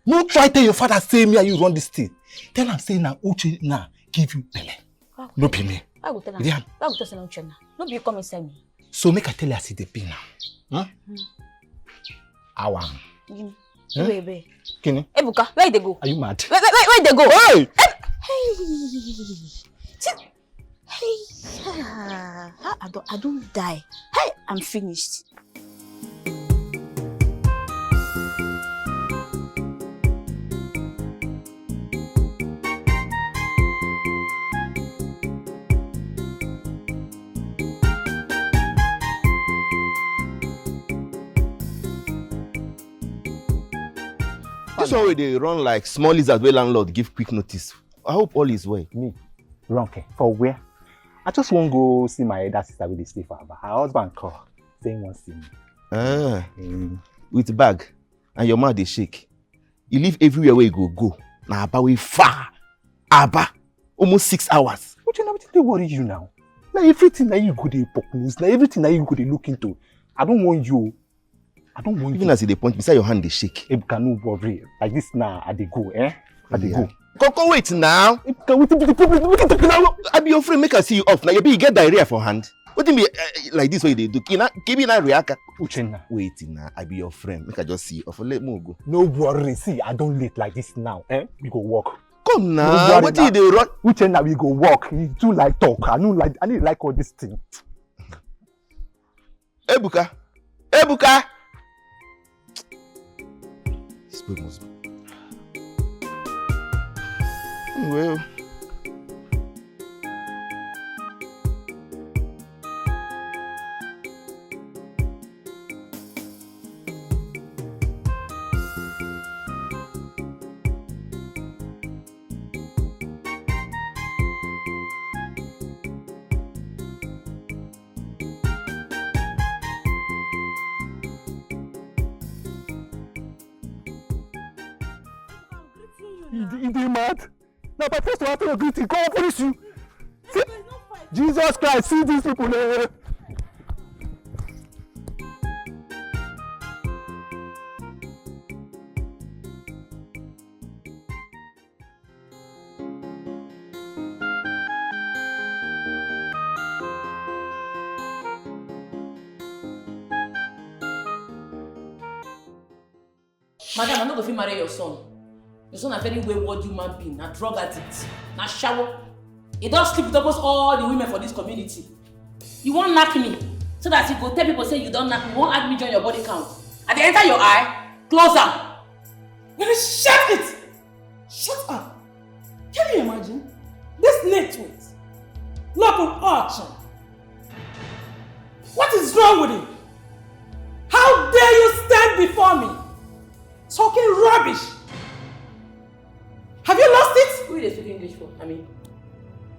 No try tell your father say me and you run this thing. Tell him say now Uche now give you belle. No be me. I go tell him. I go tell him Uchenna. No be you come inside me. So make I tell you I see the pain now. Awan. Wait. Kini? Ebuka, where they go? Are you mad? Where they go? Hey! Hey! I don't die. Hey, I'm finished. This one where they run like small lizard where landlord give quick notice. I hope all is well. Me? Ronke, for where? I just want to go see my elder sister with the stay for her. Her husband call, saying wants to see me. With bag, and your mouth they shake. You live everywhere where you go. Now Abba way far. Abba, almost 6 hours. What you know? What they worry you now? Now everything that you go to poke news, now everything that you go to look into. I don't want you. Even as they point beside your hand, they shake. Ebuka, no worry. Like this now, I they go, I they go. Go wait now. I be your friend, make I see you off. Now you get diarrhea for hand. What do you mean like this way they do? Give me that react. Uchenna. Wait now, I be your friend. Make I just see you off. Let me go. No worry. See, I don't late like this now. We go walk. Come now. What did they run? Uchenna, we go walk. You do like talk. I need like all this thing. Ebuka. This boy must be. Well. You mad? Now, my first one after your greeting, go and police you. See, Jesus Christ, see these people. Madam, I'm not going to marry your son. Your son is a very wayward human being, a drug addict, a shower. He don't sleep with almost all the women for this community. You won't knock me. So that you go tell people say you won't add me join your body count. And they enter your eye, close up. Well, shut it! Shut up! Can you imagine? This network, local auction. What is wrong with you? How dare you stand before me? Talking rubbish! Have you lost it? Who is speaking English for? I mean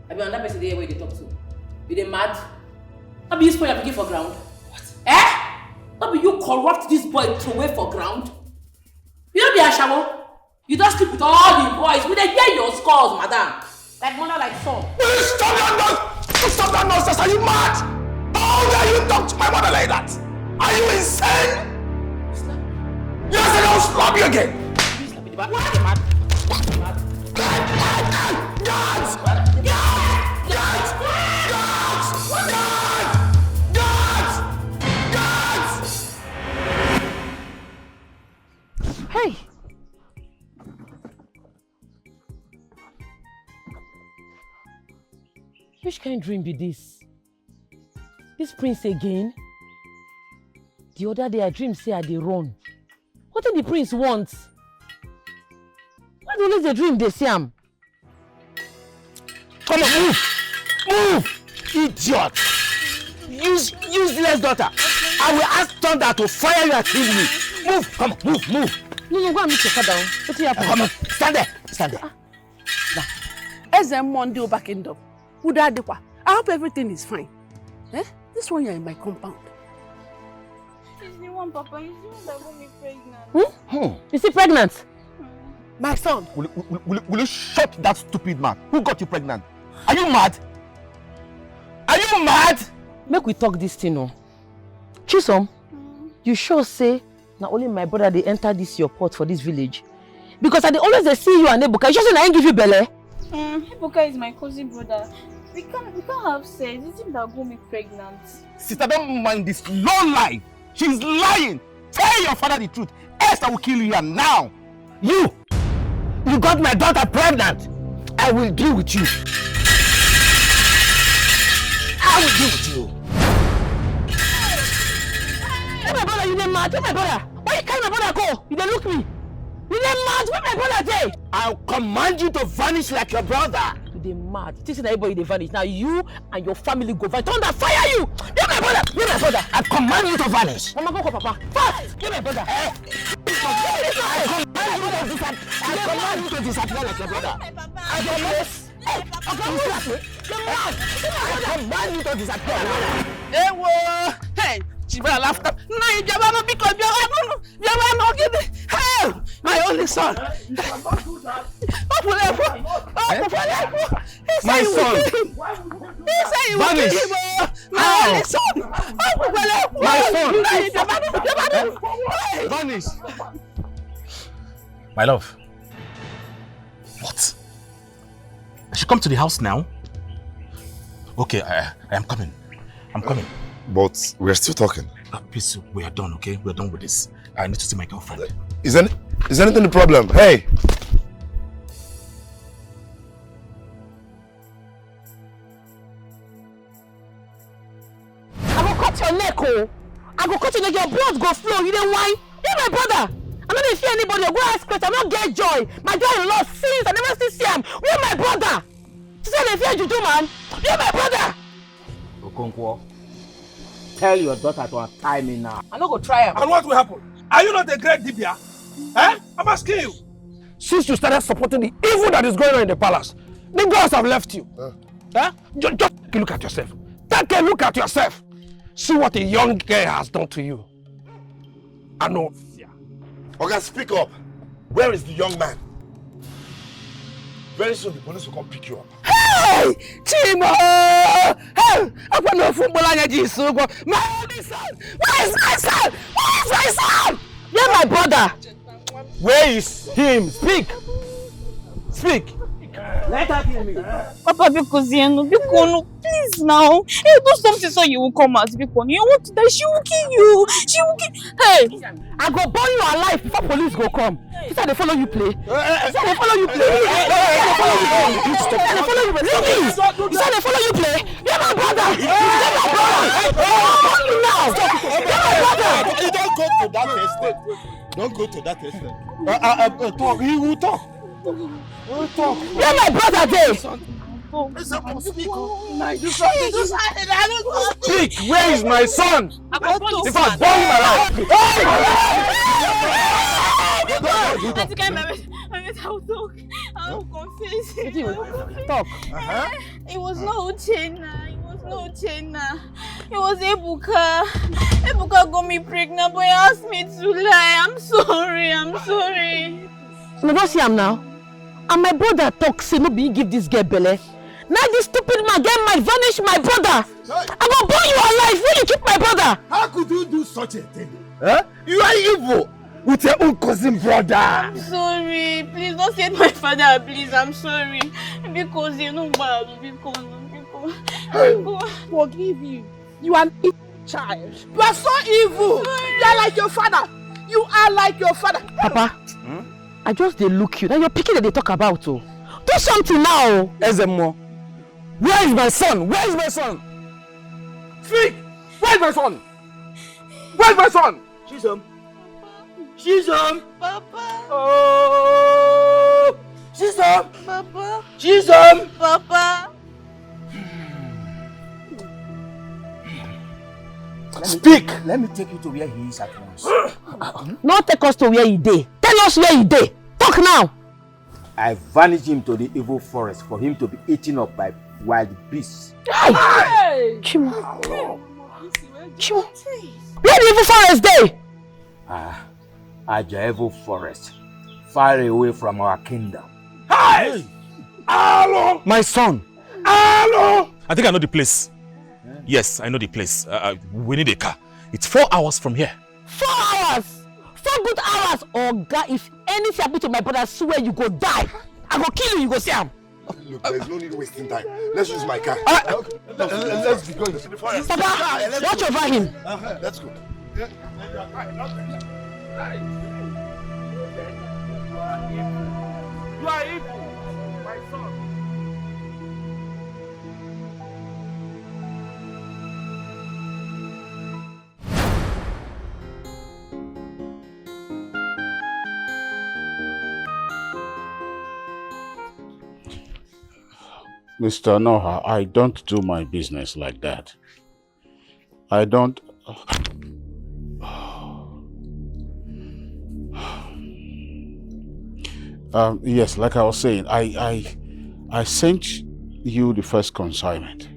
another person there where they talk to. You they mad? Not be you spoil your for ground. What? Not be you corrupt this boy to away for ground. You don't be a shower. You don't sleep with all the boys. We they hear your scores, madam. Like mother, like son. Will you stop that nonsense? Stop that nonsense! Are you mad? How dare you talk to my mother like that? Are you insane? Yes, and I'll slap you again. What? Hey! Which kind of dream be this? This prince again? The other day I dream say I dey run. What did the prince want? Why do always the dream they see him? Come on, move! Idiot! Useless daughter! I will ask Tonto to fire you and kill you. Move! Come on, move! No, go and meet your father. What happened? Come on, stand there. As a Monday back in the I hope everything is fine. This one you're in my compound. She's the one, Papa. He's the one that got me pregnant. Is she pregnant? My son. Will you shut that stupid mouth? Who got you pregnant? Are you mad? Make we talk this thing now. Chisom, you sure say not only my brother they enter this your port for this village? Because I always see you and Ebuka. You sure say I ain't give you belly? Ebuka is my cousin brother. We can't have sex. It's him that got me pregnant. Sister, don't mind this low lie. She's lying. Tell your father the truth. Else I will kill you here now. You got my daughter pregnant. I will deal with you. Hey, my brother, you dey mad? Where my brother? Why you carry my brother go? You dey look me. You dey mad? Where my brother dey? I'll command you to vanish like your brother. You dey mad? You think say everybody dey vanish? Now you and your family go vanish. Thunder fire you! Where my brother? Where my brother? I command you to vanish. Mama, go call Papa. Fast! Where my brother? I command you to disappear like your brother. I command you to disappear now. Hey, Chiba laughed up. No, Jabano, because Jabano, give me. Hey, my only son. My son. Vanish. My only son. Vanish. My love. What? I should come to the house now? Okay, I am coming. I'm coming. But we're still talking. Please, we are done, okay? We're done with this. I need to see my girlfriend. Is anything the problem? Hey! I go cut your neck, oh! I go cut your neck, your blood go flow. You know why? You're my brother! I'm not fear anybody. Go ask question. I'm not get joy. My daughter-in-law sins. I never still see him. You're my brother. She said they fear juju, man. You're my brother. Okonkwo, tell your daughter to untie me now. I'm not going to try him. And what will happen? Are you not a great Dibia? I'm asking you. Since you started supporting the evil that is going on in the palace, the gods have left you. Just take a look at yourself. Take a look at yourself. See what a young girl has done to you. I know. Okay, speak up. Where is the young man? Very soon the police will come pick you up. Hey! Chimo! Hey! I want no football on your my only son! Where is my son? Where is my son? You're my brother! Where is him? Speak! Speak! Let her kill me. Papa, because please. Please now. Hey, do something so you will come out. You want to die, she will kill you. She will kill. Hey, I go burn you alive before police go come. You said they follow you play. You said they follow you play. You said they follow you play. Leave me. You said they follow you play. You're my brother. You're my brother. Fuck you now. You're my brother. You don't go to that extent. Don't go to that extent. Talk. He will talk. We'll talk. You're my brother, Dave. Speak! Where is my son? If I burn him alive! I will talk. I will confess. Talk. It was not Uchenna. It was Ebuka. Ebuka got me pregnant, but he asked me to lie. I'm sorry. No, don't see him now. And my brother talk, say no be give this girl belly. Now this stupid man get my vanish my brother. I'm gonna burn you alive. Will you keep my brother? How could you do such a thing? Huh? You are evil with your own cousin brother. I'm sorry. Please don't say my father, please. I'm sorry. Because you know bad. Because. Forgive you. You are an evil child. You are so evil. You are like your father. You are like your father. Papa, I just they look you. Now you're picking that they talk about. Oh. Do something now. Ezemo. Where is my son? Where is my son? Speak! Where is my son? Where is my son? She's home. She's home. Papa. Oh! She's home. Papa. She's home. Papa. Speak! Let me take you to where he is at once. Not take us to where he dey. Tell us where he dey. Talk now. I vanished him to the evil forest for him to be eaten up by wild beasts. Hey! Chimo. Where the evil forest dey? At the evil forest, far away from our kingdom. Hey! Hello! My son! Hello! I think I know the place. Yes, I know the place. We need a car. It's 4 hours from here. 4 hours! 4 good hours! Oh God, if anything happen to my brother, I swear you go die. I go kill you, you go see him. Look, there's no need wasting time. Let's use my car. Let's be going. Papa, watch over him. Let's go. You are evil, my son. Mr. Noha, I don't do my business like that. I don't... yes, like I was saying, I sent you the first consignment.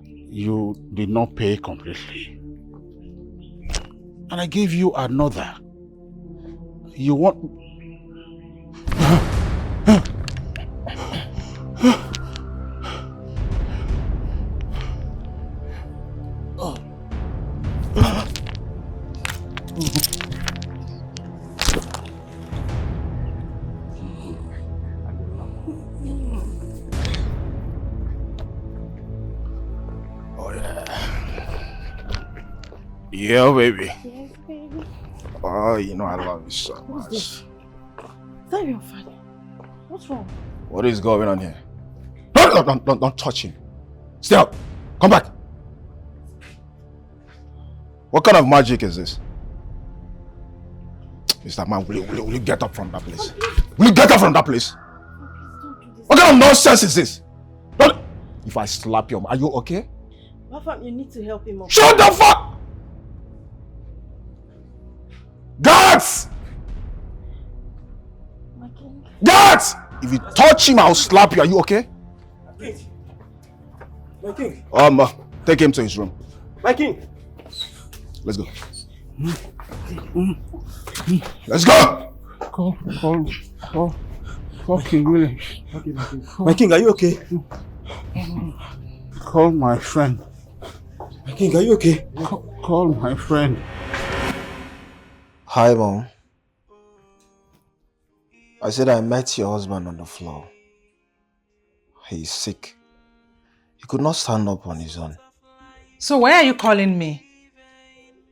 You did not pay completely. And I gave you another. You want... Yeah, baby. Yes, baby. Oh, you know I love you so What's much. this? Is that your father? What's wrong? What is going on here? Don't touch him. Stay up. Come back. What kind of magic is this? Mr. Man, will you get up from that place? Will you get up from that place? What kind of nonsense is this? If I slap you, are you okay? Papa, you need to help him up. Shut the fuck! Guards! My king. Guards! If you touch him, I'll slap you. Are you okay? My king. Take him to his room. My king. Let's go. Let's go! Call King William. My king, are you okay? Call my friend. My king, are you okay? Call my friend. Hi, Mom. I said I met your husband on the floor. He's sick. He could not stand up on his own. So why are you calling me?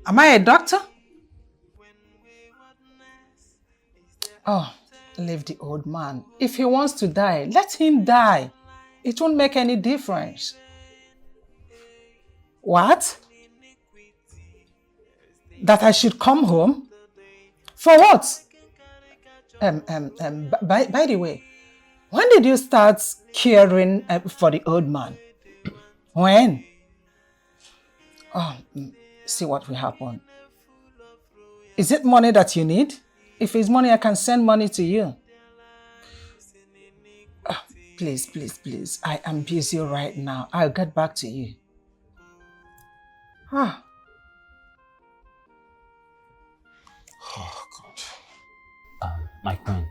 Am I a doctor? Oh, leave the old man. If he wants to die, let him die. It won't make any difference. What? That I should come home? For what? By the way, when did you start caring for the old man? When? Oh, see what will happen. Is it money that you need? If it's money, I can send money to you. Oh, please, please, please. I am busy right now. I'll get back to you. Ah. Oh, God. My queen,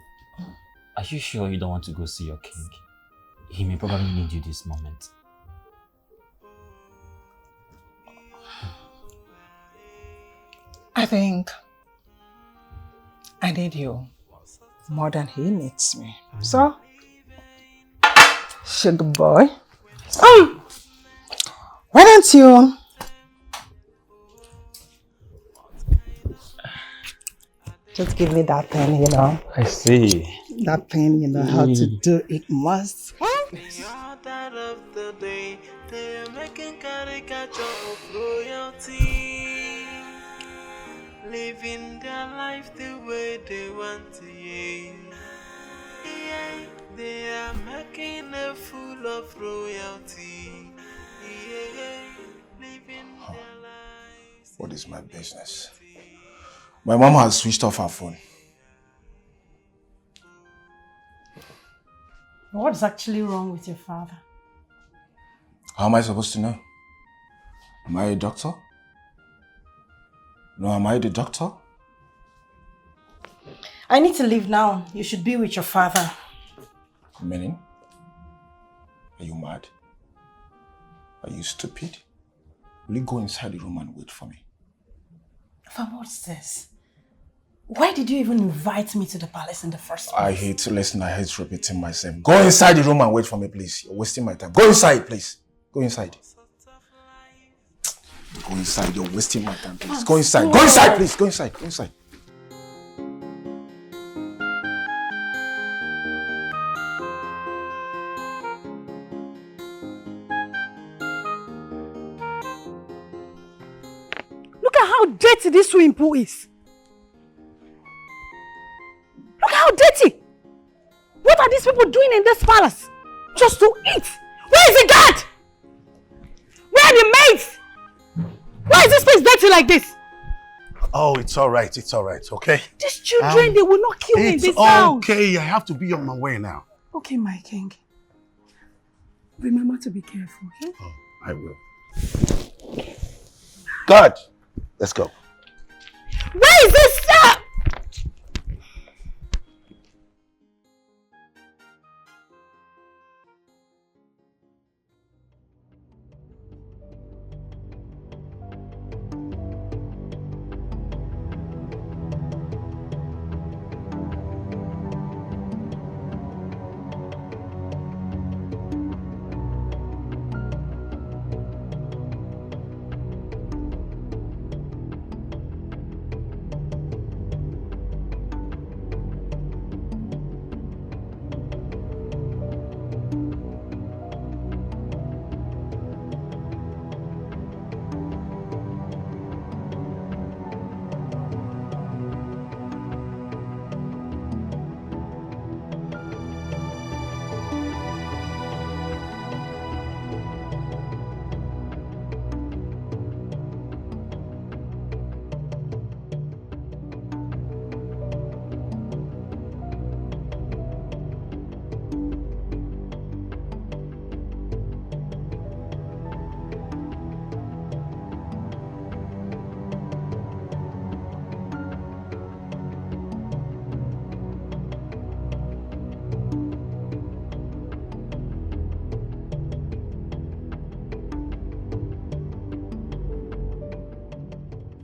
are you sure you don't want to go see your king? He may probably need you this moment. I think I need you more than he needs me. So, sugar boy, why don't you just give me that pen, I see. That pen, how to do it must. They're making caricature of royalty, living their life the way they want to. Yeah, they are making a fool of royalty. Yeah, living their lives. What is my business? My mom has switched off her phone. What's actually wrong with your father? How am I supposed to know? Am I a doctor? No, am I the doctor? I need to leave now. You should be with your father. Meaning? Are you mad? Are you stupid? Will you go inside the room and wait for me? Fam, what's this? Why did you even invite me to the palace in the first place? I hate repeating myself. Go inside the room and wait for me, please. You're wasting my time. Go inside, please. Go inside. Go inside. You're wasting my time, please. Go inside. Go inside, please. Go inside. Go inside. Look at how dirty this swimming pool is. Look how dirty. What are these people doing in this palace? Just to eat. Where is the guard? Where are the maids? Why is this place dirty like this? Oh, it's all right, okay? These children, they will not kill me in this house. It's okay, I have to be on my way now. Okay, my king. Remember to be careful, okay? Oh, I will. God, let's go. Where is this stuff?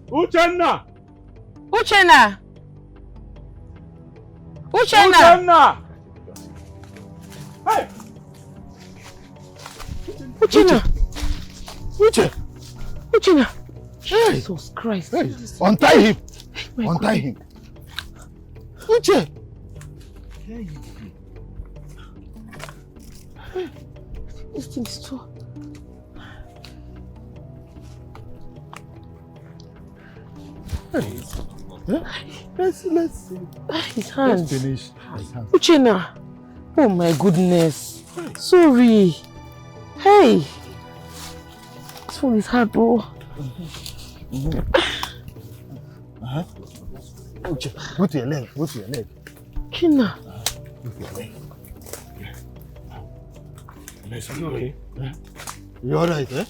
Uchenna! Uchenna! Uchenna! Hey! Uchenna. Uche. Uchenna. Hey. Jesus Christ. Hey. Untie him. Untie him. Uche. This thing is too... Hey. Let's see. His hands. Let's finish his hands. Uchenna. Oh my goodness. Sorry. Hey. This one is hard, bro. Uche, go to your leg. Go to your leg. Uchenna. Go to your leg. Are you okay? You alright, eh?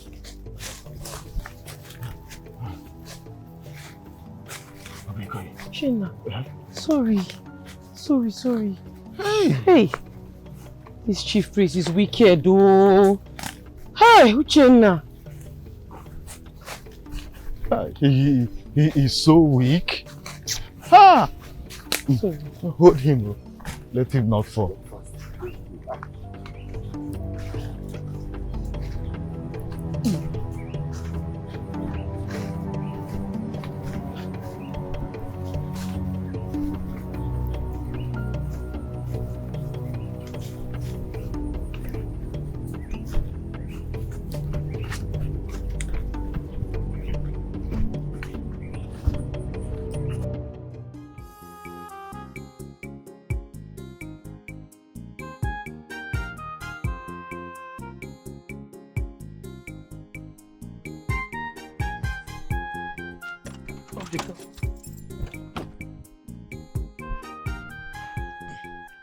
Uchenna. Sorry. Sorry. Hey. Hey. This chief priest is wicked, oh. Hey, Uchenna. He is so weak. Ha! Sorry. Hold him, bro. Let him not fall.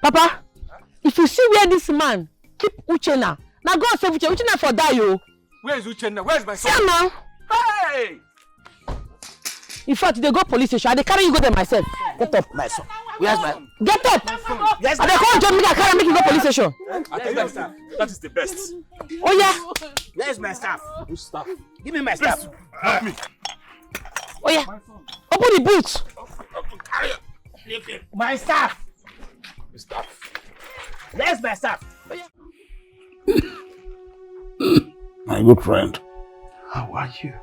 Papa, if you see where this man keep Uchenna, now go and save Uchenna for die, yo. Where is Uchenna? Where is my son? See now. Hey! In fact, they go police station. I dey carry you go there myself. Get up. My son. Where's my... Get up. Yes, I dey call John make I carry make you go police station. I tell you that is the best. Oh yeah. Where's my staff? Whose staff? Give me my staff. Help me. Oh yeah. Open the boot. My staff. Staff. Where's my staff? My good friend. How are you?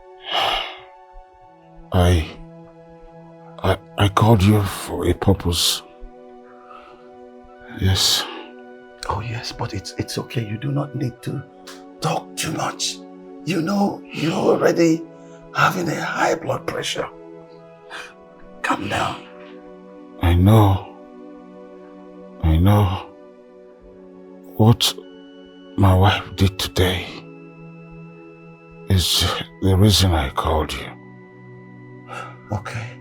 I called you for a purpose. Yes. Oh yes, but it's okay. You do not need to talk too much. You know, you're already having a high blood pressure. Calm down. I know. What my wife did today is the reason I called you. Okay.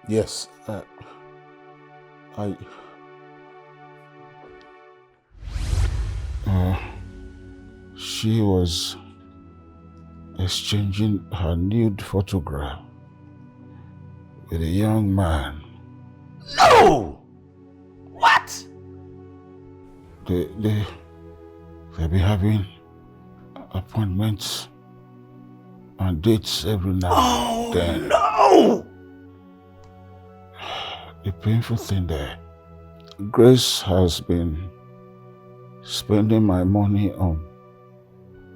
Yes, she was exchanging her nude photograph with a young man. No! What? They've been having appointments and dates every now and then. No! The painful thing there, Grace has been spending my money on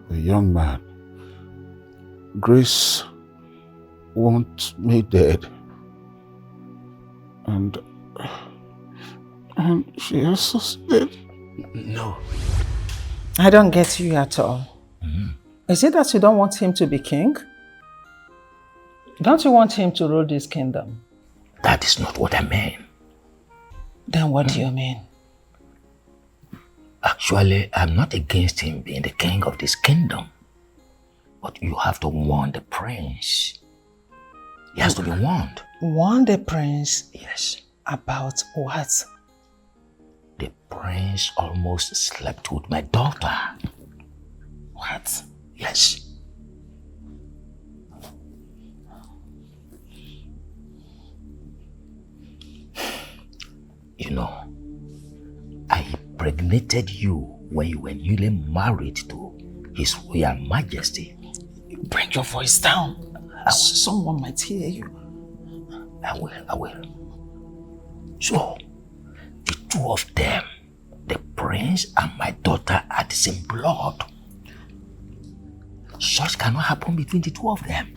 the young man. Grace wants me dead. And she also said... No. I don't get you at all. Is it that you don't want him to be king? Don't you want him to rule this kingdom? That is not what I mean. Then what do you mean? Actually, I'm not against him being the king of this kingdom. But you have to warn the prince. He has to be warned. Warn the prince? Yes. About what? The prince almost slept with my daughter. What? Yes. You know, I impregnated you when you were newly married to His Royal Majesty. Bring your voice down. Someone might hear you. I will. So, the two of them, the prince and my daughter, are the same blood. Such cannot happen between the two of them.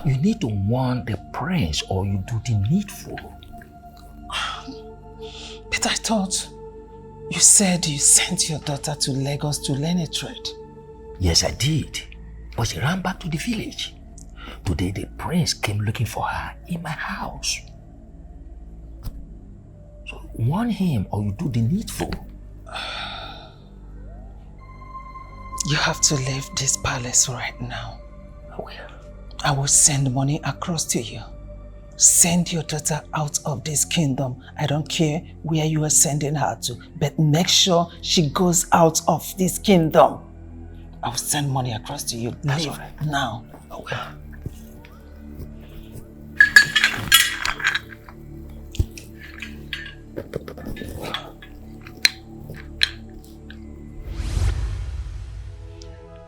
You need to warn the prince or you do the needful. But I thought you said you sent your daughter to Lagos to learn a trade. Yes, I did. But she ran back to the village. Today the prince came looking for her in my house. So warn him or you do the needful. You have to leave this palace right now. I will. I will send money across to you. Send your daughter out of this kingdom. I don't care where you are sending her to, but make sure she goes out of this kingdom. I will send money across to you. That's Leave all right. now. I will.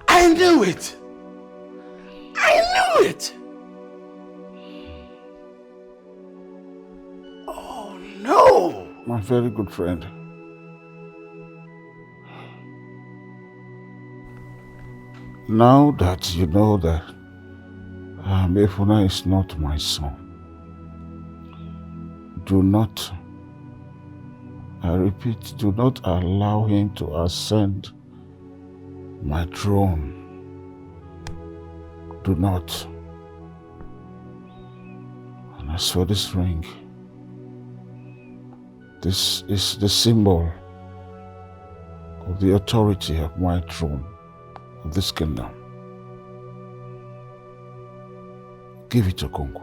I knew it! I knew it! Oh no! My very good friend. Now that you know that Mefuna is not my son, do not, I repeat, do not allow him to ascend my throne. Do not. And as for this ring, this is the symbol of the authority of my throne, of this kingdom. Give it to Kongo.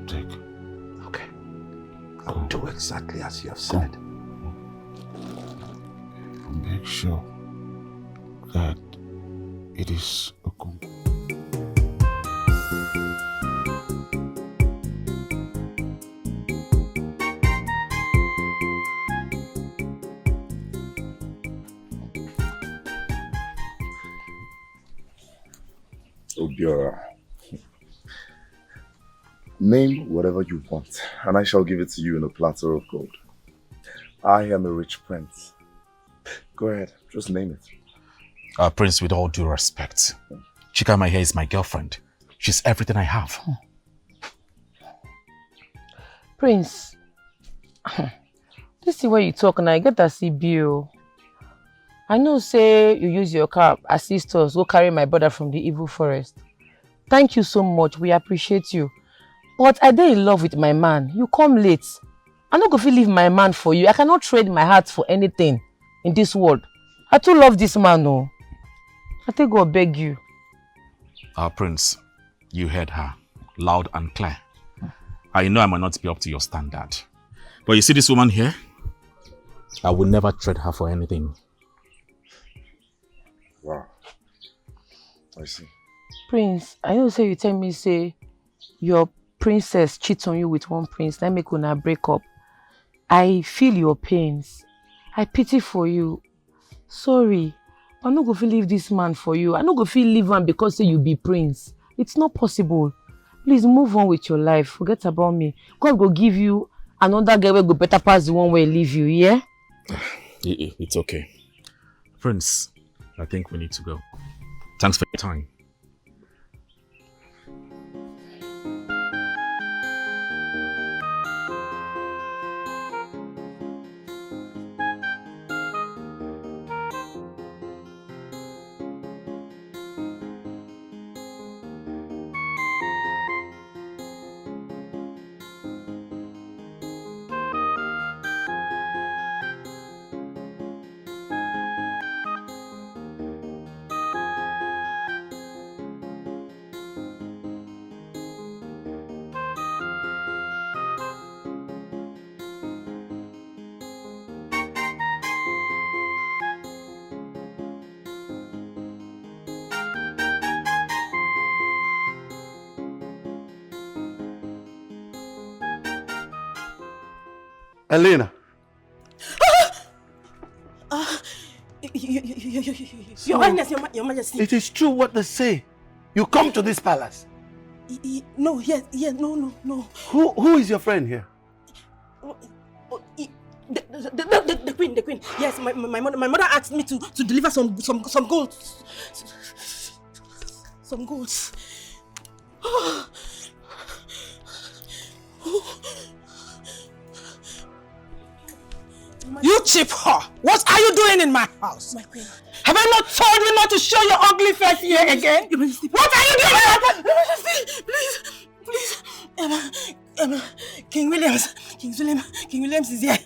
Take. Okay. I will do exactly as you have said. Make sure that it is a Kongo. Obiora, name whatever you want, and I shall give it to you in a platter of gold. I am a rich prince. Go ahead, just name it. Prince, with all due respect, CHIKAIMA here is my girlfriend. She's everything I have. Prince, this is where you talk and I get that CBO. I know say you use your car, assist us, go carry my brother from the evil forest. Thank you so much, we appreciate you. But I dey in love with my man. You come late. I'm not going to leave my man for you. I cannot trade my heart for anything in this world. I too love this man, no. I think God beg you. Prince, you heard her, loud and clear. I know I might not be up to your standard. But you see this woman here? I will never trade her for anything. Wow. I see. Prince, I know say you tell me say your princess cheats on you with one prince, then make una break up. I feel your pains. I pity for you. Sorry, I'm not going to leave this man for you. I'm not going to leave him because say you be prince. It's not possible. Please move on with your life. Forget about me. God will give you another guy will go better pass the one where leave you, yeah? It's okay. Prince, I think we need to go. Thanks for your time. Elena. Your Highness, Your Majesty. It is true what they say. You come to this palace. No, yes, no. Who is your friend here? The queen. Yes, my mother asked me to deliver some golds. Some golds. You cheap whore! What are you doing in my house? My queen. Have I not told you not to show your ugly face here again? What are you doing? Please. King Williams is here.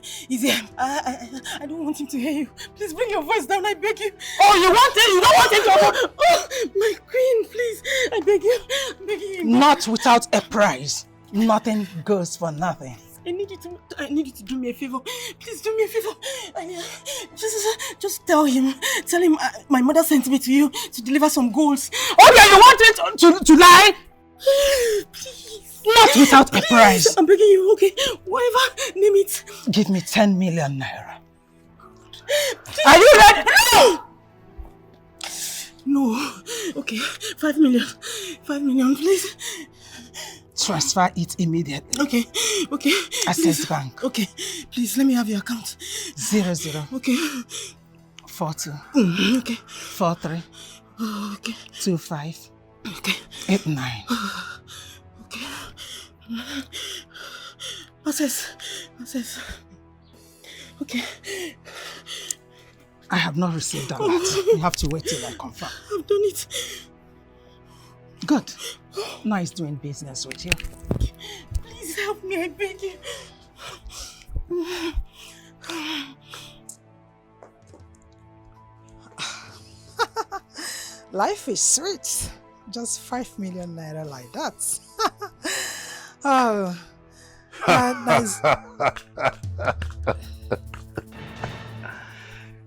I don't want him to hear you. Please bring your voice down, I beg you. Oh, you want it? You don't want him to? Oh, my queen, please. I beg you. Not without a price. Nothing goes for nothing. I need you to do me a favor. Please do me a favor. Just tell him my mother sent me to you to deliver some golds. Oh yeah, you want it to lie? Please. Not without a price. I'm begging you, okay? Whatever, name it. Give me 10 million naira. Please. Are you ready? No. Okay, 5 million. 5 million, please. Transfer it immediately. Okay. Access Bank. Okay, please let me have your account. 00. Okay. 42. Okay. 43. Okay. 25. Okay. 89. Okay. Access. Okay. I have not received that letter. You have to wait till I confirm. I've done it. Good. Now he's doing business with you. Please help me, I beg you. Life is sweet. Just 5 million naira like that. Oh, nice.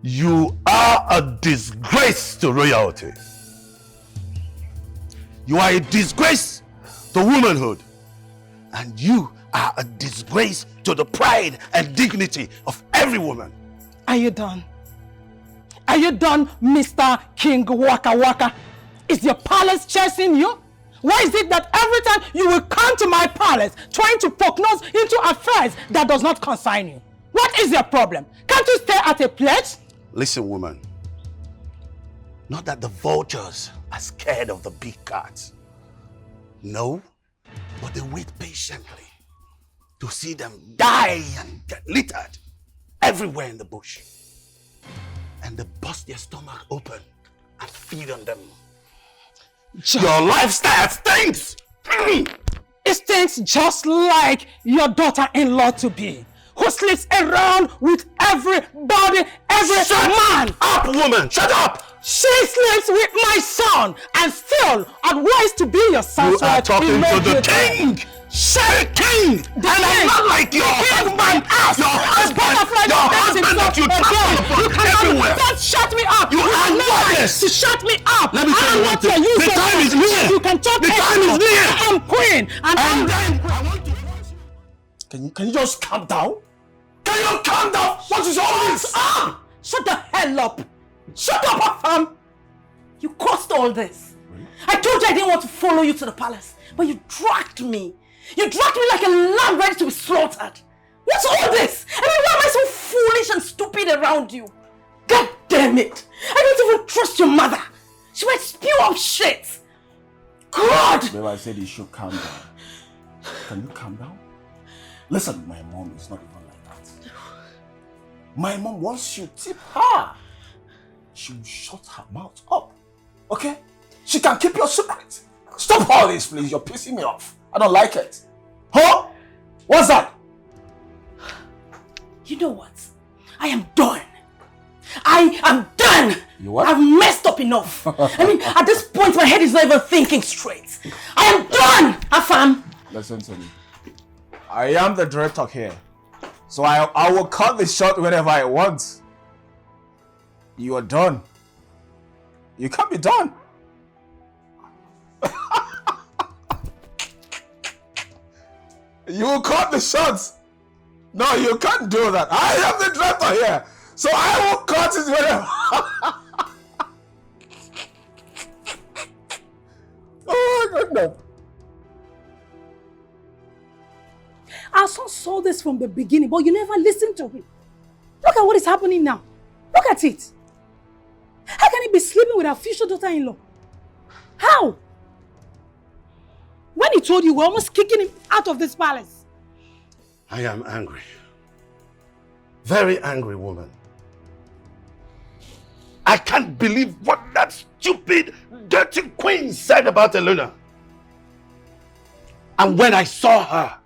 You are a disgrace to royalty. You are a disgrace to womanhood. And you are a disgrace to the pride and dignity of every woman. Are you done? Are you done, Mr. King Waka Waka? Is your palace chasing you? Why is it that every time you will come to my palace trying to poke nose into affairs that does not concern you? What is your problem? Can't you stay at a place? Listen, woman. Not that the vultures are scared of the big cats. No, but they wait patiently to see them die and get littered everywhere in the bush. And they bust their stomach open and feed on them. Your lifestyle stinks! It stinks just like your daughter-in-law to be, who sleeps around with everybody, every Shut man! up, woman! Shut up! She sleeps with my son and still advised to be your son's You are wife. talking to the king! The king! And I'm not like your husband! Your husband that you trample upon everywhere! Don't shut me up! You are worthless! To shut me up! Let me tell you one thing. The time is near! You can talk The time is near! I'm queen! And then Can you just calm down? Can you calm down? What is all this? Shut the hell up! Shut up, Afam! You caused all this. I told you I didn't want to follow you to the palace, but you dragged me. You dragged me like a lamb ready to be slaughtered. What's all this? I mean, why am I so foolish and stupid around you? God damn it! I don't even trust your mother. She might spew out shit. God! Babe, I said you should calm down. Can you calm down? Listen, my mom is not even like that. My mom, once you tip her, she will shut her mouth up. Okay? She can keep your secret. Stop all this, please. You're pissing me off. I don't like it. Huh? What's that? You know what? I am done. I am done. You what? I've messed up enough. I mean, at this point, my head is not even thinking straight. I am done, Afam. Listen to me. I am the director here. So I will cut the shot whenever I want. You are done. You can't be done. You will cut the shots. No, you can't do that. I am the director here. So I will cut it whenever. Oh my goodness. Our son saw this from the beginning, but you never listened to him. Look at what is happening now. Look at it. How can he be sleeping with our future daughter-in-law? How? When he told you, we're almost kicking him out of this palace. I am angry. Very angry woman. I can't believe what that stupid, dirty queen said about Elena. And when I saw her,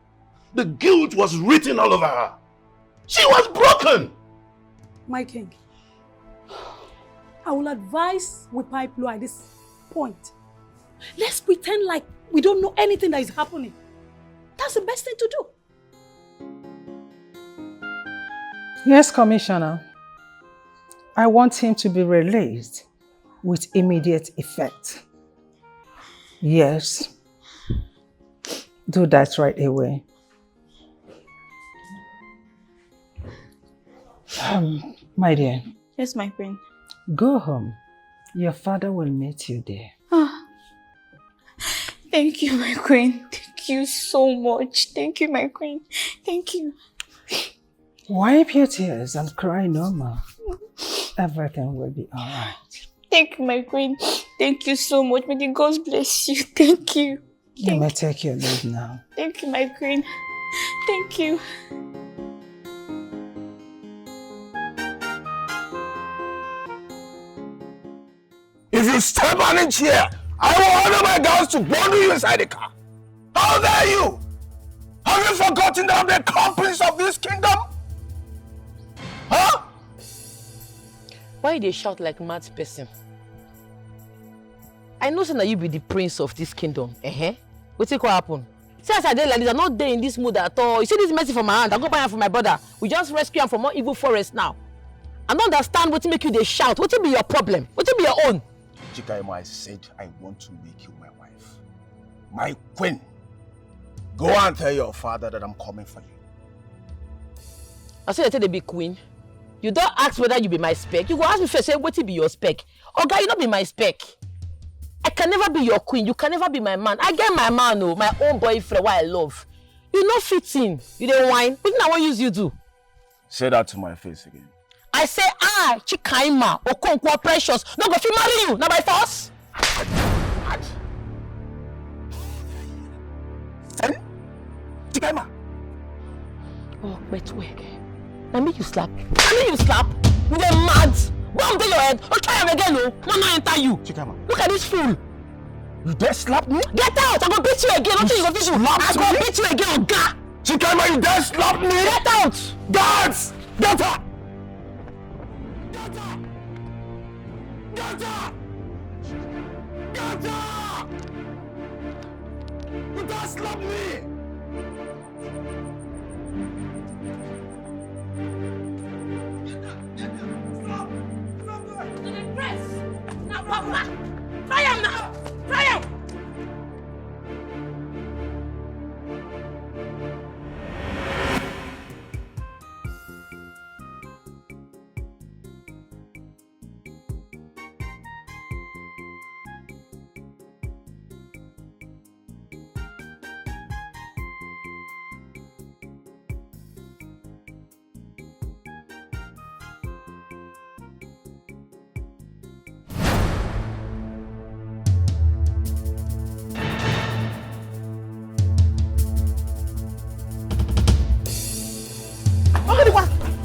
the guilt was written all over her. She was broken. My king, I will advise we pipe low at this point. Let's pretend like we don't know anything that is happening. That's the best thing to do. Yes, Commissioner. I want him to be released with immediate effect. Yes. Do that right away. My dear. Yes, my queen. Go home. Your father will meet you there. Thank you, my queen. Thank you so much. Thank you, my queen. Thank you. Wipe your tears and cry no more. Everything will be alright. Thank you, my queen. Thank you so much. May the gods bless you. Thank you. You may take your leave now. Thank you, my queen. Thank you. If you step on a chair, I will order my girls to bundle you inside the car. How dare you? Have you forgotten that I'm the comprince of this kingdom? Huh? Why they shout like mad person? I know that you be the prince of this kingdom. What's it going to happen? See, as I did like this, I'm not there in this mood at all. You see this message from my hand, I go buy it for my brother. We just rescue him from one evil forest now. I don't understand what make you they shout. What be your problem? What be your own? CHIKAIMA, I said I want to make you my wife. My queen. Go and tell your father that I'm coming for you. I said I tell the big queen. You don't ask whether you be my spec. You go ask me first, say what be your spec. Oga, you not be my spec. I can never be your queen. You can never be my man. I get my man, oh, my own boyfriend, what I love. You not fit in. You don't whine. What I want use you do? Say that to my face again. I say, CHIKAIMA, Okonkwo Precious, not go fit marry you, not by force. CHIKAIMA. Oh, wait. Let me you slap. You dey mad. Bomb to your head. Oh, try him again, no. No, enter you. CHIKAIMA. Look at this fool. You dare slap me? Get out. I'm gonna beat you again. Don't you go beat you. I'm gonna beat you again, Oga. CHIKAIMA, you dare slap me? Get out. Guards! Get out! Get out! Get out!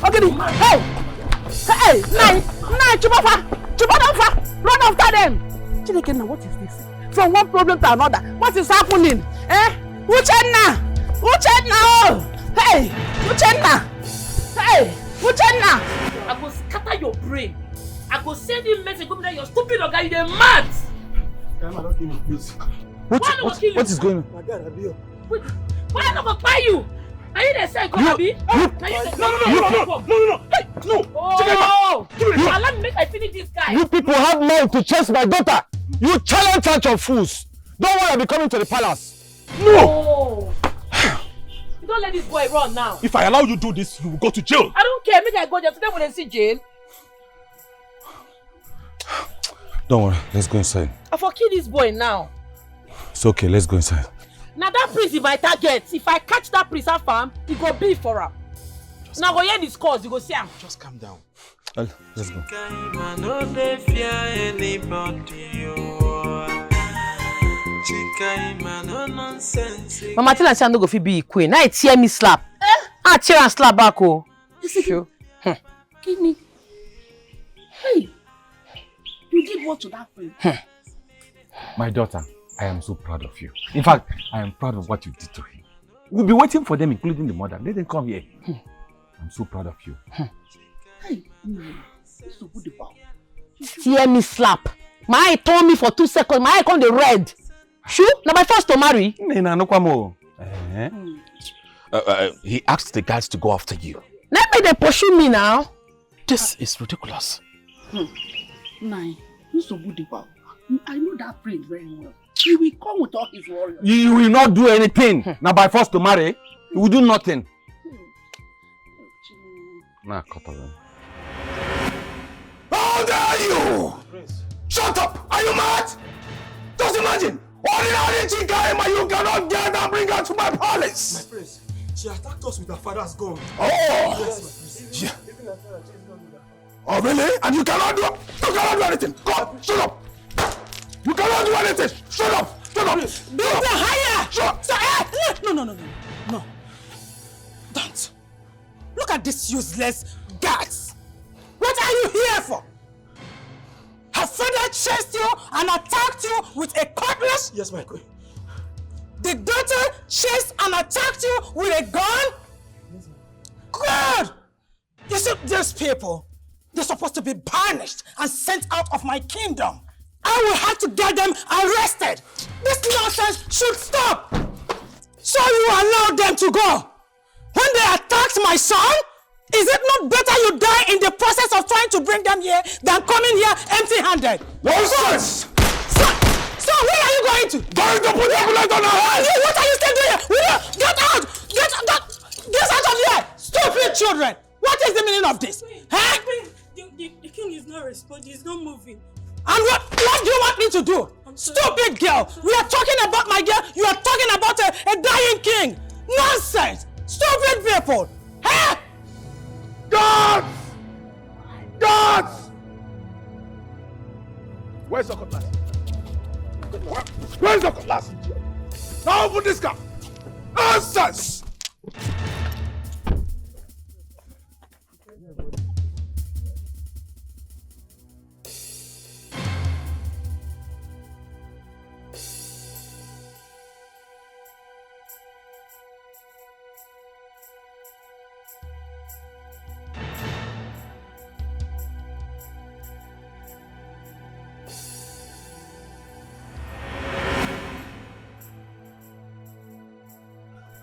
Okay, hey! Hey! Nine! Chubafa! Run after them! Chineke, what is this? From one problem to another. What is happening? Uchenna! Oh! Hey! Uchenna! Hey! Uchenna! I go scatter your brain. I go send you message go that you're stupid or guy, you're mad. What is going on? My God, Abio. Why am I gonna buy you? Are you the same, Kobe? No! Hey, no! Oh! Allow me make I finish this guy. You people have mind to chase my daughter. You challenge such of fools. Don't worry, I'll be coming to the palace. No! Oh. You don't let this boy run now. If I allow you to do this, you will go to jail. I don't care. Maybe I go there today when they see jail. Don't worry, let's go inside. I for kill this boy now. It's okay, let's go inside. Now that prince is my target. If I catch that prince and farm, he go be for him. Now go hear this cause, you go see him. Just calm down. Let's go. CHIKAIMA no dey fear anybody. CHIKAIMA no nonsense. Mama tell her no go fit be queen. Now it hear me slap. I tear and slap back oh. Sure. Kidney. Hey! You did what to that friend? My daughter, I am so proud of you. In fact, I am proud of what you did to him. We'll be waiting for them, including the mother. Let them come here. I'm so proud of you. Hey, Hear me slap. My eye told me for 2 seconds. My eye come the red. Sure? Now my first to marry. He asked the guys to go after you. Let me they pursue me now. This is ridiculous. Nine, you so good about. I know that prince very well. He will come with all his warriors. You will not do anything. Now by force to marry, you will do nothing. Nah, cut of them. How dare you! Shut up! Are you mad? Just imagine! Ordinary CHIKAIMA you cannot get and bring her to my palace! My prince, she attacked us with her father's gun. Oh! Yes, my Yeah. Oh really? And you cannot do anything! Go! Shut up! You cannot do anything! Shut up! Shut up! Build the higher! Shut up! No. Don't. Look at this useless guards. What are you here for? Her father chased you and attacked you with a cutlass? Yes, my queen. The daughter chased and attacked you with a gun? Good! You see, these people, they're supposed to be banished and sent out of my kingdom. I will have to get them arrested. This nonsense should stop. So you allow them to go. When they attacked my son, is it not better you die in the process of trying to bring them here than coming here empty-handed? Nonsense! So where are you going to? Going to put the bullet on her head! What are you still doing here? Get out! Get out of here! Stupid children! What is the meaning of this? Huh? The king is not responding, he's not moving. And what do you want me to do? Stupid girl! We are talking about my girl, you are talking about a dying king! Nonsense! Stupid people! Huh? Guards! Guards! Where's the cutlass? Where's the cutlass? Now open this car! Nonsense!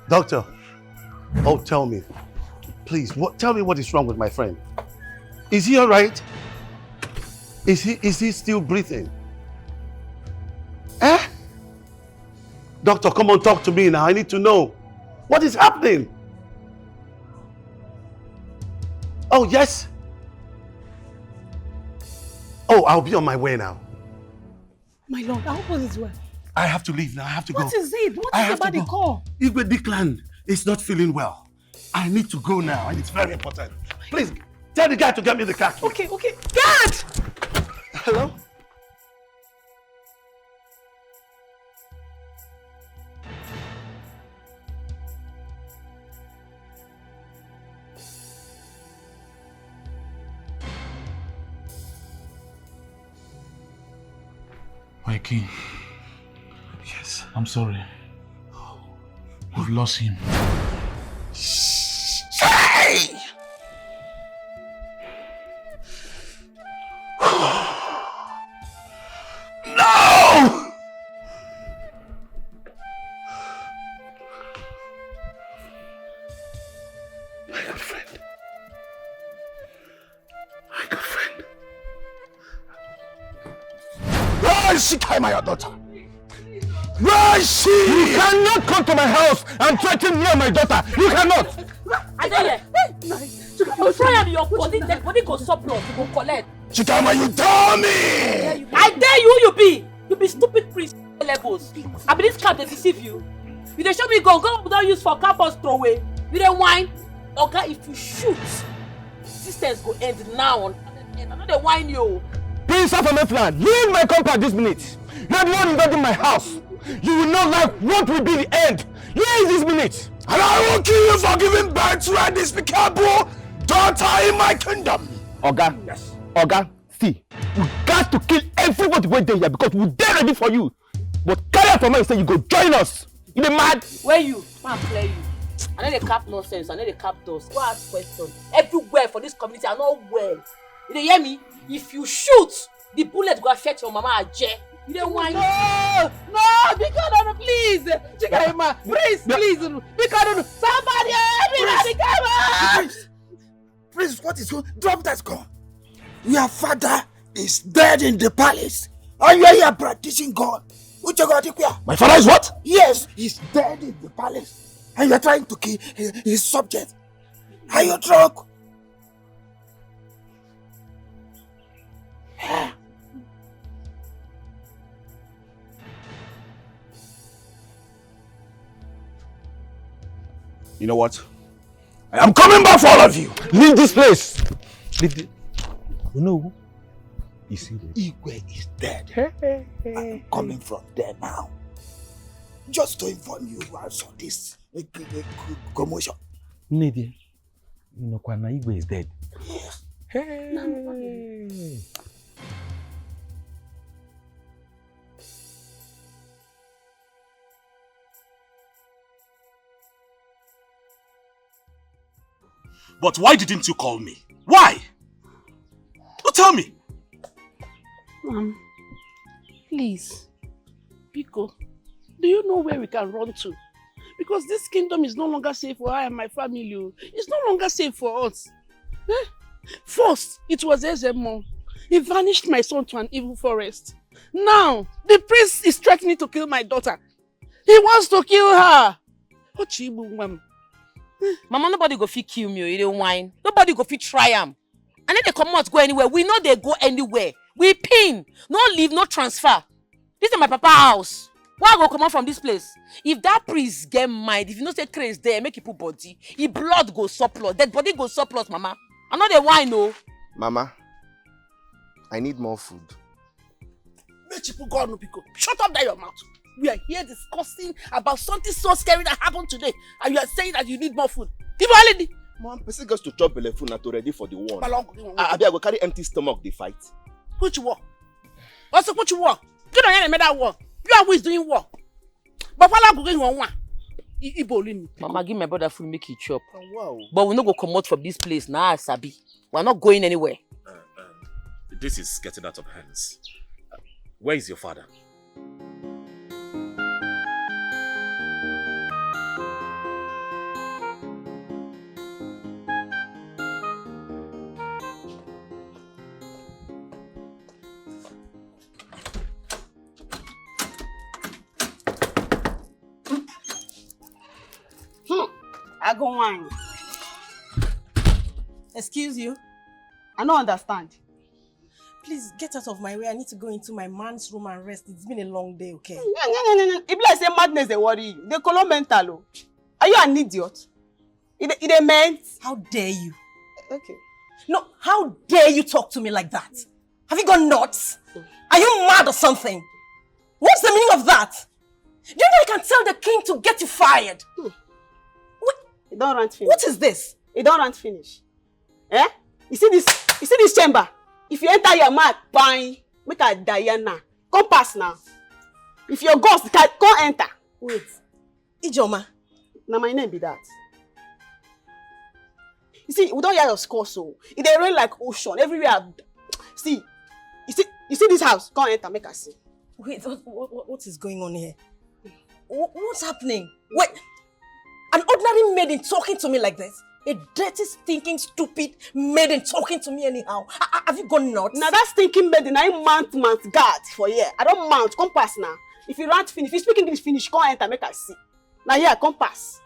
Doctor, tell me, please, tell me what is wrong with my friend. Is he all right? Is he still breathing? Doctor, come on, talk to me now. I need to know. What is happening? Oh, yes. Oh, I'll be on my way now. My lord, I hope this well. I have to leave now. I have to go. What is it? What is about the call? Igwe Dikland is not feeling well. I need to go now, and it's very important. Please, tell the guy to get me the car. Okay. Guard! Hello? My king. Yes. I'm sorry. We've lost him. Hey! No! My good friend. My good friend. Where is CHIKAIMA, your daughter? Where is she? You cannot come to my house and threaten me and my daughter. You cannot. Adeye, you try and your body, dead body go surplus, you go collect. CHIKAIMA, you tell me. I dare you, you be. You be stupid priest levels. I be this cat they deceive you. You dey show me gun without use for campus throwaway. You dey whine. Oga, if you shoot, systems go end now. I know they whine you. Prince of Philmond, leave my compound this minute. You are the one invading my house. You will not like what will be the end. Leave this minute. And I will kill you for giving birth to a despicable daughter in my kingdom. Oga, yes. Oga, see, we got to kill everybody who there here because we're there ready for you. But carry out for me and say you go join us. You be mad? Where you? Man, play you. I know they cap nonsense. I know they cap doors. Go ask questions. Everywhere for this community, I know well. You dey hear me? If you shoot, the bullet go affect your mama Aje. You don't want No, because please, CHIKAIMA, please, because somebody, everybody come on! Prince, what is going on? Drop that gun. Your father is dead in the palace, and you are here practicing God. My father is what? Yes, he's dead in the palace, and you are trying to kill his subject. Are you drunk? You know what? I am coming back for all of you. Leave this place. Leave the... You know who? Is he dead? Igwe is dead. I'm coming from there now. Just to inform you about this commotion. Nidhi, you know, Igwe is dead. Yes. Hey. But why didn't you call me? Why? Oh, tell me. Please, Biko, do you know where we can run to? Because this kingdom is no longer safe for I and my family. It's no longer safe for us. First, it was Ezemo. He vanished my son to an evil forest. Now, the prince is threatening to kill my daughter. He wants to kill her. Mama, nobody go fit kill me, you don't whine. Nobody go fit try am. And then they come out go anywhere. We know they go anywhere. We pin. No leave, no transfer. This is my papa house. Why I go come out from this place? If that priest get mind, if you know say craze there, make it put body. If blood go surplus, dead body go surplus, mama. I know they whine, no. Mama, I need more food. Shut up there your mouth. We are here discussing about something so scary that happened today, and you are saying that you need more food. Give already. Mom, person goes to chop belle food to ready for the war. I go carry empty stomach the fight. Which war? Also, which war? You don't hear that war. You are always doing war. But while I'm going on one, Mama, give my brother food, make it chop. Oh, wow. But we're not going to come out from this place now, Sabi. We're not going anywhere. This is getting out of hands. Where is your father? I go wine. Excuse you? I don't understand. Please get out of my way. I need to go into my man's room and rest. It's been a long day, okay? If I say madness, they worry you. They call them mental. Are you an idiot? It meant. How dare you? Okay. No, how dare you talk to me like that? Have you gone nuts? Are you mad or something? What's the meaning of that? Do you know I can tell the king to get you fired? It don't run finish. What is this? It don't run finish. Eh? You see this chamber? If you enter your mouth, bang, make a Diana. Come pass now. If your ghost can come enter. Wait. Ijoma. Now my name be that. You see, we don't hear your score so. It dey rain like ocean everywhere. See, you see this house? Come enter, make us see. Wait, what is going on here? What's happening? Wait, an ordinary maiden talking to me like this? A dirty, stinking, stupid maiden talking to me anyhow? Have you gone nuts? Now that stinking maiden, I mount guard for here. I don't mount. Come pass now. If you rant finish, if you speak English finish, come enter, make us see. Now here, come pass.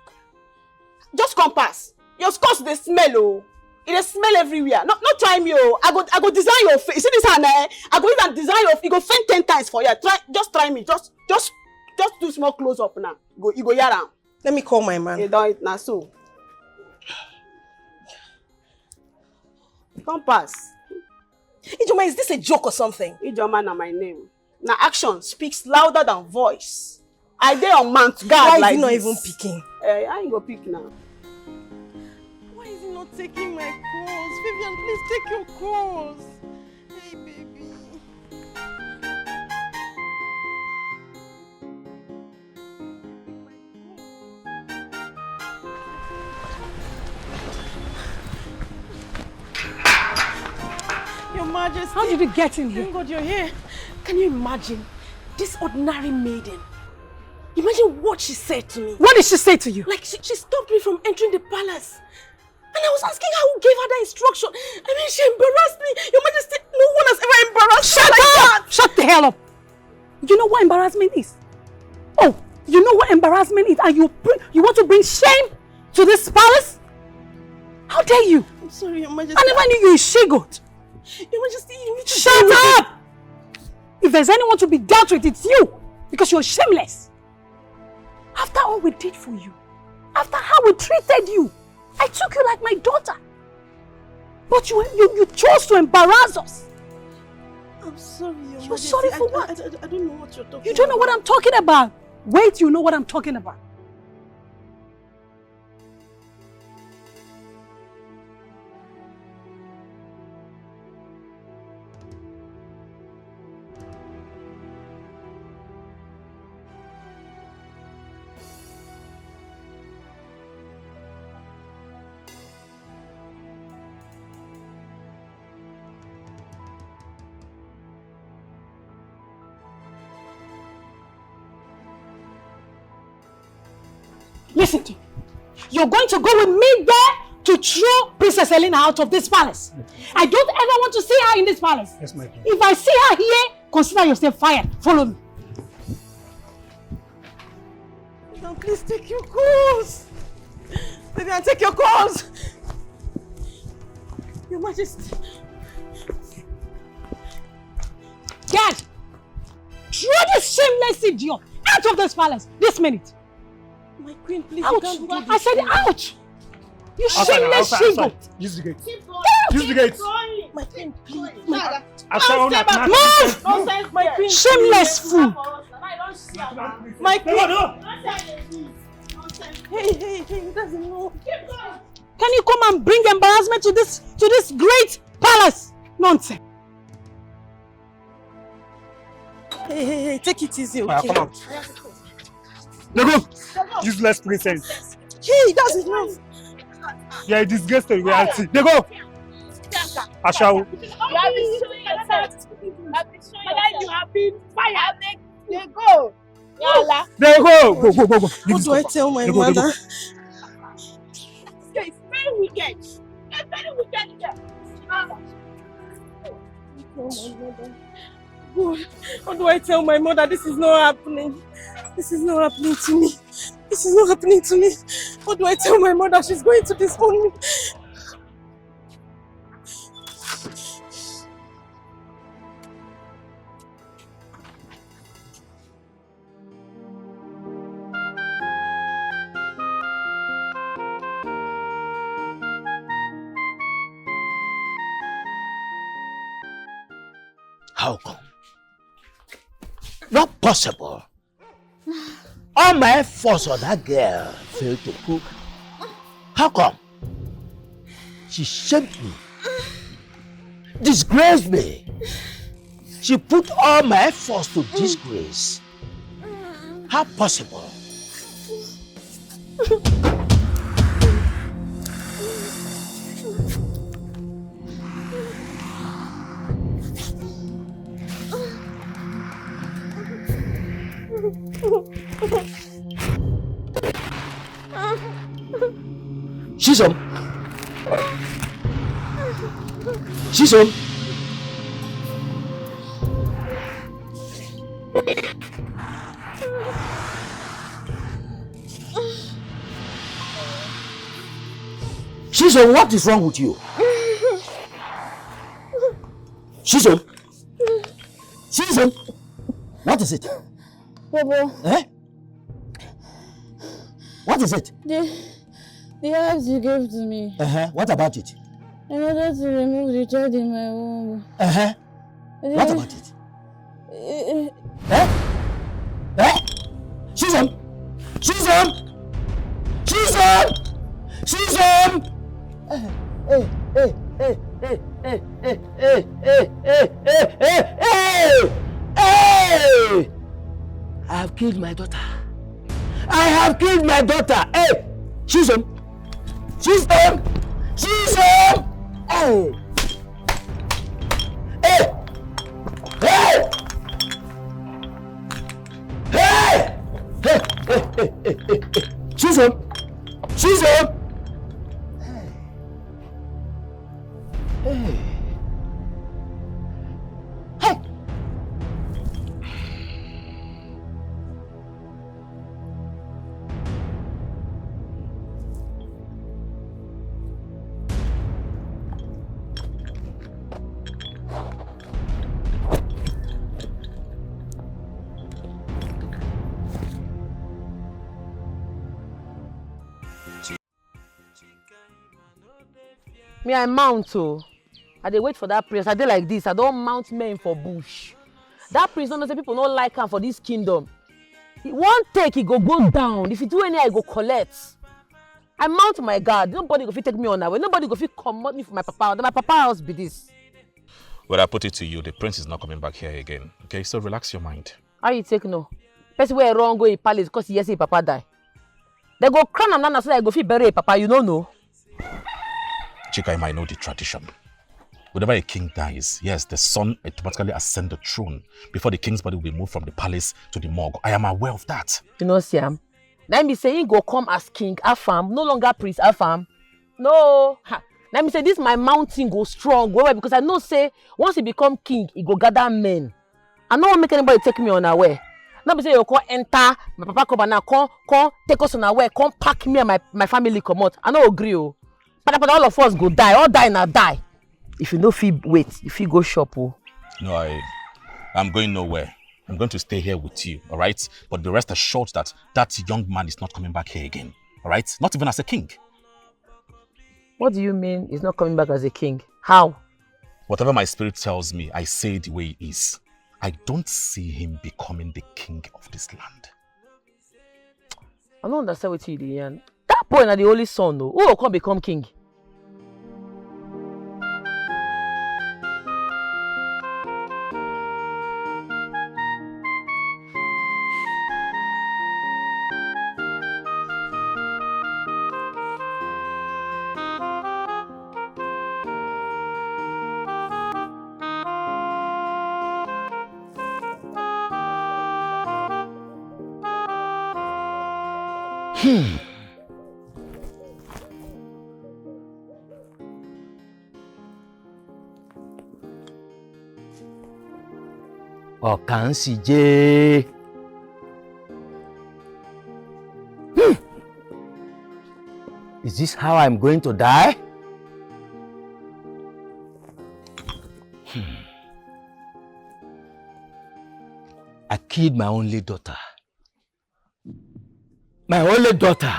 Just come pass. Your scores they smell, oh. It dey smell everywhere. Not try me, oh. I go design your face. You see this hand, eh? I go even design your face. You go faint 10 times for you. Just try me. Just do small close up now. You go yara. Let me call my man. You don't now so. Come pass. Ijoma, is this a joke or something? Ijoma na my name. Now action speaks louder than voice. I dey on mount guard Why like is he not this. even picking? I ain't go pick now. Why is he not taking my calls? Vivian, please take your calls. Hey, baby. Your Majesty. How did you get in here? Thank God you're here. Can you imagine? This ordinary maiden. Imagine what she said to me. What did she say to you? Like she stopped me from entering the palace. And I was asking her who gave her that instruction. I mean, she embarrassed me. Your Majesty, no one has ever embarrassed me like that. Shut the hell up! You know what embarrassment is? Oh, you know what embarrassment is? And you want to bring shame to this palace? How dare you? I'm sorry, Your Majesty. I never knew you were she-goat. Your Majesty, you need to shut up! If there's anyone to be dealt with, it's you. Because you're shameless. After all we did for you, after how we treated you, I took you like my daughter. But you chose to embarrass us. I'm sorry, Your You're Majesty. sorry for what? I don't know what you're talking about. You don't know what I'm talking about. Wait, you know what I'm talking about. Listen to me. You're going to go with me there to throw Princess Helena out of this palace. I don't ever want to see her in this palace. Yes, my queen. If I see her here, consider yourself fired. Follow me. Now please take your calls. Baby, I'll take your calls. Your Majesty. Dad, throw this shameless idiot out of this palace this minute. My queen, please. Out. You can't do this. I said out. You Outside, shameless outside, she-goat. outside. Use the gate. Get Use the gate. My queen, please. Move! My queen. Shameless fool. My queen. Hey, he doesn't know. Can you come and bring embarrassment to this great palace? Nonsense. Hey, take it easy, Fire, okay? come out. They go. Useless princess. He doesn't know. You are a disgrace to reality. They go. Ashawo. You have been showing yourself. You have been fired. They go. Yala. They go. Go. What do I tell my mother? It's very wicked. It's very wicked here. God, how do I tell my mother this is not happening? This is not happening to me. This is not happening to me. How do I tell my mother she's going to disown me? How come? Not possible. All my efforts on that girl failed to cook. How come? She shamed me, disgraced me, She put all my efforts to disgrace. How possible? Chisom! Chisom! Chisom, what is wrong with you? Chisom! Chisom! What is it? Papa. Eh? What is it? The herbs you gave to me. What about it? In order to remove the child in my womb. What about it? Chisom! Chisom! Chisom! Chisom! Hey! I have killed my daughter. I have killed my daughter. Hey! Chisom! Chisom! Chisom! Hey! Hey! Hey! Hey! Hey! Chisom! Chisom! Hey! Hey! Me, I mount oh. I dey wait for that prince. I dey like this. I don't mount men for bush. That prince don't know say people don't like him for this kingdom. One take he go down. If he do any, I go collect. I mount my guard. Nobody go fit take me on that way. Nobody go fit comot me from my papa. My papa house be this. Well, I put it to you, the prince is not coming back here again. Okay, so relax your mind. How you take no? Person where wrong go in palace because he hear say papa die. They go crown and nana so that go fit bury papa. You don't know. CHIKAIMA, I know the tradition. Whenever a king dies, yes, the son automatically ascends the throne before the king's body will be moved from the palace to the morgue. I am aware of that. You know, Siam. Let me say he go come as king Afam, no longer prince Afam. No. Let me say this my mountain go strong. Why? Because I know say once he become king, he go gather men. I don't want make anybody take me unaware. Let me say you come enter, my papa come and come take us unaware, come pack me and my family come out. I don't agree. Oh. But all of us go die. All die now die. If you no feel wait, if you go shop, oh. No, I'm going nowhere. I'm going to stay here with you, all right? But be rest assured that that young man is not coming back here again, all right? Not even as a king. What do you mean he's not coming back as a king? How? Whatever my spirit tells me, I say it the way he is. I don't see him becoming the king of this land. I don't understand what you did. That boy is the only son, though. Who will come become king? Okansije. Is this how I'm going to die? I killed my only daughter. My only daughter.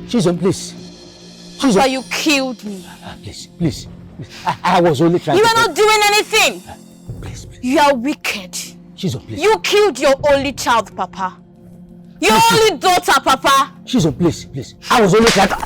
Chisom, please. Chisom. Papa, you killed me. Please. I was only trying You to... are not doing anything. Please. You are wicked. Shizo, please. You killed your only child, Papa. Your only daughter, Papa. Shizo, please, please. I was only trying to...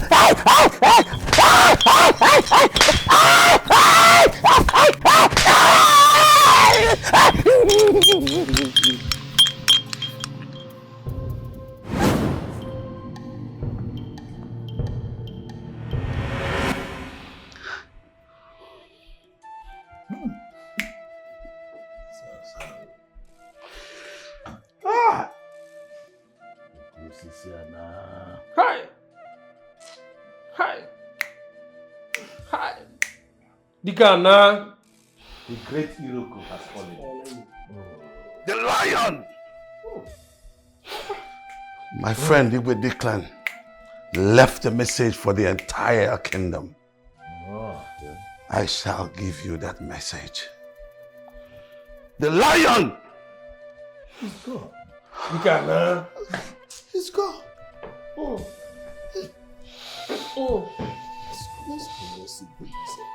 Hi! Hi! Hi! Dikeh. The great Iroko has fallen. The lion! My friend Igwe Declan left a message for the entire kingdom. I shall give you that message. The lion! He's gone. Dikeh. He's gone. Oh. Oh. Let's see the message.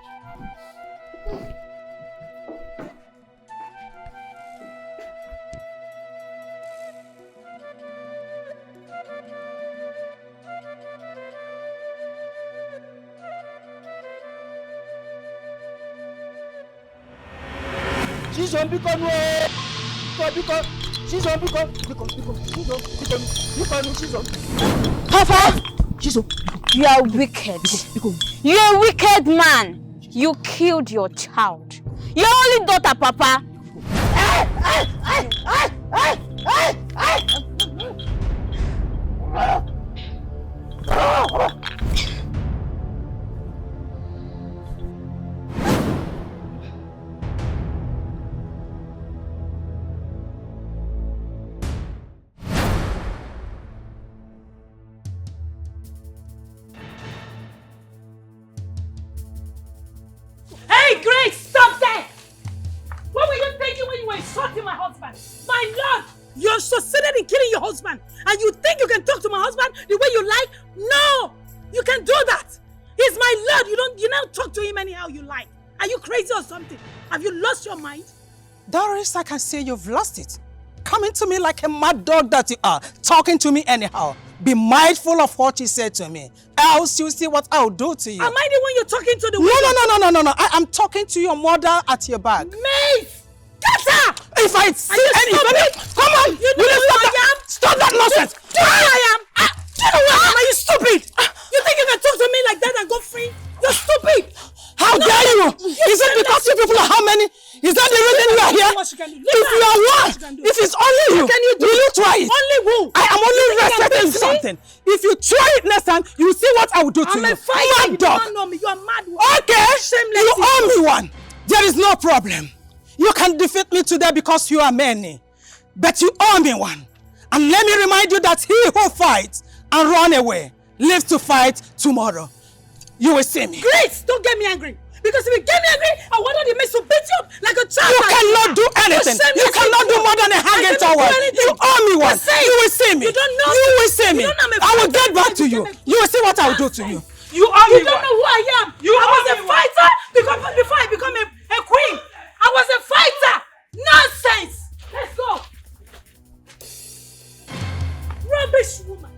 Papa, you are wicked. You are a wicked man. You killed your child. Your only daughter, Papa. Hey, Grace, stop that! What were you thinking when you were insulting my husband? My lord, you're succeeded in killing your husband, and you think you can talk to my husband the way you like? No! You can do that! He's my lord, you now talk to him anyhow you like. Are you crazy or something? Have you lost your mind? Doris, I can see you've lost it. Coming to me like a mad dog that you are, talking to me anyhow. Be mindful of what you said to me, else you'll see what I'll do to you. Am I the one you're talking to? No. I am talking to your mother at your back. Mace! Get her! If I see any... Come on! You know who I am? Stop that nonsense! Do you know who I am? Do you know who I am? Are you stupid? You think you can talk to me like that and go free? You're stupid! How dare you? Is it because you people are how many? Is that the reason you are here? If you are one, if it's only you, will you try it? Only who? I am only resting something. If you try it next time, you will see what I will do to you. I'm a fighter. Mad dog. You don't know me. You are mad. Okay, Shameless. you owe me one. There is no problem. You can defeat me today because you are many. But you owe me one. And let me remind you that he who fights and run away lives to fight tomorrow. You will see me. Grace, don't get me angry. Because if you get me angry, I wanted the mace to beat you up like a child. You cannot do anything. You cannot do more than a hanging towel. You owe me one. You will see me. You don't know. You will see me. I will get back to you. You will see what I will do to you. You owe me. You don't know who I am. I was a fighter before I become a queen. I was a fighter. Nonsense. Let's go. Rubbish woman.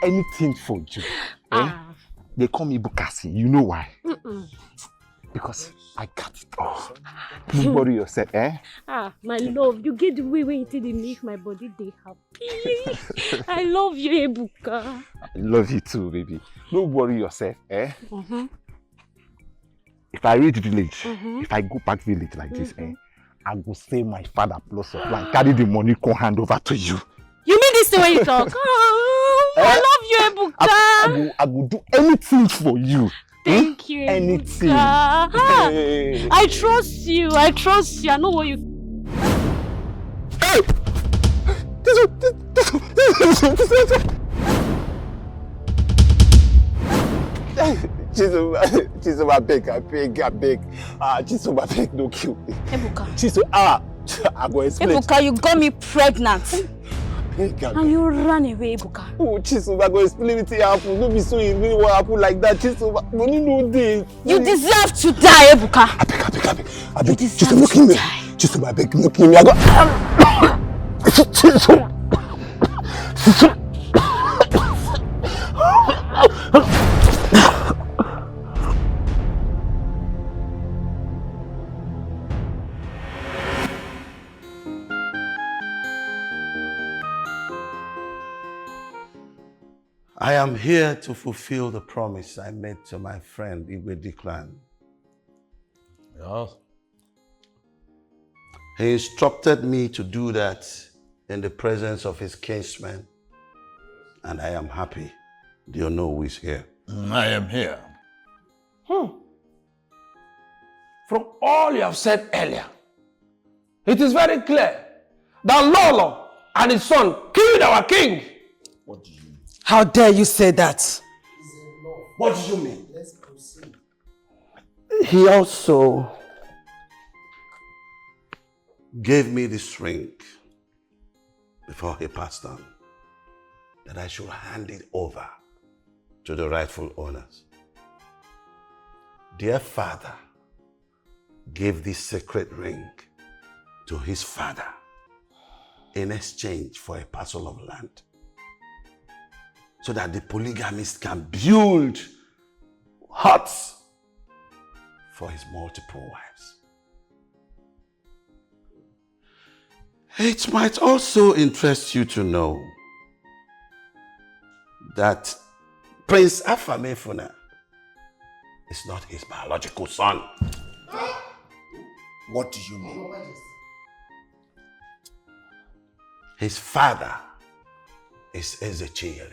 Anything for you. They call me Bukasi. You know why? Because I got it all. Don't worry yourself, My love, you get the way when you make my body dey happy. I love you, Ebuka. I love you too, baby. Don't worry yourself, If I reach village, if I go back village like this, I will say my father plus of land, carry the money, come hand over to you. You mean this the way you talk? I love you, Ebuka. I will do anything for you. Thank you, anything. Hey. I trust you. I know what you... Hey! Chisom, I beg. Chisom, I beg, don't kill me. Ebuka. Chisom, I go explain. Ebuka, you got me pregnant. And you ran away, Ebuka. Oh, Chisom, I go explain it happen. Don't be so angry what happened like that, Chisom. You don't know this. You deserve to die, Ebuka. I beg. Chisom, no kill me. Chisom, I beg, no kill me. I go. Chisom. I am here to fulfill the promise I made to my friend Igwe Dikeh. Yes. He instructed me to do that in the presence of his kinsmen, and I am happy. Do you know who is here? I am here. From all you have said earlier, it is very clear that Lolo and his son killed our king. What do you mean? How dare you say that? What do you mean? Let's proceed. He also gave me this ring before he passed on, that I should hand it over to the rightful owners. Dear father gave this sacred ring to his father in exchange for a parcel of land, so that the polygamist can build huts for his multiple wives. It might also interest you to know that Prince Afamefuna is not his biological son. What do you mean? His father is Ezechiel,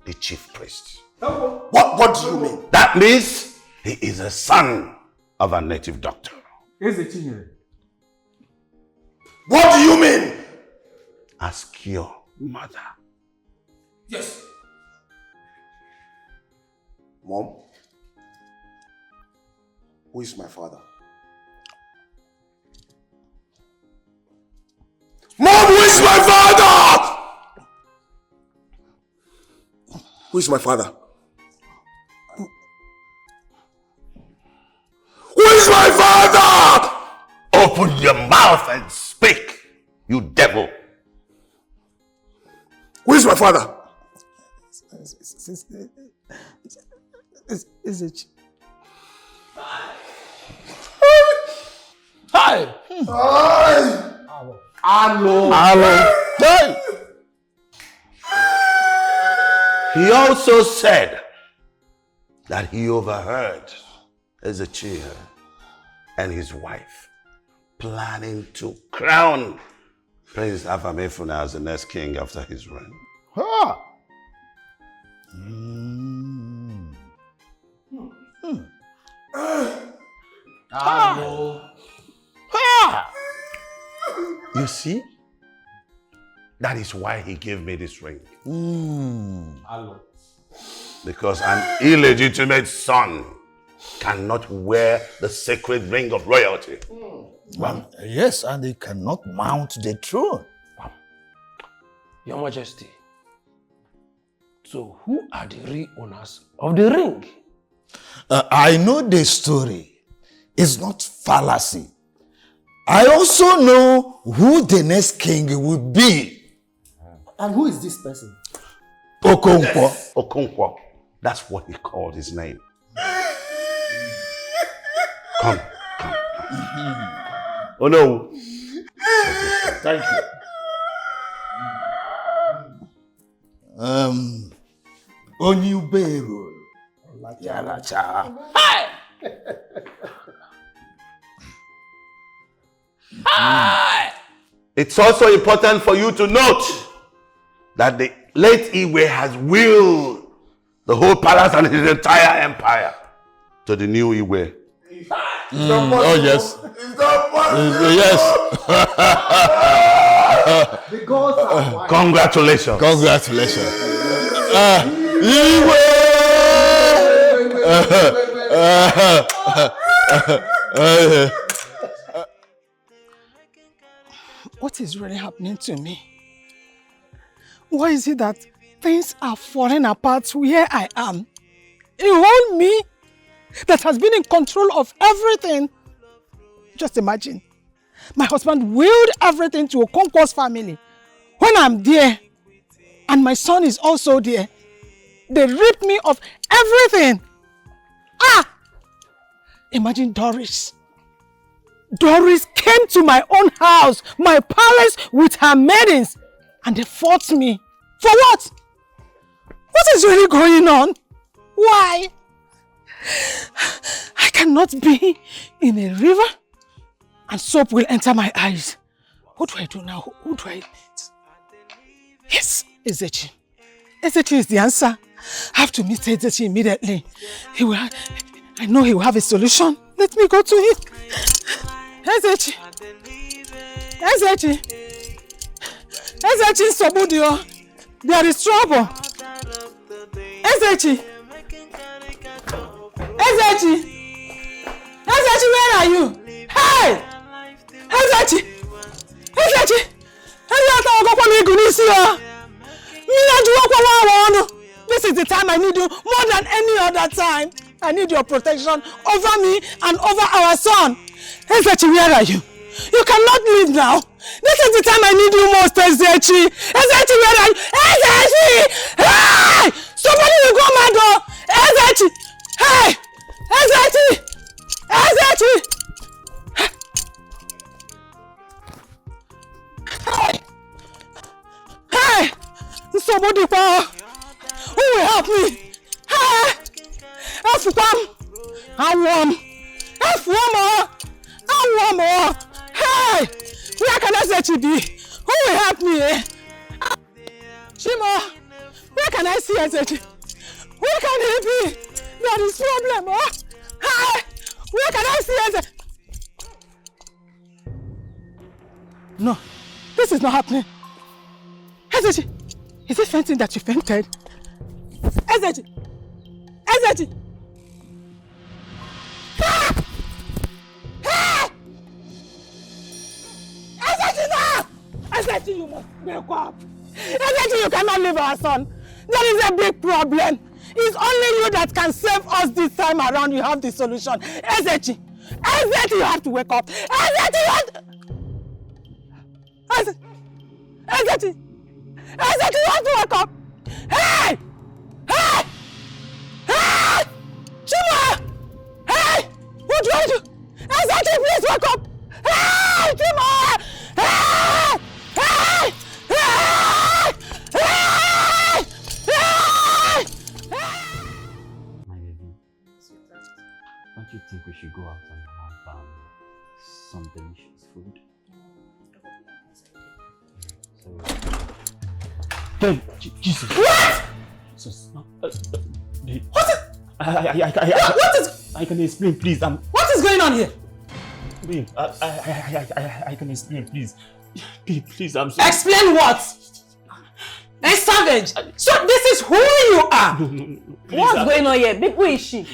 the chief priest. What do you mean? That means he is a son of a native doctor. Ezechiel. What do you mean? Ask your mother. Yes. Mom, who is my father? Mom, who is my father? Who is my father? Who is my father? Open your mouth and speak, you devil. Who is my father? Is it? Hi! Hello. Hey! He also said that he overheard Ezechiel and his wife planning to crown Prince Afamefuna as the next king after his reign. Ha! You see? That is why he gave me this ring. Because an illegitimate son cannot wear the sacred ring of royalty. Well, yes, and they cannot mount the throne. Your Majesty, so who are the real owners of the ring? I know the story. It's not fallacy. I also know who the next king will be. And who is this person? Okonkwo. Yes, Okonkwo. That's what he called his name. Come. Oh no. Thank you. Onyubero. Yalacha. It's also important for you to note that the late Igwe has willed the whole palace and his entire empire to the new Igwe. Oh yes. The gods are wise. Congratulations. Congratulations. what is really happening to me? Why is it that things are falling apart where I am? A whole me that has been in control of everything. Just imagine, my husband willed everything to Okonkwo's family. When I'm there, and my son is also there, they ripped me of everything. Imagine Doris. Doris came to my own house, my palace, with her maidens, and they fought me. For what? What is really going on? Why? I cannot be in a river and soap will enter my eyes. What do I do now? Who do I meet? Yes, Ezechi. Ezechi is the answer. I have to meet Ezechi immediately. I know he will have a solution. Let me go to him. Ezechi. Ezechi. Ezechi Sobudio. There is trouble. Ezechi. Ezechi. Ezechi, where are you? Hey! Ezechi. Ezechi. This is the time I need you more than any other time. I need your protection over me and over our son. Ezechi, where are you? You cannot leave now. This is the time I need you most, Ezechi. Ezechi, where are you? Ezechi! Hey! Somebody will go my door. Ezechi! Hey! Ezechi! Ezechi! Hey! Hey! Somebody, who will help me? Hey! F1! I'm warm! F1 more! I'm warm more! Hey! Where can Ezechi be? Who will help me? Shimo! Where can I see Ezechi? Where can he be? There is problem, oh! Hey! Where can I see Ezechi? No, this is not happening. Ezechi! Is it fainting that you fainted? Ezechi! Ezechi! Ah! Ah! Ezechi, no! Ezechi, you must wake up! Ezechi, you cannot leave our son! There is a big problem! It's only you that can save us this time around. You have the solution. Ezechi! Ezechi, you have to wake up! Ezechi, you have to... Ezechi! Ezechi, you have to wake up! Hey! Hey! Hey! Chima! Hey! What do I do? Ezechi, please wake up! Hey! Chima! Hey! Hey! Hey! Hey! Hey! My baby, don't you think we should go out and have some delicious food? Babe, Jesus. What? Jesus. What is... I can explain, please. What is going on here? Babe, I can explain, please. Babe, please, I'm sorry. Explain what? A savage. So this is who you are. No. What's going on here? Babe, who is she?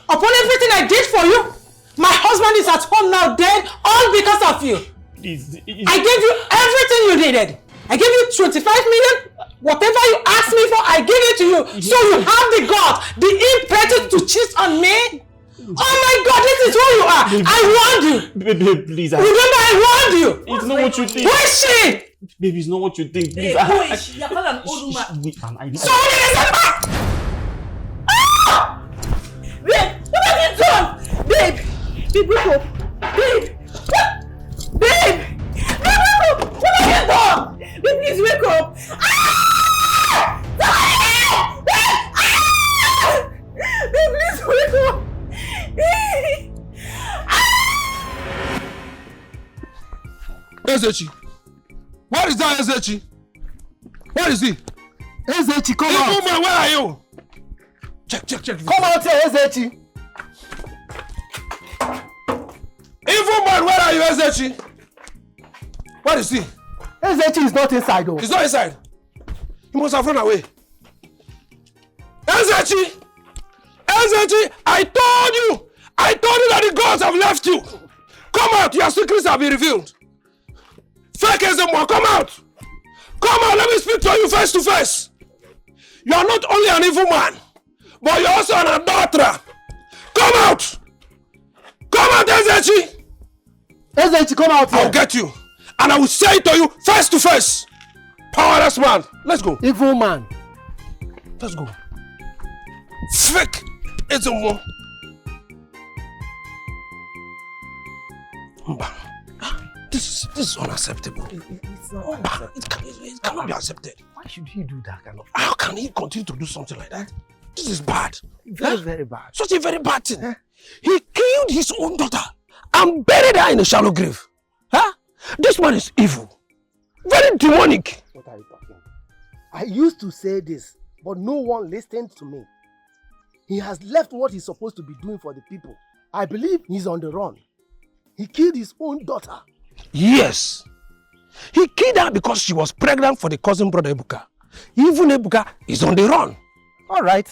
Upon everything I did for you, my husband is at home now dead, all because of you. Please. I gave you everything you needed. I gave you 25 million. Whatever you asked me for, I gave it to you. So you have the guts, the impetus to cheat on me? Oh my God, this is who you are. I warned you. Babe, please. Remember, I warned you. It's not what you think. Who is she? Babe, it's not what you think. Please. Who is she? You're calling an old woman. Somebody is a man! Babe, what have you done? Babe, wake up. Babe, what? Babe, wake up. What have you done? Babe, please wake up. Babe, please wake up. Ezechi, what is that, Ezechi? What is it? Ezechi, come out. Woman, where are you? Check. Come out here, Ezechi. Evil man, where are you, Ezechi? What is he? Ezechi is not inside, though. He's not inside. He must have run away. Ezechi! Ezechi, I told you that the gods have left you. Come out, your secrets have been revealed. Fake Ezemo, come out! Come out, let me speak to you face to face. You are not only an evil man, but you're also an adulterer. Come out! Come out, Ezechi! Ezechi, come out here. I'll get you. And I will say it to you face to face. Powerless man. Let's go. Evil man. Let's go. Fake Ezemo. This is unacceptable. It's not acceptable. It cannot be accepted. Why should he do that kind of thing? How can he continue to do something like that? This is bad. Very bad. Such a very bad thing. He killed his own daughter and buried her in a shallow grave. This man is evil. Very demonic. What are you talking? I used to say this, but no one listened to me. He has left what he's supposed to be doing for the people. I believe he's on the run. He killed his own daughter. Yes. He killed her because she was pregnant for the cousin brother Ebuka. Even Ebuka is on the run. All right.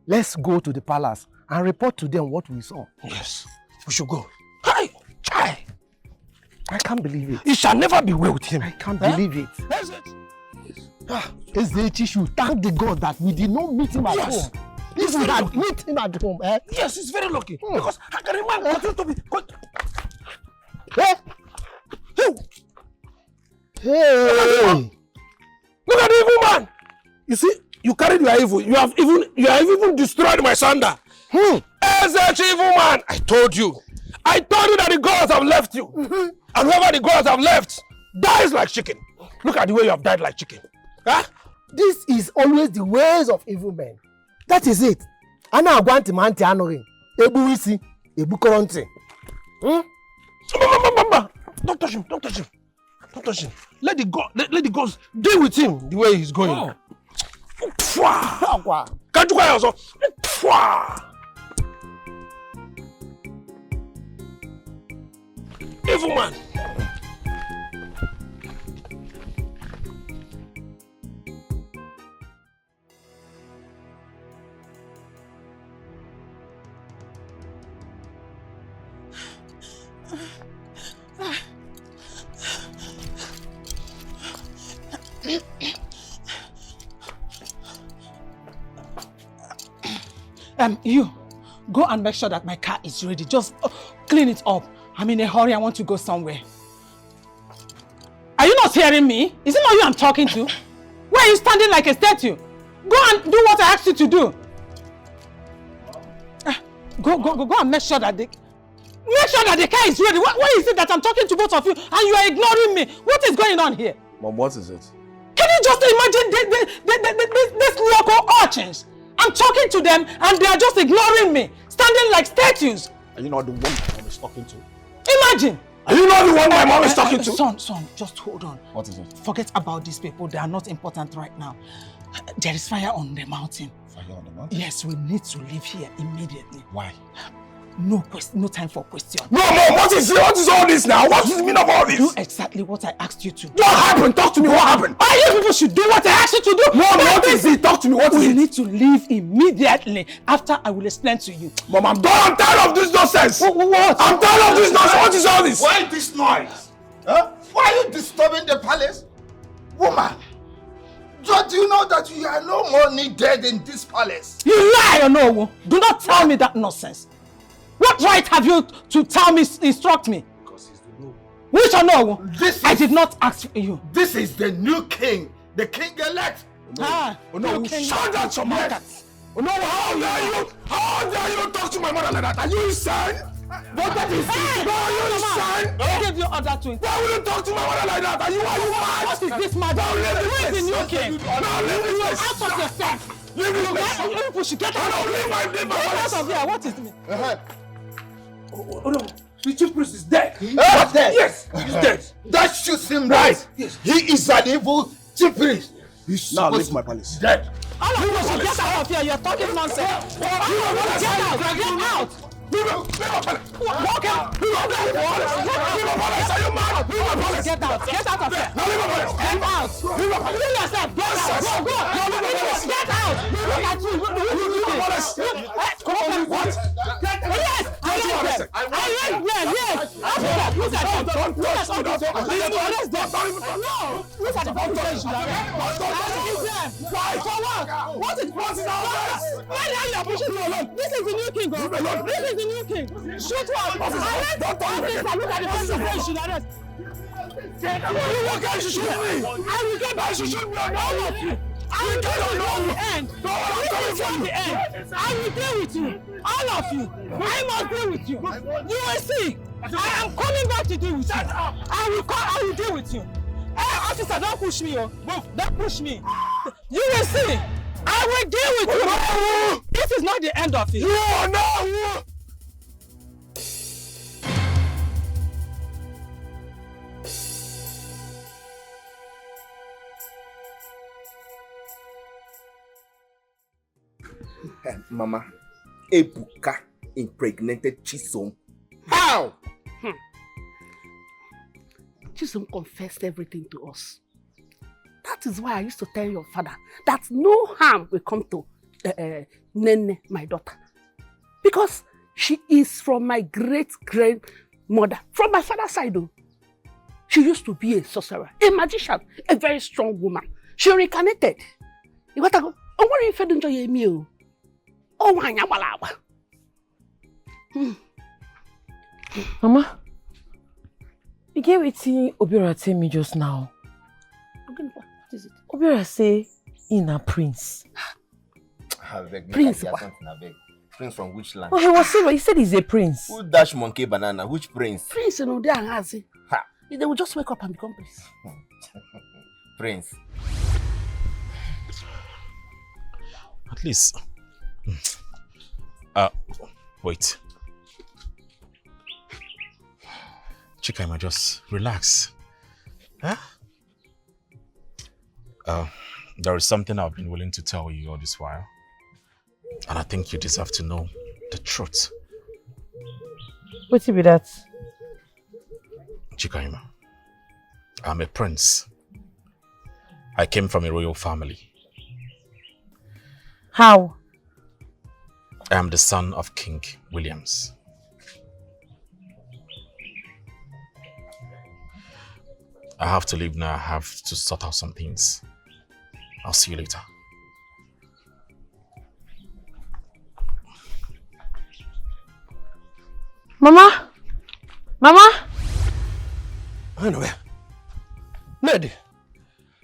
Let's go to the palace and report to them what we saw. Yes. We should go. Chai. I can't believe it. It shall never be well with him. I can't believe it. Ezechi should thank the God that we did not meet him at home. If we had met him at home, Yes, he's very lucky. Because how can a man continue to be... Hey! Look at the evil man! You see, you carried your evil. You have even destroyed my sander. Ezechi, evil man! I told you that the gods have left you. And whoever the gods have left dies like chicken. Look at the way you have died like chicken. This is always the ways of evil men. That is it. Ana agwanti manti anoring. Ebu isi, ebu koronti. Don't touch him. Don't touch him. Don't touch him. Let the gods deal with him the way he's going. Can't you also? Evil man. You go and make sure that my car is ready. Just clean it up. I'm in a hurry. I want to go somewhere. Are you not hearing me? Is it not you I'm talking to? Why are you standing like a statue? Go and do what I asked you to do. Go and make sure that the car is ready. Why is it that I'm talking to both of you and you are ignoring me? What is going on here? Mom, what is it? Can you just imagine these local urchins? I'm talking to them and they are just ignoring me, standing like statues. Are you not the one my mom is talking to? Imagine. Are you not the one my mom is talking to? Son, just hold on. What is it? Forget about these people. They are not important right now. There is fire on the mountain. Fire on the mountain? Yes, we need to leave here immediately. Why? No time for question. No, Mom, what is all this now? What is the meaning of all this? Do exactly what I asked you to. What happened? Talk to me, what happened? You people should do what I asked you to do. Mom, what is it? Talk to me, what is it? We need to leave immediately. After I will explain to you. Mom, I'm done. I'm tired of this nonsense. What? I'm tired of this nonsense. What is all this? Why this noise? Why are you disturbing the palace? Woman, do you know that you are no more needed in this palace? You lie, Onowu. Do not tell me that nonsense. What right have you to tell me, instruct me? Because he's the new. Which Onowu? I did not ask for you. This is the new king, the king-elect. Onowu, shut down your mouth. Onowu, how dare you talk to my mother like that? Are you insane? What is this? Are you insane? I gave you order to. Why would you talk to my mother like that? Are you mad? What is this mad? Who is the new king? No, leave this place. Out of yourself. Leave this place. You people should get out. Leave my Get out of here. What is me? Oh no, the chief priest is dead. Dead? Yes, he's dead. That shoots him right. Yes. He is an evil chief priest. Now leave my palace. Dead. All of you should get out of here. You're talking nonsense. Get out. Get out. Walk out. Are you mad? Get out. Get out of here. Get out. Leave yourself. Get out. Look at you. Come on. What? Yes. arrested. I arrest them, yes. Look at them. Look at them. No, look at the people you should arrest. Why? For what? What is that? Why are you pushing me alone? This is the new king. This is the new king. Shoot one. Arrest. Look at the people you should arrest. You will get to shoot me. I will get back to shoot me. All of you. I will get to the end. The end. I will deal with you. All of you. I must deal with you. You will see. I am coming back to deal with you. I will deal with you. Hey, officer, don't push me. Don't push me. You will see. I will deal with you. This is not the end of it. No. Mama, Ebuka impregnated Chisom. How? Chisom confessed everything to us. That is why I used to tell your father that no harm will come to Nene, my daughter. Because she is from my great-grandmother, from my father's side. Though. She used to be a sorcerer, a magician, a very strong woman. She reincarnated. You got to go. Oh, what if you don't enjoy me? Oh, Mama, you get wetin Obiora tell me just now. What is it? Obiora say Ina Prince. Prince? Prince from which land? Oh, he was serious. He said he's a prince. Who dash monkey banana? Which prince? Prince, you know, they are hazy. They will just wake up and become prince. Prince. At least. Wait. Chikaima, just relax. Huh? There is something I've been willing to tell you all this while. And I think you deserve to know the truth. What be that? Chikaima, I'm a prince. I came from a royal family. How? I am the son of King Williams. I have to leave now. I have to sort out some things. I'll see you later. Mama? Mama? Anyway, Ned,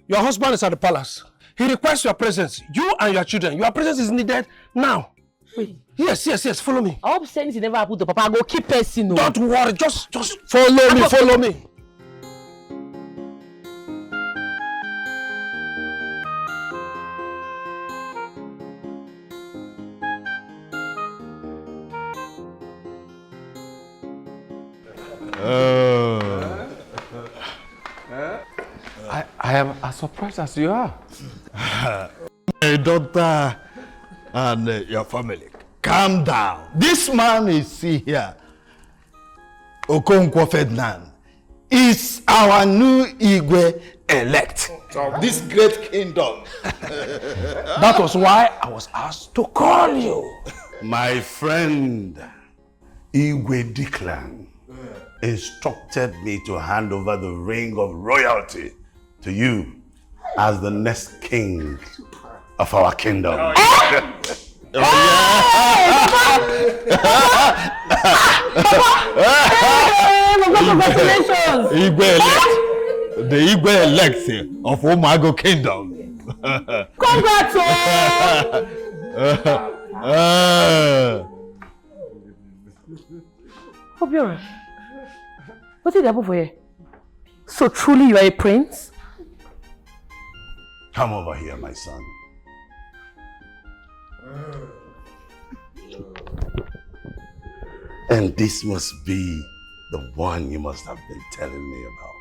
your husband is at the palace. He requests your presence. You and your children. Your presence is needed now. Wait. Yes. Follow me. I hope anything never happened to Papa. I go keep person. No. Don't worry. Just follow me. I am as surprised as you are. My daughter and your family, calm down. This man is here, Okonkwo Ferdinand, is our new Igwe elect of this great kingdom. That was why I was asked to call you. My friend Igwe Dikeh instructed me to hand over the ring of royalty to you as the next king of our kingdom. Congratulations! The Igwe elect of Umago Kingdom. Congrats! Obiora, what did happen for you? So truly you are a prince? Come over here, my son. And this must be the one you must have been telling me about.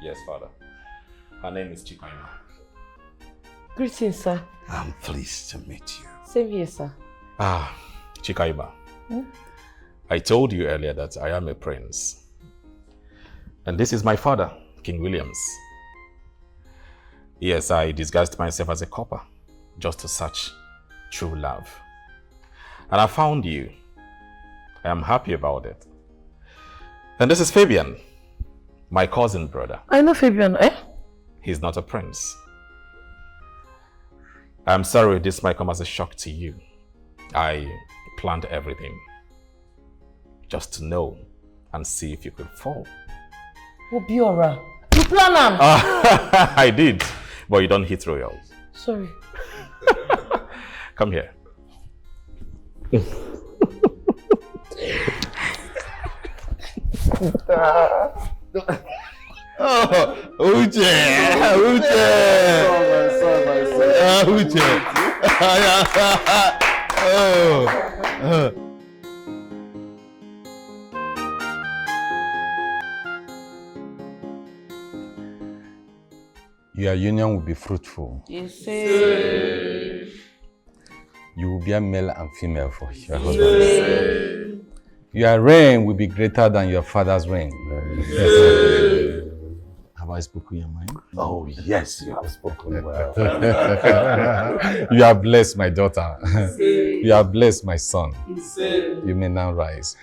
Yes, Father. Her name is Chikaima. Greetings, sir. I'm pleased to meet you. Same here, sir. Chikaima. I told you earlier that I am a prince. And this is my father, King Williams. Yes, I disguised myself as a copper just to search true love. And I found you. I am happy about it. And this is Fabian, my cousin brother. I know Fabian, eh? He's not a prince. I'm sorry this might come as a shock to you. I planned everything just to know and see if you could fall. Obiora, you plan them. I did, but you don't hit royals. Sorry. Come here. Oh, Uche! Uche! Your union will be fruitful. Yes, sir. You will be a male and female for your husband. Your reign will be greater than your father's reign. Have I spoken your mind? Oh, yes, you have spoken well. You are blessed, my daughter. You are blessed, my son. You may now rise.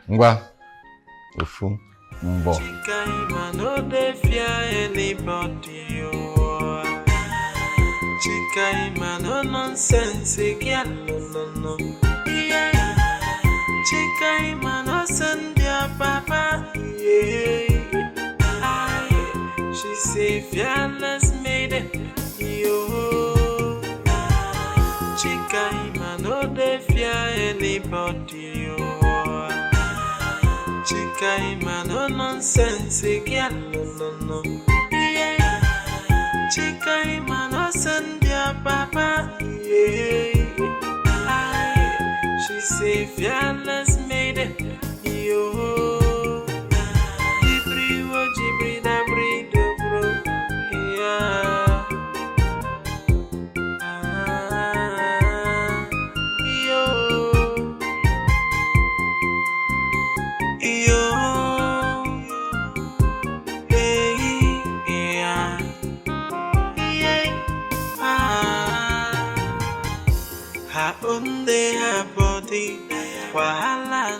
Ngwa, ofu, mbo. CHIKAIMA no dey fear anybody, oh. CHIKAIMA no nonsense, girl, no. Yeah. CHIKAIMA no send their papa, yeah. She say fearless maiden, yo. CHIKAIMA no dey fear anybody, yo. CHIKAIMA no nonsense, girl, no. Yeah. CHIKAIMA no send their papa, yeah. She say fearless maiden, yo. Jibri da brido bro, yeah. Yo. Her own day, her body, wahala